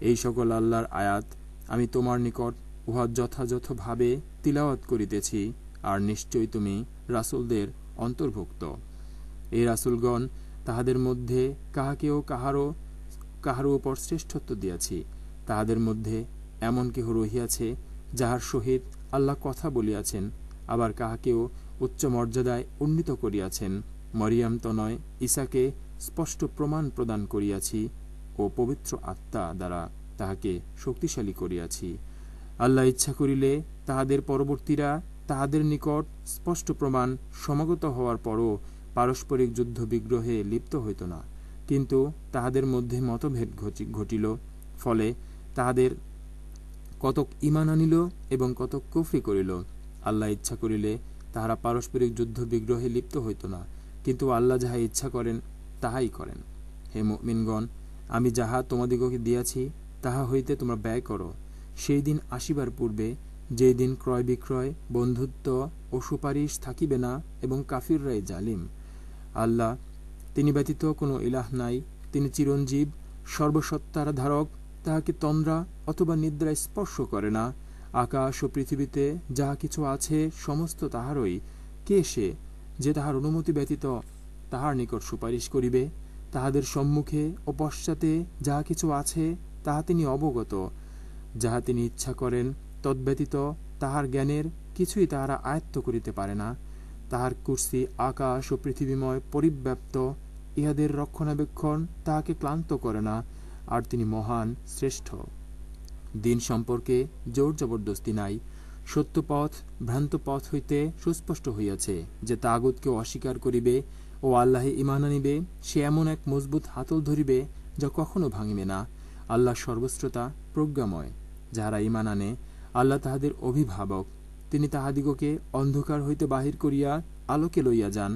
এই সকল আল্লাহর আয়াত আমি তোমার নিকট উহা যথাযথভাবে তিলাওয়াত করিতেছি, আর নিশ্চয়ই তুমি রাসূলদের অন্তর্ভুক্ত। এই রাসূলগণ তাহাদের মধ্যে কাহাকেও কাহারও উপর শ্রেষ্ঠত্ব দিয়াছি। তাহাদের মধ্যে এমন কেহ রহিয়াছে যাহার সহিত আল্লাহ কথা বলিয়াছেন, আবার কাহাকেও উচ্চ মর্যাদায় উন্নীত করিয়াছেন। মরিয়াম তনয় ঈসাকে স্পষ্ট প্রমাণ প্রদান করিয়াছি ও পবিত্র আত্মা দ্বারা তাহাকে শক্তিশালী করিয়াছি। আল্লাহ ইচ্ছা করিলে তাহাদের পরবর্তীরা তাহাদের নিকট স্পষ্ট প্রমাণ সমাগত হওয়ার পরও পারস্পরিক যুদ্ধ বিগ্রহে লিপ্ত হইত না, কিন্তু তাহাদের মধ্যে মতভেদ ঘটিল। ফলে তাহাদের কতক ঈমান আনিল এবং কতক কুফরি করিল। আল্লাহ ইচ্ছা করিলে তাহারা পারস্পরিক যুদ্ধ বিগ্রহে লিপ্ত হইত না, কিন্তু আল্লাহ যাহা ইচ্ছা করেন তাহাই করেন। হে মুমিনগণ, আমি যাহা তোমাদিগকে দিয়াছি তাহা হইতে তোমরা ব্যয় করো। সেই দিন আসিবার পূর্বে, যেই দিন ক্রয় বিক্রয়, বন্ধুত্ব ও সুপারিশ থাকিবে না, এবং কাফিররাই জালিম। আল্লাহ, তিনি ব্যতীত কোনো ইলাহ নাই। তিনি চিরঞ্জীব, সর্বসত্তার ধারক। তাহাকে তন্দ্রা অথবা নিদ্রায় স্পর্শ করে না। আকাশ ও পৃথিবীতে যাহা কিছু আছে সমস্ত তাহারই। কে সে যে তাহার অনুমতি ব্যতীত তাহার নিকট সুপারিশ করিবে? তাহাদের সম্মুখে ও পশ্চাতে যাহা কিছু আছে তাহা তিনি অবগত। যাহা তিনি ইচ্ছা করেন তদ্ব্যতীত তাহার জ্ঞানের কিছুই তাহারা আয়ত্ত করিতে পারে না। তাহার কুরসি আকাশ ও পৃথিবীময় পরিব্যাপ্ত। ইহাদের রক্ষণাবেক্ষণ তাহাকে ক্লান্ত করে না, আর তিনি মহান, শ্রেষ্ঠ। দিন সম্পর্কে জোর জবরদস্তি নাই। সত্য পথ ভ্রান্ত পথ হইতে সুস্পষ্ট হইয়াছে। যে তাগুতকে অস্বীকার করিবে ও আল্লাহে ঈমান আনিবে, সে এমন এক মজবুত হাতল ধরিবে যা কখনো ভাঙিবে না। আল্লাহ সর্বশ্রোতা, প্রজ্ঞাময়। যাহারা ঈমান আনে, আল্লাহ তাহাদের অভিভাবক। তিনি তাহাদিগকে অন্ধকার হইতে বাহির করিয়া আলোকে লইয়া যান।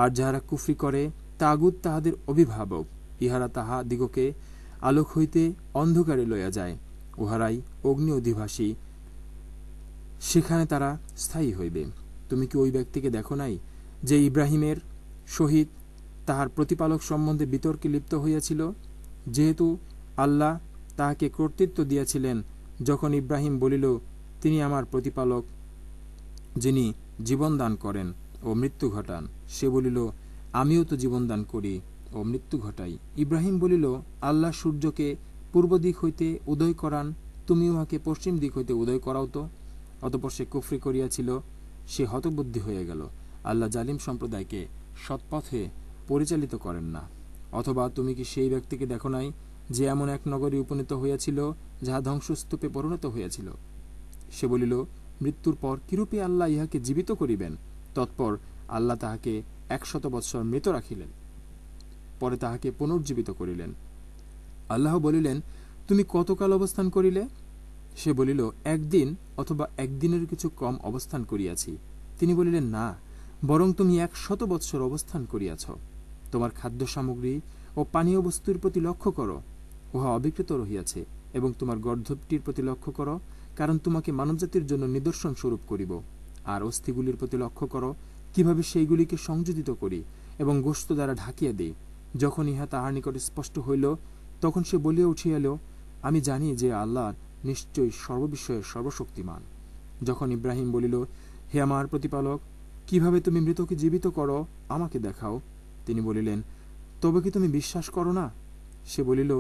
আর যাহারা কুফরি করে, তাগুত তাহাদের অভিভাবক। ইহারা তাহাদিগকে আলোক হইতে অন্ধকারে লইয়া যায়। উহারাই অগ্নি অধিবাসী, সেখানে তারা স্থায়ী হইবে। তুমি কি ওই ব্যক্তিকে দেখো নাই, যে ইব্রাহিমের সহিত তাহার প্রতিপালক সম্বন্ধে বিতর্কে লিপ্ত হইয়াছিল? যেহেতু আল্লাহ তাহাকে কর্তৃত্ব দিয়াছিলেন, যখন ইব্রাহিম বলিল, তিনি আমার প্রতিপালক, যিনি জীবন দান করেন ও মৃত্যু ঘটান, সে বলিল, আমিও তো জীবন দান করি ও মৃত্যু ঘটাই। ইব্রাহিম বলিল, আল্লাহ সূর্যকে পূর্ব দিক হইতে উদয় করান, তুমি উহাকে পশ্চিম দিক হইতে উদয় করাও তো। অতঃপর সে কুফরি করিয়াছিল, সে হতবুদ্ধি হয়ে গেল। আল্লাহ জালিম সম্প্রদায়কে সৎপথে পরিচালিত করেন না। অথবা তুমি কি সেই ব্যক্তিকে দেখো নাই, যে এমন এক নগরী উপনীত হইয়াছিল যাহা ধ্বংসস্তূপে পরিণত হইয়াছিল? সে বলিল, মৃত্যুর পর কিরূপে আল্লাহ ইহাকে জীবিত করিবেন? তৎপর আল্লাহ তাহাকে 100 বৎসর মৃত রাখিলেন, পরে তাহাকে পুনর্জীবিত করিলেন। আল্লাহ বলিলেন, তুমি কতকাল অবস্থান করিলে? সে বলিল, 1 দিন অথবা 1 দিনের কিছু কম অবস্থান করিয়াছি। তিনি বলিলেন, না, বরং তুমি 100 বৎসর অবস্থান করিয়াছ। তোমার খাদ্য সামগ্রী ও পানীয় বস্তুর প্রতি লক্ষ্য করো, উহা অবিকৃত রহিয়াছে, এবং তোমার গর্ধবটির প্রতি লক্ষ্য করো, কারণ তোমাকে মানবজাতির জন্য নিদর্শন স্বরূপ করিব। আর অস্থিগুলির প্রতি লক্ষ্য করো, কিভাবে সেইগুলিকে সংযোজিত করি এবং গোশত দ্বারা ঢাকিয়া দিই। যখন ইহা তাহার নিকটে স্পষ্ট হইল, তখন সে বলিয়া উঠিয়াল, আমি জানি যে আল্লাহ নিশ্চয়ই সর্ববিষয়ে সর্বশক্তিমান। যখন ইব্রাহিম বলিল, হে আমার প্রতিপালক, কিভাবে তুমি মৃতকে জীবিত করো, আমাকে দেখাও। তিনি বলিলেন, তবে কি তুমি বিশ্বাস করো না? সে বলিল,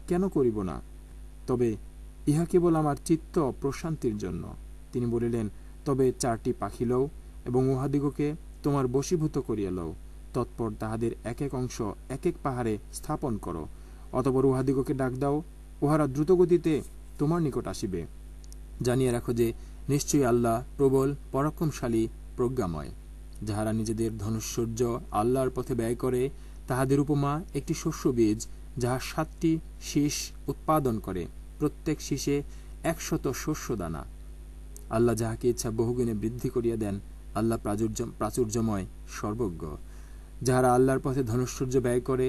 কেন করিব না? তবে ইহা কেবল আমার চিত্ত প্রশান্তির জন্য। তিনি বলিলেন, তবে 4টি পাখি লও এবং উহাদিগকে তোমার বশীভূত করিয়া লও। তৎপর তাহাদের এক এক অংশ এক এক পাহাড়ে স্থাপন করো। অতঃপর উহাদিগকে ডাক দাও, উহারা দ্রুতগতিতে তোমার নিকট আসিবে। জানিয়ে রাখো যে নিশ্চয়ই আল্লাহ প্রবল, পরাক্রমশালী, প্রজ্ঞাময়। যাহারা নিজেদের ধনুশ্বর্য আল্লাহর পথে ব্যয় করে, তাহাদের উপমা একটি শস্য বীজ, যাহা 7টি শীষ উৎপাদন করে, প্রত্যেক শীষে 100 শস্য দানা। আল্লাহ যাহাকে ইচ্ছা বহুগুণে বৃদ্ধি করিয়া দেন। আল্লাহ প্রাচুর্যময়, সর্বজ্ঞ। যাহারা আল্লাহর পথে ধনুশ্বর্য ব্যয় করে,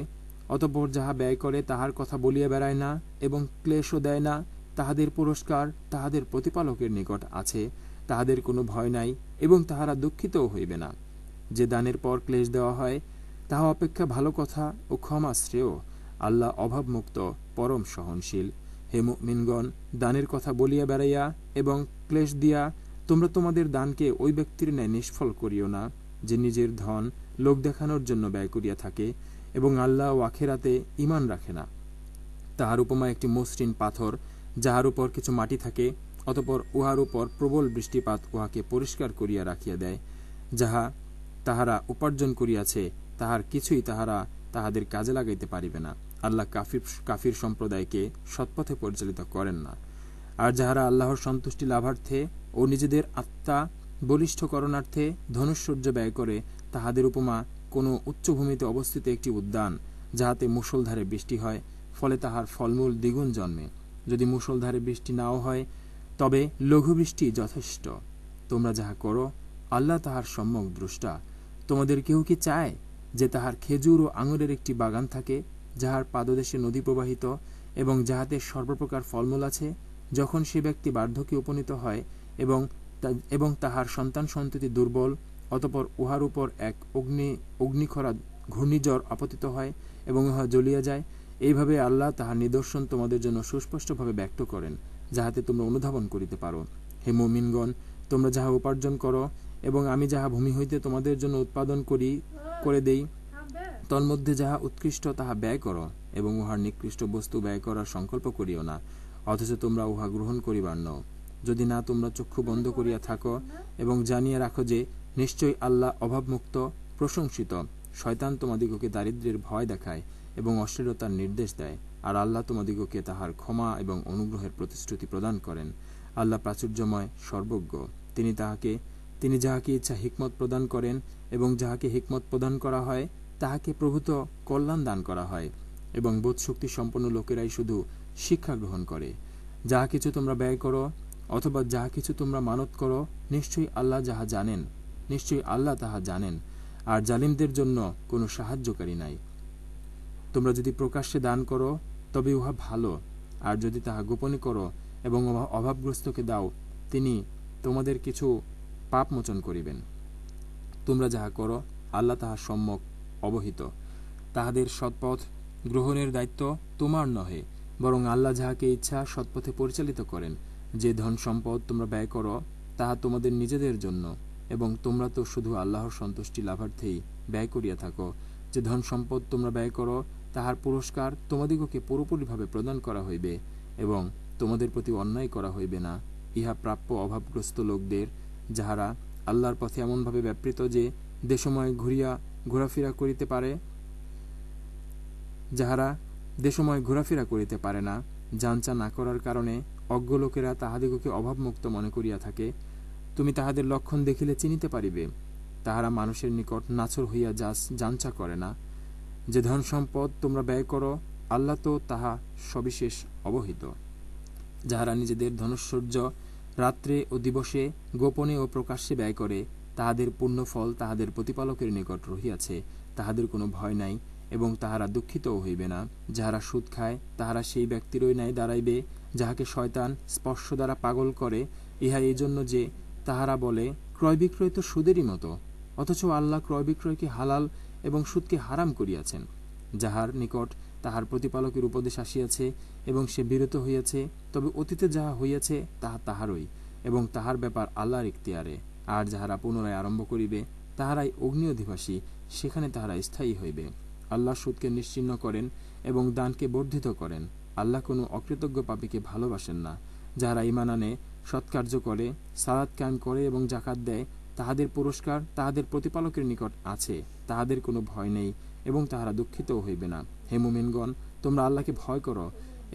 অতঃপর যাহা ব্যয় করে তাহার কথা বলিয়া বেড়ায় না এবং ক্লেশও দেয় না, তাহাদের পুরস্কার তাহাদের প্রতিপালকের নিকট আছে। তাহাদের কোনো ভয় নাই এবং তাহারা দুঃখিতও হইবে না। যে দানের পর ক্লেশ দেওয়া হয়, তাহা অপেক্ষা ভালো কথা ও ক্ষমা শ্রেয়। আল্লাহ অভাবমুক্ত, পরম সহনশীল। হে মুমিনগণ, দানের কথা বলিয়া বেড়াইয়া এবং ক্লেশ দিয়া তোমরা তোমাদের দানকে ওই ব্যক্তির ন্যায় নিষ্ফল করিও না, যে নিজের ধন লোক দেখানোর জন্য ব্যয় করিয়া থাকে এবং আল্লাহ ও আখেরাতে ঈমান রাখে না। তাহার উপমা একটি মসৃণ পাথর, যাহার উপর কিছু মাটি থাকে, অতঃপর উহার উপর প্রবল বৃষ্টিপাত উহাকে পরিষ্কার করিয়া রাখিয়া দেয়। যাহা তাহারা উপার্জন করিয়াছে, তাহার কিছুই তাহারা তাহাদের কাজে লাগাইতে পারিবে না। আল্লাহ কাফির সম্প্রদায়কে সৎপথে পরিচালিত করেন না। আর যাহারা আল্লাহর সন্তুষ্টি লাভার্থে ও নিজেদের আত্মা বলিষ্ঠ করণার্থে ধনুশ্বর্য ব্যয় করে, তাহাদের উপমা কোনো উচ্চভূমিতে অবস্থিত একটি উদ্যান, যাহাতে মুষলধারে বৃষ্টি হয়, ফলে তাহার ফলমূল দ্বিগুণ জন্মে। যদি মুষলধারে বৃষ্টি নাও হয়, তবে লঘু বৃষ্টি যথেষ্ট। তোমরা যাহা করো, আল্লাহ তাহার সম্যক দ্রষ্টা। তোমাদের কেউ কি চায় যে তাহার খেজুর ও আঙুরের একটি বাগান থাকে, যাহার পাদদেশে নদী প্রবাহিত এবং যাহাতে সর্বপ্রকার ফলমূল আছে? যখন সে ব্যক্তি বার্ধক্যে উপনীত হয় এবং তাহার সন্তান সন্ততি দুর্বল, অতঃপর উহার উপর এক অগ্নিখরা ঘূর্ণিঝড় আপতিত হয় এবং উহা জ্বলিয়া যায়, এইভাবে আল্লাহ তাহার নিদর্শন তোমাদের জন্য সুস্পষ্টভাবে ব্যক্ত করেন, যাহাতে তোমরা অনুধাবন করিতে পারো। হে মুমিনগণ, তোমরা যাহা উপার্জন করো এবং আমি যাহা ভূমি হইতে তোমাদের জন্য উৎপাদন করে দেই, তন্মধ্যে যাহা উৎকৃষ্ট তাহা ব্যয় করো এবং উহার নিকৃষ্ট বস্তু ব্যয় করার সংকল্প করিও না, অথচ তোমরা উহা গ্রহণ করিবার নও। যদি না তোমরা চক্ষু বন্ধ করিয়া থাকো এবং জানিয়া রাখো যে নিশ্চয়ই আল্লাহ অভাবমুক্ত, প্রশংসিত। শয়তান তোমাদিগকে দারিদ্র্যের ভয় দেখায় এবং অশ্লীলতার নির্দেশ দেয়, আর আল্লাহ তোমাদিগকে তাহার ক্ষমা এবং অনুগ্রহের প্রতিশ্রুতি প্রদান করেন। আল্লাহ প্রাচুর্যময়, সর্বজ্ঞ। তিনি যাহাকে ইচ্ছা হিকমত প্রদান করেন এবং যাহাকে হিকমত প্রদান করা হয়, তাহাকে প্রভূত কল্যাণ দান করা হয় এবং বোধশক্তি সম্পন্ন লোকেরাই শুধু শিক্ষা গ্রহণ করে। যাহা কিছু তোমরা ব্যয় করো অথবা যাহা কিছু তোমরা মানত করো, নিশ্চয়ই আল্লাহ তাহা জানেন, আর জালিমদের জন্য কোনো সাহায্যকারী নাই। তোমরা যদি প্রকাশ্যে দান করো, তবে উহা ভালো, আর যদি তাহা গোপনে করো এবং অভাবগ্রস্তকে দাও, তিনি তোমাদের কিছু পাপ মোচন করিবেন। তোমরা যাহা করো, আল্লাহ তাহার সম্যক অবহিত। তাহাদের সৎপথ গ্রহণের দায়িত্ব তোমার নহে, বরং আল্লাহ যাহাকে ইচ্ছা সৎপথে পরিচালিত করেন। যে ধন সম্পদ তোমরা ব্যয় করো, তাহা তোমাদের নিজেদের জন্য, এবং তোমরা তো শুধু আল্লাহর সন্তুষ্টি লাভার্থেই ব্যয় করিয়া থাকো। যে ধন সম্পদ তোমরা ব্যয় করো, তাহার পুরস্কার তোমাদিগকে পুরোপুরিভাবে প্রদান করা হইবে এবং তোমাদের প্রতি অন্যায় করা হইবে না। ইহা প্রাপ্য অভাবগ্রস্ত লোকদের, যাহারা আল্লাহর পথে এমনভাবে ব্যাপৃত যে দেশময় ঘোরাফেরা করিতে পারে না। জানচা না করার কারণে অজ্ঞ লোকেরা তাহাদিগকে অভাবমুক্ত মনে করিয়া থাকে। তুমি তাহাদের লক্ষণ দেখিলে চিনিতে পারিবে, তাহারা মানুষের নিকট নাছর হইয়া জানচা করে না। যে ধন সম্পদ তোমরা ব্যয় করো, আল্লাহ তো তাহা সবিশেষ অবহিত। যাহারা নিজেদের ধনুশ্বর্য রাত্রে ও দিবসে গোপনে ও প্রকাশ্যে ব্যয় করে, তাহাদের পুণ্যফল তাহাদের প্রতিপালকের নিকট রহিয়াছে। তাহাদের কোনো ভয় নাই এবং তাহারা দুঃখিতও হইবে না। যাহারা সুদ খায়, তাহারা সেই ব্যক্তিরই ন্যায় দাঁড়াইবে, যাহাকে শয়তান স্পর্শ দ্বারা পাগল করে। ইহা এই জন্য যে তাহারা বলে, ক্রয় বিক্রয় তো সুদেরই মতো, অথচ আল্লাহ ক্রয় বিক্রয়কে হালাল এবং সুদকে হারাম করিয়াছেন। যাহার নিকট তাহার প্রতিপালকের উপদেশ আসিয়াছে এবং সে বিরত হইয়াছে, তবে অতীতে যাহা হইয়াছে তাহা তাহারই, এবং তাহার ব্যাপার আল্লাহর ইখতিয়ারে। আর যাহারা পুনরায় আরম্ভ করিবে, তাহারাই অগ্নি অধিবাসী, সেখানে তাহারা স্থায়ী হইবে। আল্লাহ সুদকে নিশ্চিহ্ন করেন এবং দানকে বর্ধিত করেন। আল্লাহ কোনো অকৃতজ্ঞ পাপীকে ভালোবাসেন না। যাহারা ঈমান আনে, সৎকার্য করে, সালাত কায়েম করে এবং জাকাত দেয়, তাহাদের পুরস্কার তাহাদের প্রতিপালকের নিকট আছে। তাহাদের কোনো ভয় নেই এবং তাহারা দুঃখিতও হইবে না। হে মুমিনগণ, তোমরা আল্লাহকে ভয় করো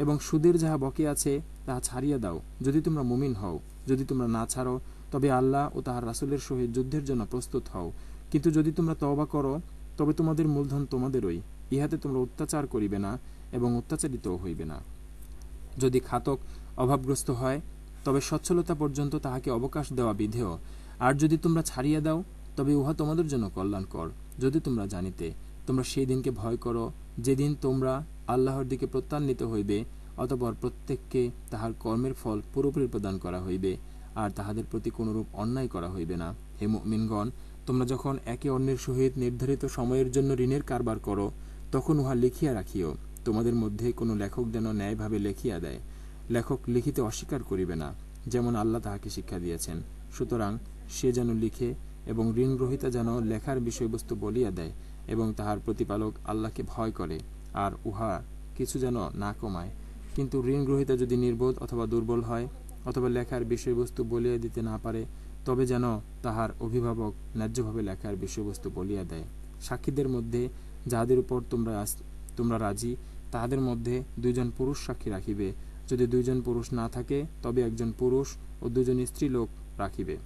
এবং সুদের যাহা বকেয়া আছে তাহা ছাড়িয়া দাও, যদি তোমরা মুমিন হও। যদি তোমরা না ছাড়ো, তবে আল্লাহ ও তাহার রাসূলের সহিত যুদ্ধের জন্য প্রস্তুত হও। কিন্তু যদি তোমরা তওবা করো, তবে তোমাদের মূলধন তোমাদেরই। ইহাতে তোমরা অত্যাচার করিবে না এবং অত্যাচারিতও হইবে না। যদি খাতক অভাবগ্রস্ত হয়, তবে সচ্ছলতা পর্যন্ত তাহাকে অবকাশ দেওয়া বিধেয়। আর যদি তোমরা ছাড়িয়া দাও, তবে উহা তোমাদের জন্য কল্যাণকর। যদি তোমরা জানিতে, তোমরা সেই দিনকে ভয় করো, যেদিন তোমরা আল্লাহর দিকে প্রত্যান্বিত হইবে, অতঃপর প্রত্যেককে তাহার কর্মের ফল পুরোপুরি প্রদান করা হইবে, আর তাহাদের প্রতি কোনরূপ অন্যায় করা হইবে না। হে মুমিনগণ, তোমরা যখন একে অন্যের সহিত নির্ধারিত সময়ের জন্য ঋণের কারবার করো, তখন উহা লিখিয়া রাখিও। তোমাদের মধ্যে কোনো লেখক যেন ন্যায়ভাবে লিখিয়া দেয়। লেখক লিখিতে অস্বীকার করিবে না, যেমন আল্লাহ তাহাকে শিক্ষা দিয়েছেন। সুতরাং সে যেন লিখে, এবং ঋণগ্রহীতা যেন লেখার বিষয়বস্তু বলিয়া দেয়, এবং তাহার প্রতিপালক আল্লাহকে ভয় করে, আর উহা কিছু যেন না কমায়। কিন্তু ঋণগ্রহীতা যদি নির্বোধ অথবা দুর্বল হয়, অথবা লেখার বিষয়বস্তু বলিয়া দিতে না পারে, তবে যেন তাহার অভিভাবক ন্যায্যভাবে লেখার বিষয়বস্তু বলিয়া দেয়। সাক্ষীদের মধ্যে যাহাদের উপর তোমরা রাজি, তাহাদের মধ্যে 2 জন পুরুষ সাক্ষী রাখিবে। যদি 2 জন পুরুষ না থাকে, তবে 1 জন পুরুষ ও 2 জন স্ত্রীলোক রাখিবে।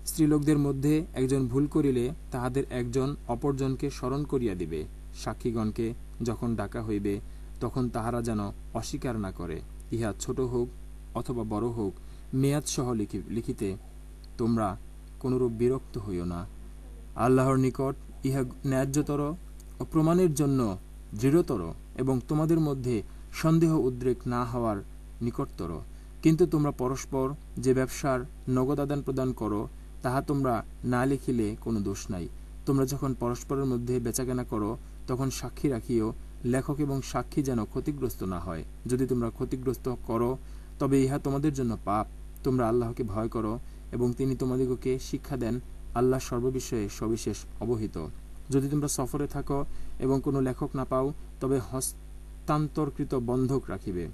স্ত্রীলোকদের মধ্যে একজন ভুল করিলে তাহাদের একজন অপরজনকে স্মরণ করিয়া দিবে। সাক্ষীগণকে যখন ডাকা হইবে, তখন তাহারা যেন অস্বীকার না করে। ইহা ছোট হোক অথবা বড় হোক, মেয়াদসহ লিখিতে তোমরা কোনরূপ বিরক্ত হইও না। আল্লাহর নিকট ইহা ন্যায্যতর ও প্রমাণের জন্য দৃঢ়তর, এবং তোমাদের মধ্যে সন্দেহ উদ্রেক না হওয়ার নিকটতর। কিন্তু তোমরা পরস্পর যে ব্যবসার নগদ আদান প্রদান করো, তাহা তোমরা না লিখিলে কোনো দোষ নাই। তোমরা যখন পরস্পরের মধ্যে বেচাকেনা করো, তখন সাক্ষী রাখিও, লেখক এবং সাক্ষী যেন ক্ষতিগ্রস্ত না হয়। যদি তোমরা ক্ষতিগ্রস্ত করো, তবে ইহা তোমাদের জন্য পাপ। তোমরা আল্লাহকে ভয় করো, এবং তিনি তোমাদিগকে শিক্ষা দেন। আল্লাহ সর্ববিষয়ে সবিশেষ অবহিত। যদি তোমরা সফরে থাকো এবং কোনো লেখক না পাও, তবে হস্তান্তরকৃত বন্ধক রাখিবে।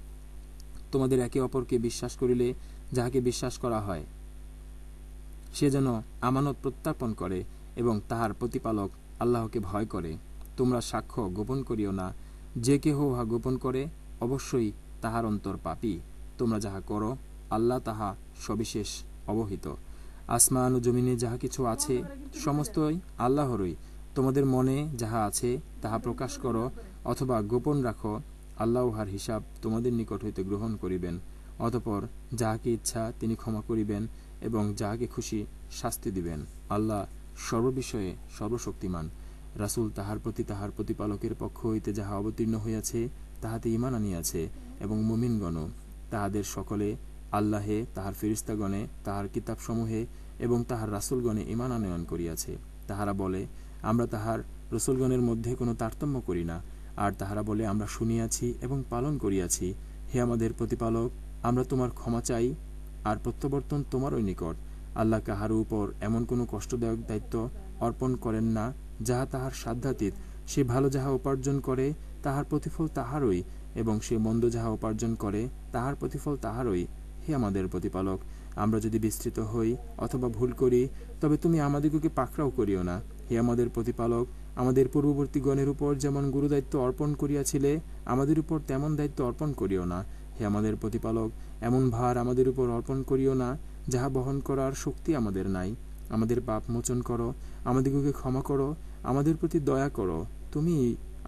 তোমাদের একে অপরকে বিশ্বাস করিলে যাহাকে বিশ্বাস করা হয়, সে যেন আমানত প্রত্যাপন করে এবং তাহার প্রতিপালক আল্লাহকে ভয় করে। তোমরা সাক্ষ্য গোপন করিও না। যে কেহ উহা গোপন করে, অবশ্যই তাহার অন্তর পাপী। তোমরা যাহা করো, আল্লাহ তাহা সবিশেষ অবহিত। আসমান ও জমিনে যাহা কিছু আছে, সমস্তই আল্লাহরই। তোমাদের মনে যাহা আছে তাহা প্রকাশ করো অথবা গোপন রাখো, আল্লাহ উহার হিসাব তোমাদের নিকট হইতে গ্রহণ করিবেন। অতঃপর যাহাকে ইচ্ছা তিনি ক্ষমা করিবেন, এবং যাহাকে খুশি শাস্তি দিবেন। আল্লাহ সর্ববিষয়ে সর্বশক্তিমান। রাসূল তাহার প্রতি তাহার প্রতিপালকের পক্ষ হইতে যাহা অবতীর্ণ হইয়াছে, তাহাতে ঈমান আনিয়াছে, এবং মুমিনগণও। তাহাদের সকলে আল্লাহে, তাহার ফেরেশতাগণে, তাহার কিতাবসমূহে এবং তাহার রাসূলগণে ঈমান আনয়ন করিয়াছে। তাহারা বলে, আমরা তাহার রাসূলগণের মধ্যে কোনো তারতম্য করি না। আর তাহারা বলে, আমরা শুনিয়াছি এবং পালন করিয়াছি। হে আমাদের প্রতিপালক, আমরা তোমার ক্ষমা চাই, আর প্রত্যাবর্তন তোমারই নিকট। আল্লাহ কাহার উপর এমন কোনো কষ্টদায়ক দায়িত্ব অর্পণ করেন না যাহা তাহার সাধ্যাতীত। সে ভালো যাহা উপার্জন করে, তাহার প্রতিফল তাহারই, এবং সে মন্দ যাহা উপার্জন করে, তাহার প্রতিফল তাহারই। হে আমাদের প্রতিপালক, আমরা যদি বিস্তৃত হই অথবা ভুল করি, তবে তুমি আমাদিগকে পাকড়াও করিও না। হে আমাদের প্রতিপালক, আমাদের পূর্ববর্তী গণের উপর যেমন গুরুদায়িত্ব অর্পণ করিয়াছিলে, আমাদের উপর তেমন দায়িত্ব অর্পণ করিও না। হে আমাদের প্রতিপালক, এমন ভার আমাদের উপর অর্পণ করিও না যাহা বহন করার শক্তি আমাদের নাই। আমাদের পাপ মোচন করো, আমাদিগকে ক্ষমা করো, আমাদের প্রতি দয়া করো। তুমি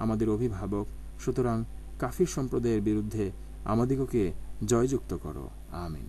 আমাদের অভিভাবক। সুতরাং কাফির সম্প্রদায়ের বিরুদ্ধে আমাদিগকে জয়যুক্ত করো। আমিন।